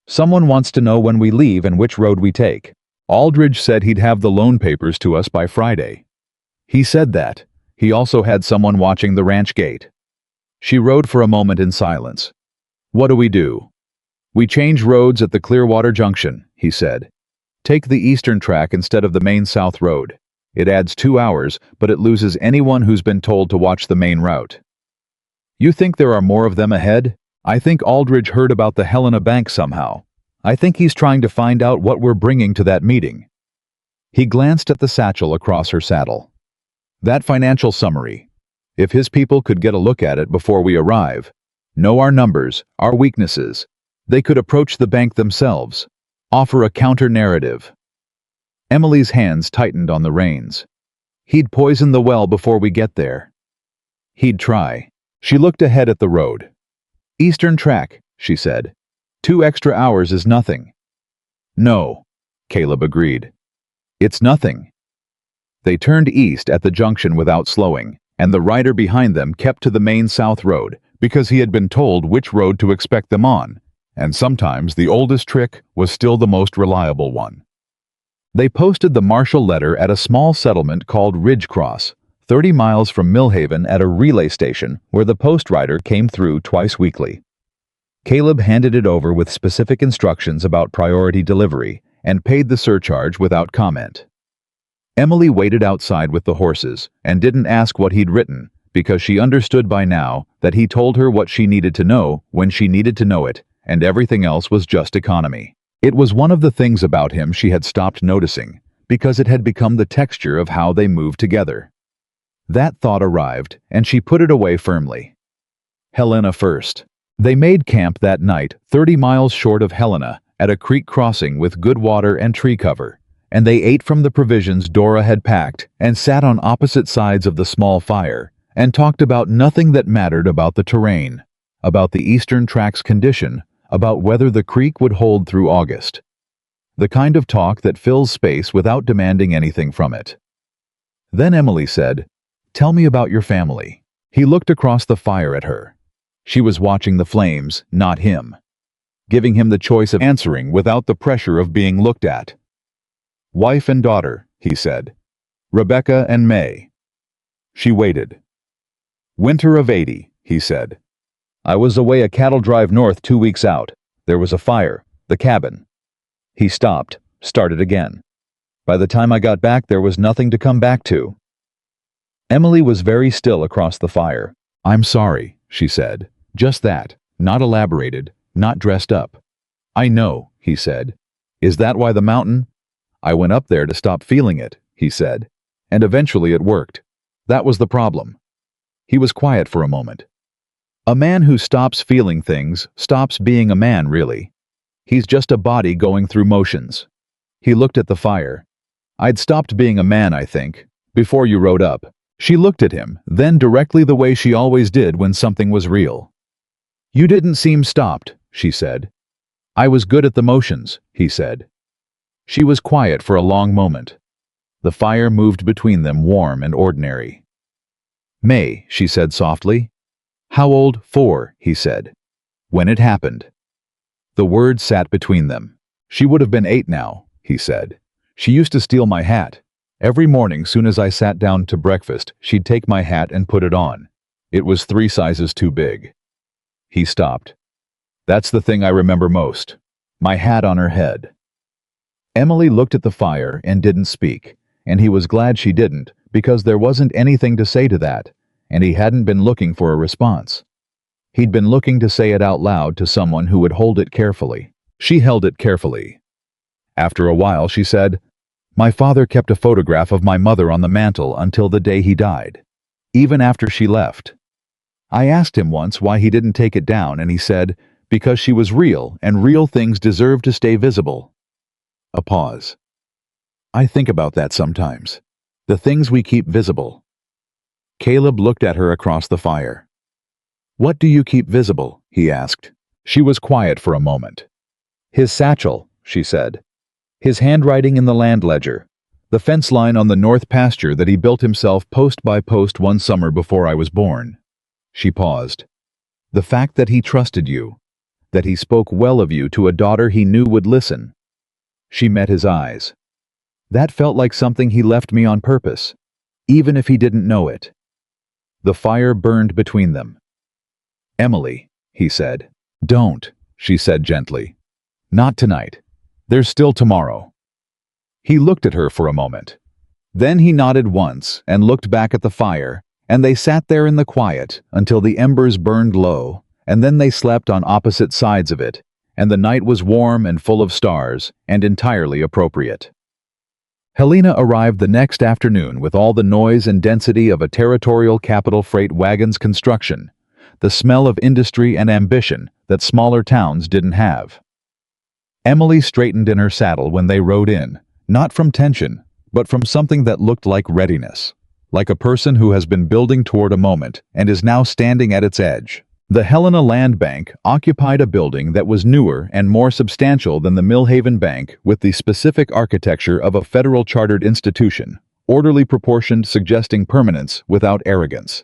"Someone wants to know when we leave and which road we take. Aldridge said he'd have the loan papers to us by Friday." He said that. He also had someone watching the ranch gate. She rode for a moment in silence. "What do we do?" "We change roads at the Clearwater Junction," he said. "Take the eastern track instead of the main south road. It adds 2 hours, but it loses anyone who's been told to watch the main route." "You think there are more of them ahead?" "I think Aldridge heard about the Helena Bank somehow. I think he's trying to find out what we're bringing to that meeting." He glanced at the satchel across her saddle. "That financial summary. If his people could get a look at it before we arrive, know our numbers, our weaknesses, they could approach the bank themselves, offer a counter-narrative." Emily's hands tightened on the reins. "He'd poison the well before we get there." "He'd try." She looked ahead at the road. "Eastern track," she said. 2 extra hours is nothing." "No," Caleb agreed. "It's nothing." They turned east at the junction without slowing, and the rider behind them kept to the main south road because he had been told which road to expect them on, and sometimes the oldest trick was still the most reliable one. They posted the marshal letter at a small settlement called Ridge Cross, 30 miles from Millhaven, at a relay station where the post rider came through twice weekly. Caleb handed it over with specific instructions about priority delivery and paid the surcharge without comment. Emily waited outside with the horses and didn't ask what he'd written because she understood by now that he told her what she needed to know when she needed to know it, and everything else was just economy. It was one of the things about him she had stopped noticing because it had become the texture of how they moved together. That thought arrived, and she put it away firmly. Helena first. They made camp that night 30 miles short of Helena at a creek crossing with good water and tree cover, and they ate from the provisions Dora had packed and sat on opposite sides of the small fire and talked about nothing that mattered about the terrain, about the eastern track's condition, about whether the creek would hold through August. The kind of talk that fills space without demanding anything from it. Then Emily said, "Tell me about your family." He looked across the fire at her. She was watching the flames, not him, giving him the choice of answering without the pressure of being looked at. "Wife and daughter," he said. "Rebecca and May." She waited. "Winter of '80, he said. "I was away a cattle drive north 2 weeks out. There was a fire, the cabin." He stopped, started again. "By the time I got back, there was nothing to come back to." Emily was very still across the fire. "I'm sorry," she said. "Just that, not elaborated, not dressed up." "I know," he said. "Is that why the mountain?" "I went up there to stop feeling it," he said. "And eventually it worked. That was the problem." He was quiet for a moment. A man who stops feeling things stops being a man, really. He's just a body going through motions. He looked at the fire. "I'd stopped being a man, I think, before you rode up." She looked at him, then directly the way she always did when something was real. "You didn't seem stopped," she said. "I was good at the motions," he said. She was quiet for a long moment. The fire moved between them, warm and ordinary. "May," she said softly. "How old?" "4," he said. "When it happened." The words sat between them. "She would have been 8 now," he said. "She used to steal my hat. Every morning, soon as I sat down to breakfast, she'd take my hat and put it on. It was 3 sizes too big." He stopped. "That's the thing I remember most. My hat on her head." Emily looked at the fire and didn't speak, and he was glad she didn't, because there wasn't anything to say to that, and he hadn't been looking for a response. He'd been looking to say it out loud to someone who would hold it carefully. She held it carefully. After a while, she said, "My father kept a photograph of my mother on the mantel until the day he died, even after she left. I asked him once why he didn't take it down, and he said, because she was real, and real things deserve to stay visible." A pause. "I think about that sometimes. The things we keep visible." Caleb looked at her across the fire. "What do you keep visible?" he asked. She was quiet for a moment. "His satchel," she said. "His handwriting in the land ledger. The fence line on the north pasture that he built himself post by post one summer before I was born." She paused. "The fact that he trusted you. That he spoke well of you to a daughter he knew would listen." She met his eyes. "That felt like something he left me on purpose, even if he didn't know it." The fire burned between them. "Emily," he said. "Don't," she said gently. "Not tonight. There's still tomorrow." He looked at her for a moment. Then he nodded once and looked back at the fire, and they sat there in the quiet until the embers burned low, and then they slept on opposite sides of it, and the night was warm and full of stars and entirely appropriate. Helena arrived the next afternoon with all the noise and density of a territorial capital freight wagon's construction, the smell of industry and ambition that smaller towns didn't have. Emily straightened in her saddle when they rode in, not from tension, but from something that looked like readiness, like a person who has been building toward a moment and is now standing at its edge. The Helena Land Bank occupied a building that was newer and more substantial than the Millhaven Bank, with the specific architecture of a federal chartered institution, orderly proportioned, suggesting permanence without arrogance.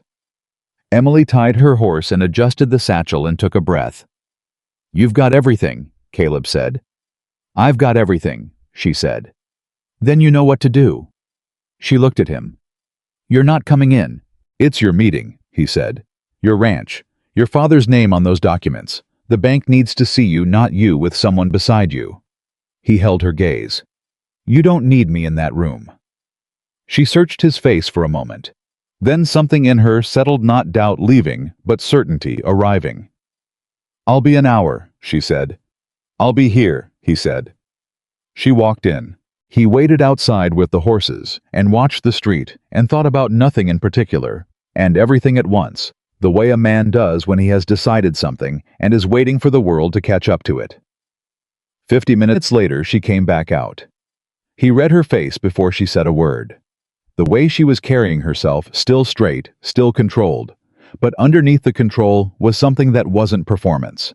Emily tied her horse and adjusted the satchel and took a breath. "You've got everything," Caleb said. "I've got everything," she said. "Then you know what to do." She looked at him. "You're not coming in." "It's your meeting," he said. "Your ranch. Your father's name on those documents. The bank needs to see you, not you with someone beside you. He held her gaze. You don't need me in that room. She searched his face for a moment. Then something in her settled, not doubt leaving, but certainty arriving. I'll be an hour, she said. I'll be here, he said. She walked in. He waited outside with the horses and watched the street and thought about nothing in particular and everything at once, the way a man does when he has decided something and is waiting for the world to catch up to it. 50 minutes later, she came back out. He read her face before she said a word. The way she was carrying herself, still straight, still controlled, but underneath the control was something that wasn't performance.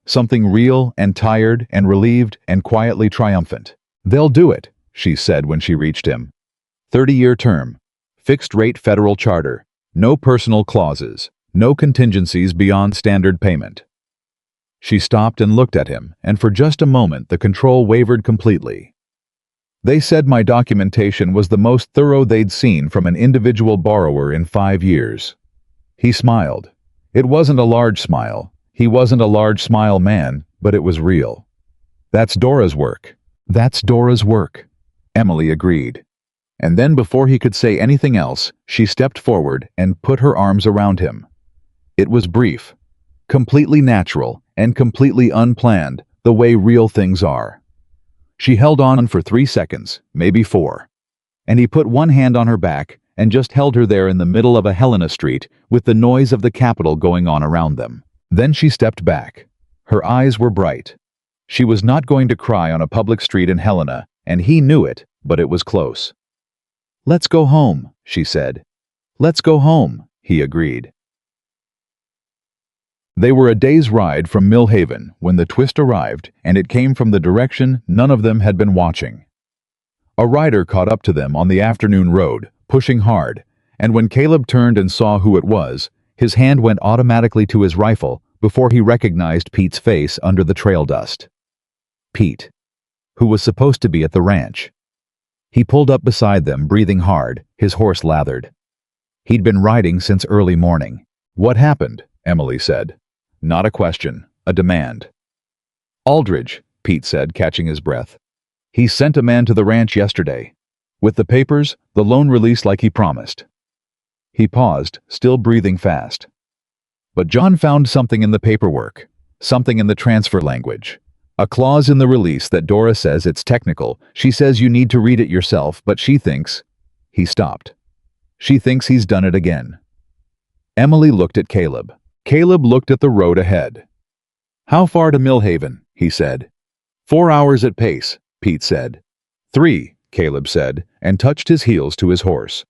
Something real and tired and relieved and quietly triumphant. They'll do it, she said when she reached him. 30-year term, fixed-rate federal charter, no personal clauses, no contingencies beyond standard payment. She stopped and looked at him, and for just a moment the control wavered completely. They said my documentation was the most thorough they'd seen from an individual borrower in 5 years. He smiled. It wasn't a large smile. He wasn't a large smile man, but it was real. That's Dora's work. That's Dora's work, Emily agreed. And then before he could say anything else, she stepped forward and put her arms around him. It was brief, completely natural, and completely unplanned, the way real things are. She held on for 3 seconds, maybe 4. And he put one hand on her back and just held her there in the middle of a Helena street with the noise of the Capitol going on around them. Then she stepped back. Her eyes were bright. She was not going to cry on a public street in Helena, and he knew it, but it was close. Let's go home, she said. Let's go home, he agreed. They were a day's ride from Millhaven when the twist arrived, and it came from the direction none of them had been watching. A rider caught up to them on the afternoon road, pushing hard, and when Caleb turned and saw who it was, his hand went automatically to his rifle before he recognized Pete's face under the trail dust. Pete, who was supposed to be at the ranch. He pulled up beside them, breathing hard, his horse lathered. He'd been riding since early morning. What happened? Emily said. Not a question, a demand. Aldridge, Pete said, catching his breath. He sent a man to the ranch yesterday. With the papers, the loan release like he promised. He paused, still breathing fast. But John found something in the paperwork, something in the transfer language. A clause in the release that Dora says it's technical. She says you need to read it yourself, but she thinks... He stopped. She thinks he's done it again. Emily looked at Caleb. Caleb looked at the road ahead. How far to Millhaven? He said. 4 hours at pace, Pete said. 3, Caleb said, and touched his heels to his horse.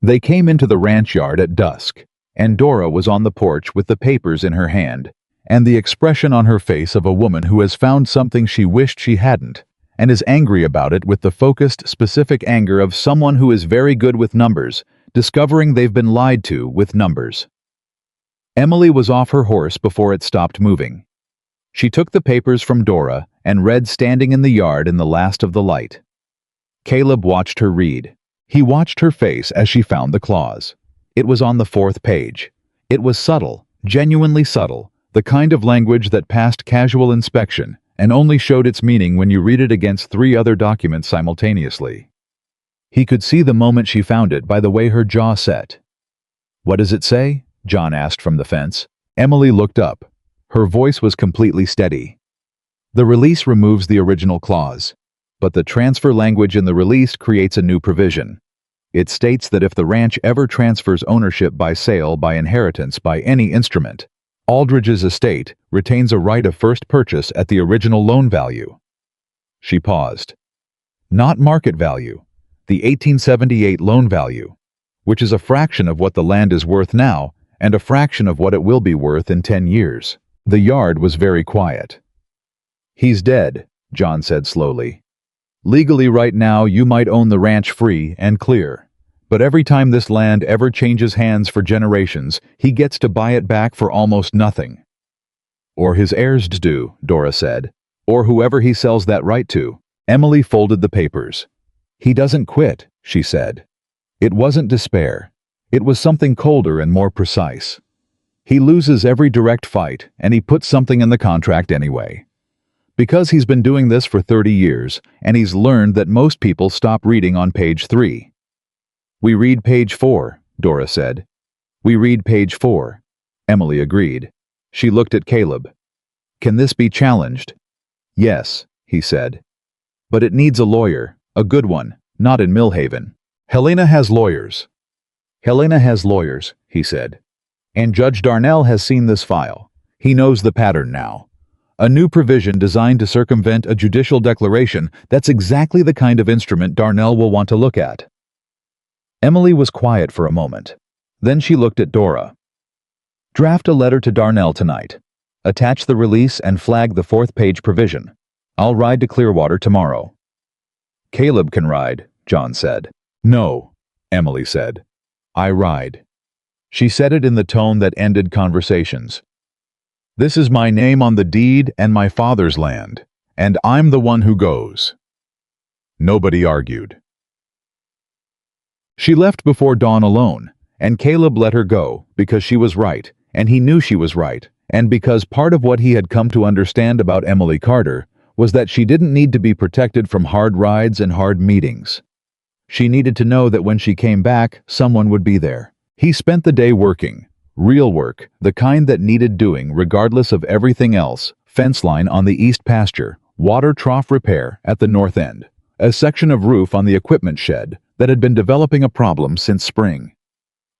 They came into the ranch yard at dusk, and Dora was on the porch with the papers in her hand, and the expression on her face of a woman who has found something she wished she hadn't, and is angry about it with the focused, specific anger of someone who is very good with numbers, discovering they've been lied to with numbers. Emily was off her horse before it stopped moving. She took the papers from Dora and read standing in the yard in the last of the light. Caleb watched her read. He watched her face as she found the clause. It was on the 4th page. It was subtle, genuinely subtle, the kind of language that passed casual inspection and only showed its meaning when you read it against 3 other documents simultaneously. He could see the moment she found it by the way her jaw set. What does it say? John asked from the fence. Emily looked up. Her voice was completely steady. The release removes the original clause, but the transfer language in the release creates a new provision. It states that if the ranch ever transfers ownership by sale, by inheritance, by any instrument, Aldridge's estate retains a right of first purchase at the original loan value. She paused. Not market value, the 1878 loan value, which is a fraction of what the land is worth now and a fraction of what it will be worth in 10 years. The yard was very quiet. He's dead, John said slowly. Legally right now you might own the ranch free and clear. But every time this land ever changes hands for generations, he gets to buy it back for almost nothing. Or his heirs do, Dora said. Or whoever he sells that right to. Emily folded the papers. He doesn't quit, she said. It wasn't despair. It was something colder and more precise. He loses every direct fight, and he puts something in the contract anyway. Because he's been doing this for 30 years, and he's learned that most people stop reading on page 3. "We read page 4, Dora said. "We read page 4, Emily agreed. She looked at Caleb. "Can this be challenged?" "Yes," he said. "But it needs a lawyer, a good one, not in Millhaven." "Helena has lawyers." "Helena has lawyers," he said. "And Judge Darnell has seen this file. He knows the pattern now. A new provision designed to circumvent a judicial declaration, that's exactly the kind of instrument Darnell will want to look at." Emily was quiet for a moment. Then she looked at Dora. "Draft a letter to Darnell tonight. Attach the release and flag the 4th-page provision. I'll ride to Clearwater tomorrow." "Caleb can ride," John said. "No," Emily said. "I ride." She said it in the tone that ended conversations. "This is my name on the deed and my father's land, and I'm the one who goes." Nobody argued. She left before dawn alone, and Caleb let her go because she was right, and he knew she was right, and because part of what he had come to understand about Emily Carter was that she didn't need to be protected from hard rides and hard meetings. She needed to know that when she came back, someone would be there. He spent the day working. Real work, the kind that needed doing regardless of everything else. Fence line on the east pasture, water trough repair at the north end, a section of roof on the equipment shed that had been developing a problem since spring.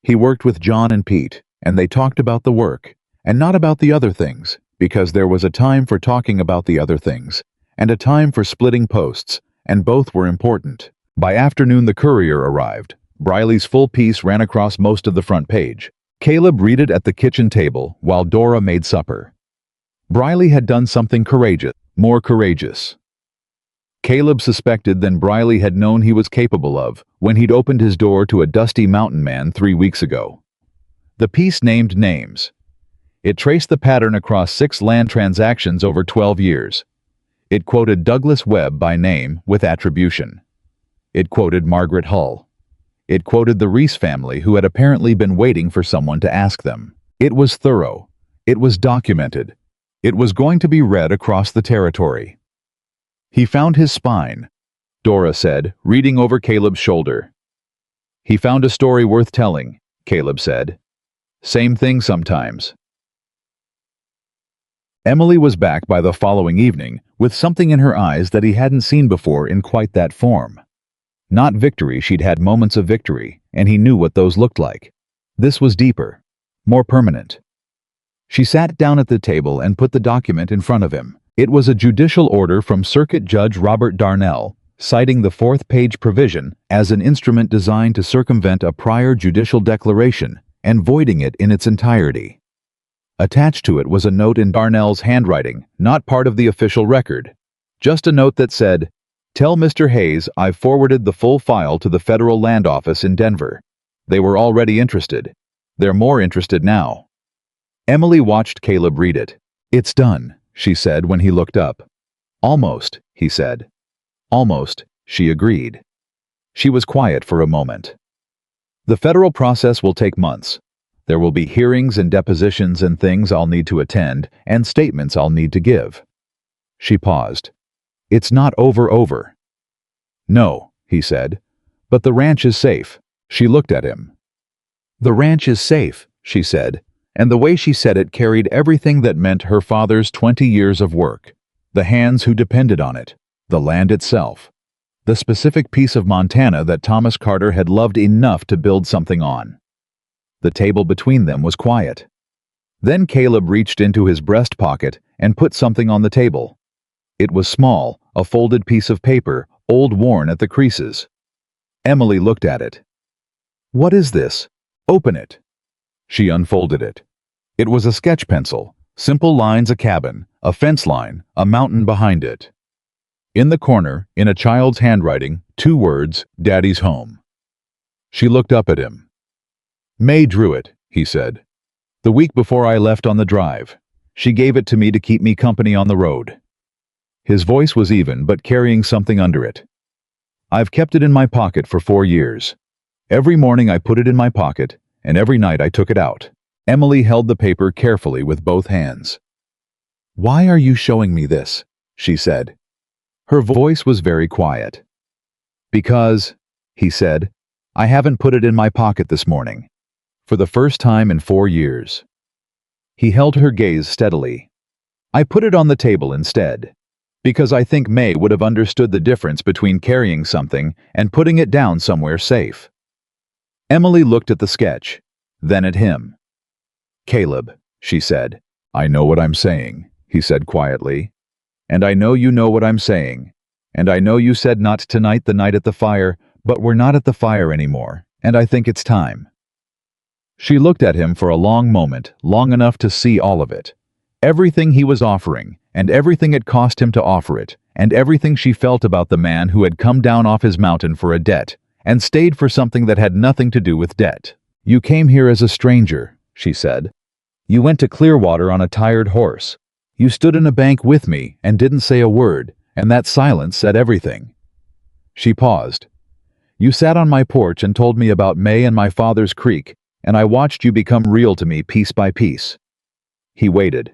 He worked with John and Pete, and they talked about the work, and not about the other things, because there was a time for talking about the other things, and a time for splitting posts, and both were important. By afternoon the courier arrived. Briley's full piece ran across most of the front page. Caleb read it at the kitchen table while Dora made supper. Briley had done something courageous, more courageous. Caleb suspected than Briley had known he was capable of when he'd opened his door to a dusty mountain man 3 weeks ago. The piece named names. It traced the pattern across 6 land transactions over 12 years. It quoted Douglas Webb by name with attribution. It quoted Margaret Hull. It quoted the Reese family who had apparently been waiting for someone to ask them. It was thorough. It was documented. It was going to be read across the territory. He found his spine, Dora said, reading over Caleb's shoulder. He found a story worth telling, Caleb said. Same thing sometimes. Emily was back by the following evening with something in her eyes that he hadn't seen before in quite that form. Not victory, she'd had moments of victory, and he knew what those looked like. This was deeper, more permanent. She sat down at the table and put the document in front of him. It was a judicial order from Circuit Judge Robert Darnell, citing the 4th-page provision as an instrument designed to circumvent a prior judicial declaration and voiding it in its entirety. Attached to it was a note in Darnell's handwriting, not part of the official record. Just a note that said, "Tell Mr. Hayes I've forwarded the full file to the Federal Land Office in Denver. They were already interested. They're more interested now." Emily watched Caleb read it. "It's done," she said when he looked up. "Almost," he said. "Almost," she agreed. She was quiet for a moment. "The federal process will take months. There will be hearings and depositions and things I'll need to attend and statements I'll need to give." She paused. "It's not over. "No," he said. "But the ranch is safe." She looked at him. "The ranch is safe," she said, and the way she said it carried everything that meant her father's 20 years of work, the hands who depended on it, the land itself, the specific piece of Montana that Thomas Carter had loved enough to build something on. The table between them was quiet. Then Caleb reached into his breast pocket and put something on the table. It was small, a folded piece of paper, old worn at the creases. Emily looked at it. "What is this? Open it." She unfolded it. It was a sketch pencil, simple lines, a cabin, a fence line, a mountain behind it. In the corner, in a child's handwriting, 2 words, "Daddy's home." She looked up at him. "May drew it," he said. "The week before I left on the drive. She gave it to me to keep me company on the road." His voice was even, but carrying something under it. "I've kept it in my pocket for 4 years. Every morning I put it in my pocket, and every night I took it out. Emily held the paper carefully with both hands. "Why are you showing me this?" she said. Her voice was very quiet. "Because," he said, "I haven't put it in my pocket this morning. For the first time in 4 years." He held her gaze steadily. "I put it on the table instead. Because I think May would have understood the difference between carrying something and putting it down somewhere safe." Emily looked at the sketch, then at him. "Caleb," she said. "I know what I'm saying," he said quietly. "And I know you know what I'm saying. And I know you said not tonight the night at the fire, but we're not at the fire anymore, and I think it's time." She looked at him for a long moment, long enough to see all of it. Everything he was offering, and everything it cost him to offer it, and everything she felt about the man who had come down off his mountain for a debt, and stayed for something that had nothing to do with debt. "You came here as a stranger," she said. "You went to Clearwater on a tired horse. You stood in a bank with me and didn't say a word, and that silence said everything." She paused. "You sat on my porch and told me about May and my father's creek, and I watched you become real to me piece by piece." He waited.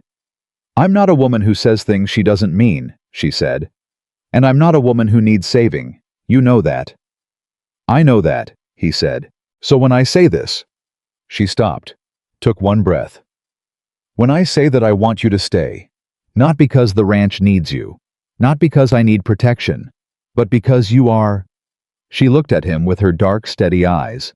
"I'm not a woman who says things she doesn't mean," she said. "And I'm not a woman who needs saving. You know that." "I know that," he said. "So when I say this—" She stopped, took one breath. "When I say that I want you to stay, not because the ranch needs you, not because I need protection, but because you are—" She looked at him with her dark, steady eyes.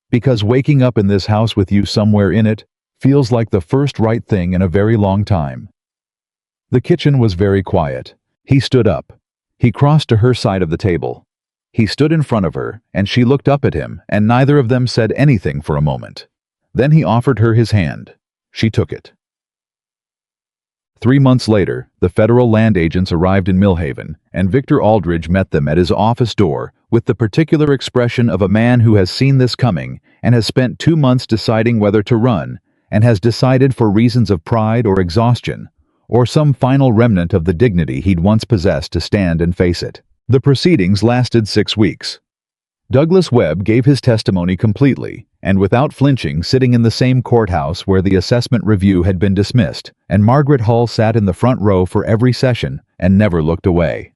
"Because waking up in this house with you somewhere in it feels like the first right thing in a very long time." The kitchen was very quiet. He stood up. He crossed to her side of the table. He stood in front of her, and she looked up at him, and neither of them said anything for a moment. Then he offered her his hand. She took it. 3 months later, the federal land agents arrived in Millhaven, and Victor Aldridge met them at his office door with the particular expression of a man who has seen this coming and has spent 2 months deciding whether to run, and has decided for reasons of pride or exhaustion, or some final remnant of the dignity he'd once possessed to stand and face it. The proceedings lasted 6 weeks. Douglas Webb gave his testimony completely, and without flinching, sitting in the same courthouse where the assessment review had been dismissed, and Margaret Hull sat in the front row for every session and never looked away.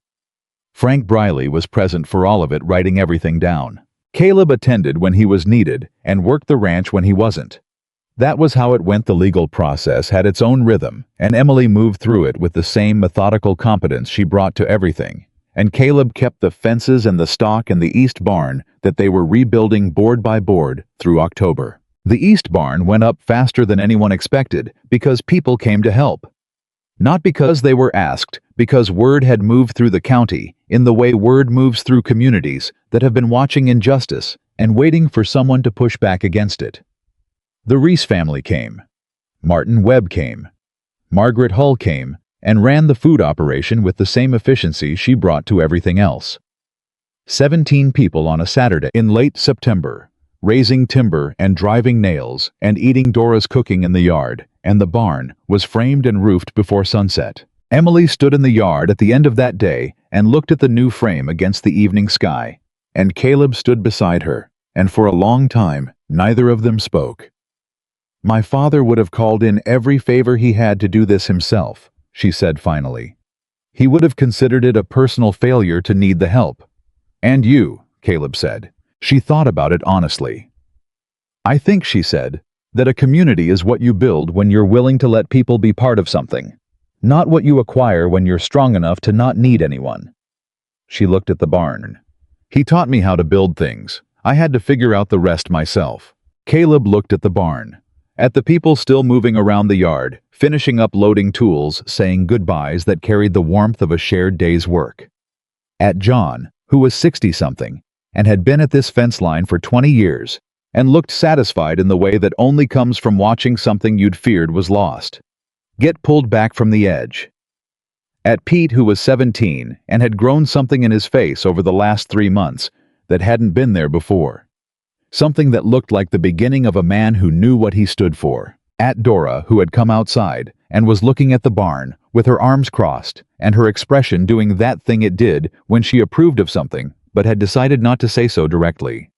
Frank Briley was present for all of it, writing everything down. Caleb attended when he was needed and worked the ranch when he wasn't. That was how it went. The legal process had its own rhythm, and Emily moved through it with the same methodical competence she brought to everything. And Caleb kept the fences and the stock and the east barn that they were rebuilding board by board through October. The east barn went up faster than anyone expected because people came to help. Not because they were asked, because word had moved through the county in the way word moves through communities that have been watching injustice and waiting for someone to push back against it. The Reese family came. Martin Webb came. Margaret Hull came and ran the food operation with the same efficiency she brought to everything else. 17 people on a Saturday in late September, raising timber and driving nails and eating Dora's cooking in the yard, and the barn was framed and roofed before sunset. Emily stood in the yard at the end of that day and looked at the new frame against the evening sky, and Caleb stood beside her, and for a long time neither of them spoke. "My father would have called in every favor he had to do this himself," she said finally. "He would have considered it a personal failure to need the help." "And you," Caleb said. She thought about it honestly. "I think," she said, "that a community is what you build when you're willing to let people be part of something, not what you acquire when you're strong enough to not need anyone." She looked at the barn. "He taught me how to build things. I had to figure out the rest myself." Caleb looked at the barn, at the people still moving around the yard, finishing up loading tools, saying goodbyes that carried the warmth of a shared day's work. At John, who was 60-something, and had been at this fence line for 20 years, and looked satisfied in the way that only comes from watching something you'd feared was lost get pulled back from the edge. At Pete, who was 17, and had grown something in his face over the last 3 months that hadn't been there before. Something that looked like the beginning of a man who knew what he stood for. At Dora, who had come outside and was looking at the barn with her arms crossed and her expression doing that thing it did when she approved of something but had decided not to say so directly.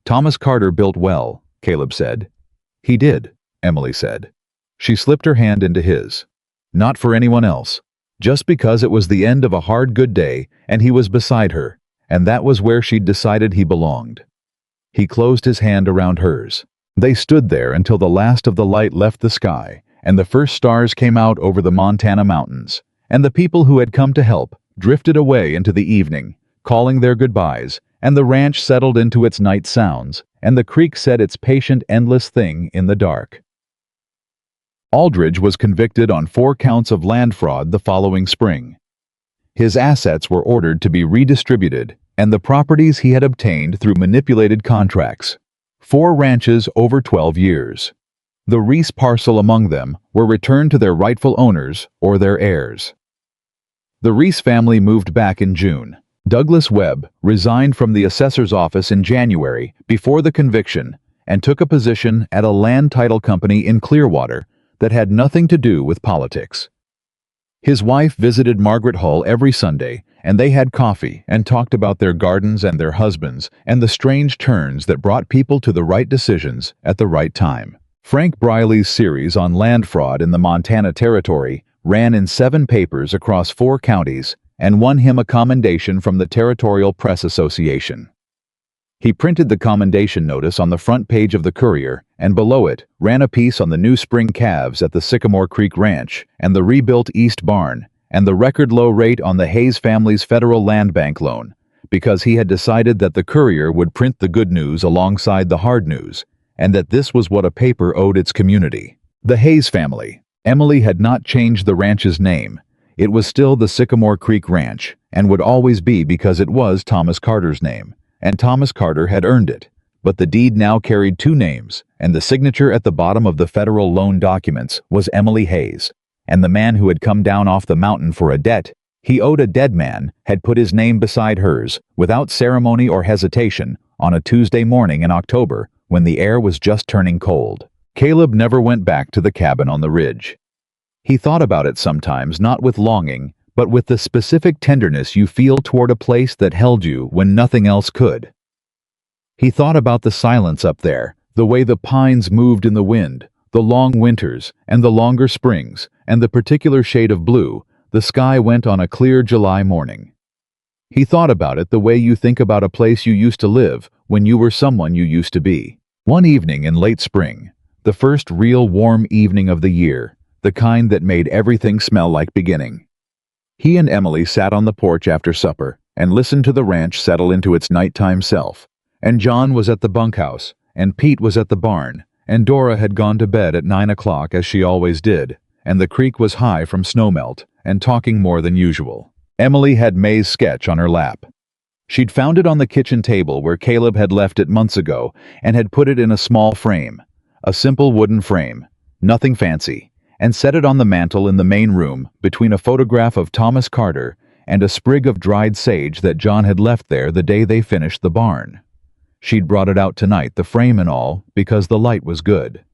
"Thomas Carter built well," Caleb said. "He did. Emily said. She slipped her hand into his. Not for anyone else. Just because it was the end of a hard good day and he was beside her, and that was where she'd decided he belonged. He closed his hand around hers. They stood there until the last of the light left the sky, and the first stars came out over the Montana mountains, and the people who had come to help drifted away into the evening, calling their goodbyes, and the ranch settled into its night sounds, and the creek said its patient, endless thing in the dark. Aldridge was convicted on 4 counts of land fraud the following spring. His assets were ordered to be redistributed, and the properties he had obtained through manipulated contracts. 4 ranches over 12 years. The Reese parcel among them were returned to their rightful owners or their heirs. The Reese family moved back in June. Douglas Webb resigned from the assessor's office in January before the conviction and took a position at a land title company in Clearwater that had nothing to do with politics. His wife visited Margaret Hull every Sunday, and they had coffee and talked about their gardens and their husbands and the strange turns that brought people to the right decisions at the right time. Frank Briley's series on land fraud in the Montana Territory ran in 7 papers across 4 counties and won him a commendation from the Territorial Press Association. He printed the commendation notice on the front page of the Courier, and below it ran a piece on the new spring calves at the Sycamore Creek Ranch and the rebuilt East Barn and the record low rate on the Hayes family's federal land bank loan, because he had decided that the Courier would print the good news alongside the hard news, and that this was what a paper owed its community. The Hayes family. Emily had not changed the ranch's name. It was still the Sycamore Creek Ranch, and would always be because it was Thomas Carter's name, and Thomas Carter had earned it. But the deed now carried 2 names, and the signature at the bottom of the federal loan documents was Emily Hayes. And the man who had come down off the mountain for a debt he owed a dead man had put his name beside hers, without ceremony or hesitation, on a Tuesday morning in October when the air was just turning cold. Caleb never went back to the cabin on the ridge. He thought about it sometimes, not with longing, but with the specific tenderness you feel toward a place that held you when nothing else could. He thought about the silence up there, the way the pines moved in the wind, the long winters and the longer springs, and the particular shade of blue the sky went on a clear July morning. He thought about it the way you think about a place you used to live when you were someone you used to be. One evening in late spring, the first real warm evening of the year, the kind that made everything smell like beginning. He and Emily sat on the porch after supper and listened to the ranch settle into its nighttime self, and John was at the bunkhouse, and Pete was at the barn, and Dora had gone to bed at 9 o'clock as she always did, and the creek was high from snowmelt and talking more than usual. Emily had May's sketch on her lap. She'd found it on the kitchen table where Caleb had left it months ago and had put it in a small frame, a simple wooden frame, nothing fancy, and set it on the mantel in the main room between a photograph of Thomas Carter and a sprig of dried sage that John had left there the day they finished the barn. She'd brought it out tonight, the frame and all, because the light was good.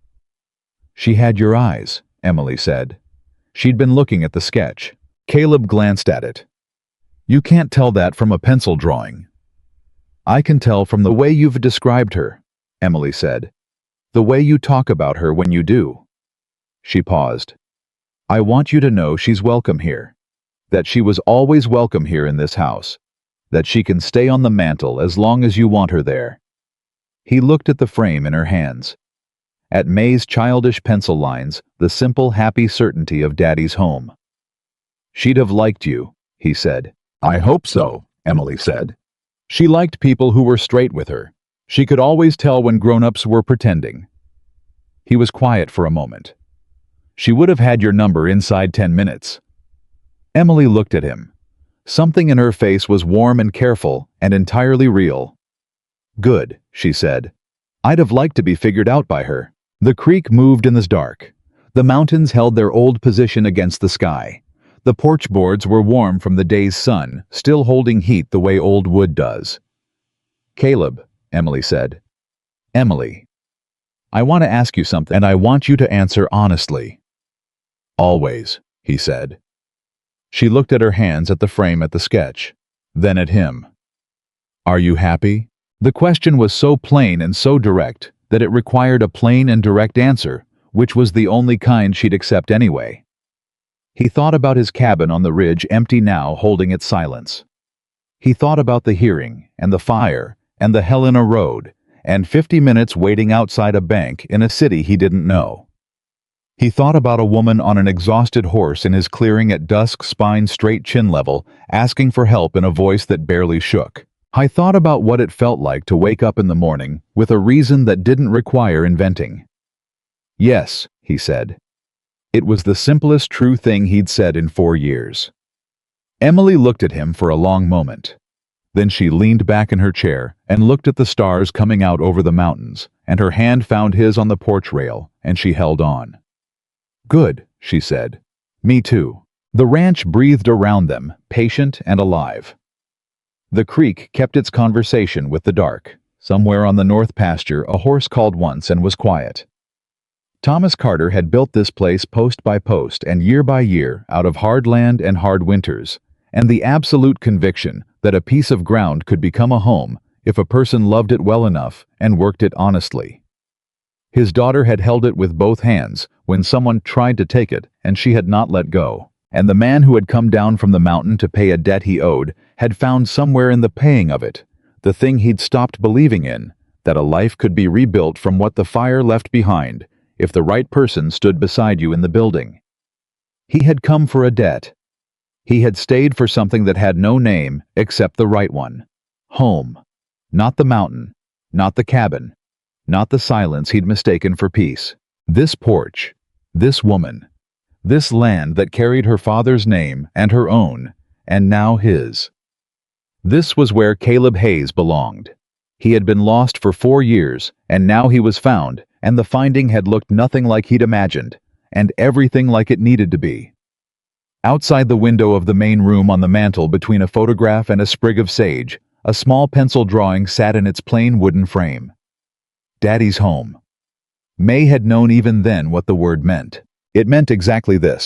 "She had your eyes," Emily said. She'd been looking at the sketch. Caleb glanced at it. "You can't tell that from a pencil drawing." "I can tell from the way you've described her," Emily said. "The way you talk about her when you do." She paused. "I want you to know she's welcome here. That she was always welcome here in this house. That she can stay on the mantel as long as you want her there." He looked at the frame in her hands. At May's childish pencil lines, the simple, happy certainty of Daddy's home. "She'd have liked you," he said. "I hope so," Emily said. She liked people who were straight with her. She could always tell when grown-ups were pretending. He was quiet for a moment. "She would have had your number inside 10 minutes. Emily looked at him. Something in her face was warm and careful and entirely real. "Good," she said. "I'd have liked to be figured out by her." The creek moved in the dark. The mountains held their old position against the sky. The porch boards were warm from the day's sun, still holding heat the way old wood does. "Caleb," Emily said. "Emily, I want to ask you something, and I want you to answer honestly." "Always," he said. She looked at her hands, at the frame, at the sketch, then at him. "Are you happy?" The question was so plain and so direct that it required a plain and direct answer, which was the only kind she'd accept anyway. He thought about his cabin on the ridge, empty now, holding its silence. He thought about the hearing, and the fire, and the hell in a road, and 50 minutes waiting outside a bank in a city he didn't know. He thought about a woman on an exhausted horse in his clearing at dusk, spine straight, chin level, asking for help in a voice that barely shook. I thought about what it felt like to wake up in the morning with a reason that didn't require inventing. Yes, he said. It was the simplest true thing he'd said in 4 years. Emily looked at him for a long moment. Then she leaned back in her chair and looked at the stars coming out over the mountains, and her hand found his on the porch rail, and she held on. Good, she said. Me too. The ranch breathed around them, patient and alive. The creek kept its conversation with the dark. Somewhere on the north pasture, a horse called once and was quiet. Thomas Carter had built this place post by post and year by year out of hard land and hard winters, and the absolute conviction that a piece of ground could become a home if a person loved it well enough and worked it honestly. His daughter had held it with both hands when someone tried to take it, and she had not let go. And the man who had come down from the mountain to pay a debt he owed had found somewhere in the paying of it the thing he'd stopped believing in, that a life could be rebuilt from what the fire left behind if the right person stood beside you in the building. He had come for a debt. He had stayed for something that had no name except the right one. Home. Not the mountain. Not the cabin. Not the silence he'd mistaken for peace. This porch. This woman. This land that carried her father's name and her own, and now his. This was where Caleb Hayes belonged. He had been lost for 4 years, and now he was found, and the finding had looked nothing like he'd imagined, and everything like it needed to be. Outside the window of the main room, on the mantel between a photograph and a sprig of sage, a small pencil drawing sat in its plain wooden frame. Daddy's home. May had known even then what the word meant. It meant exactly this.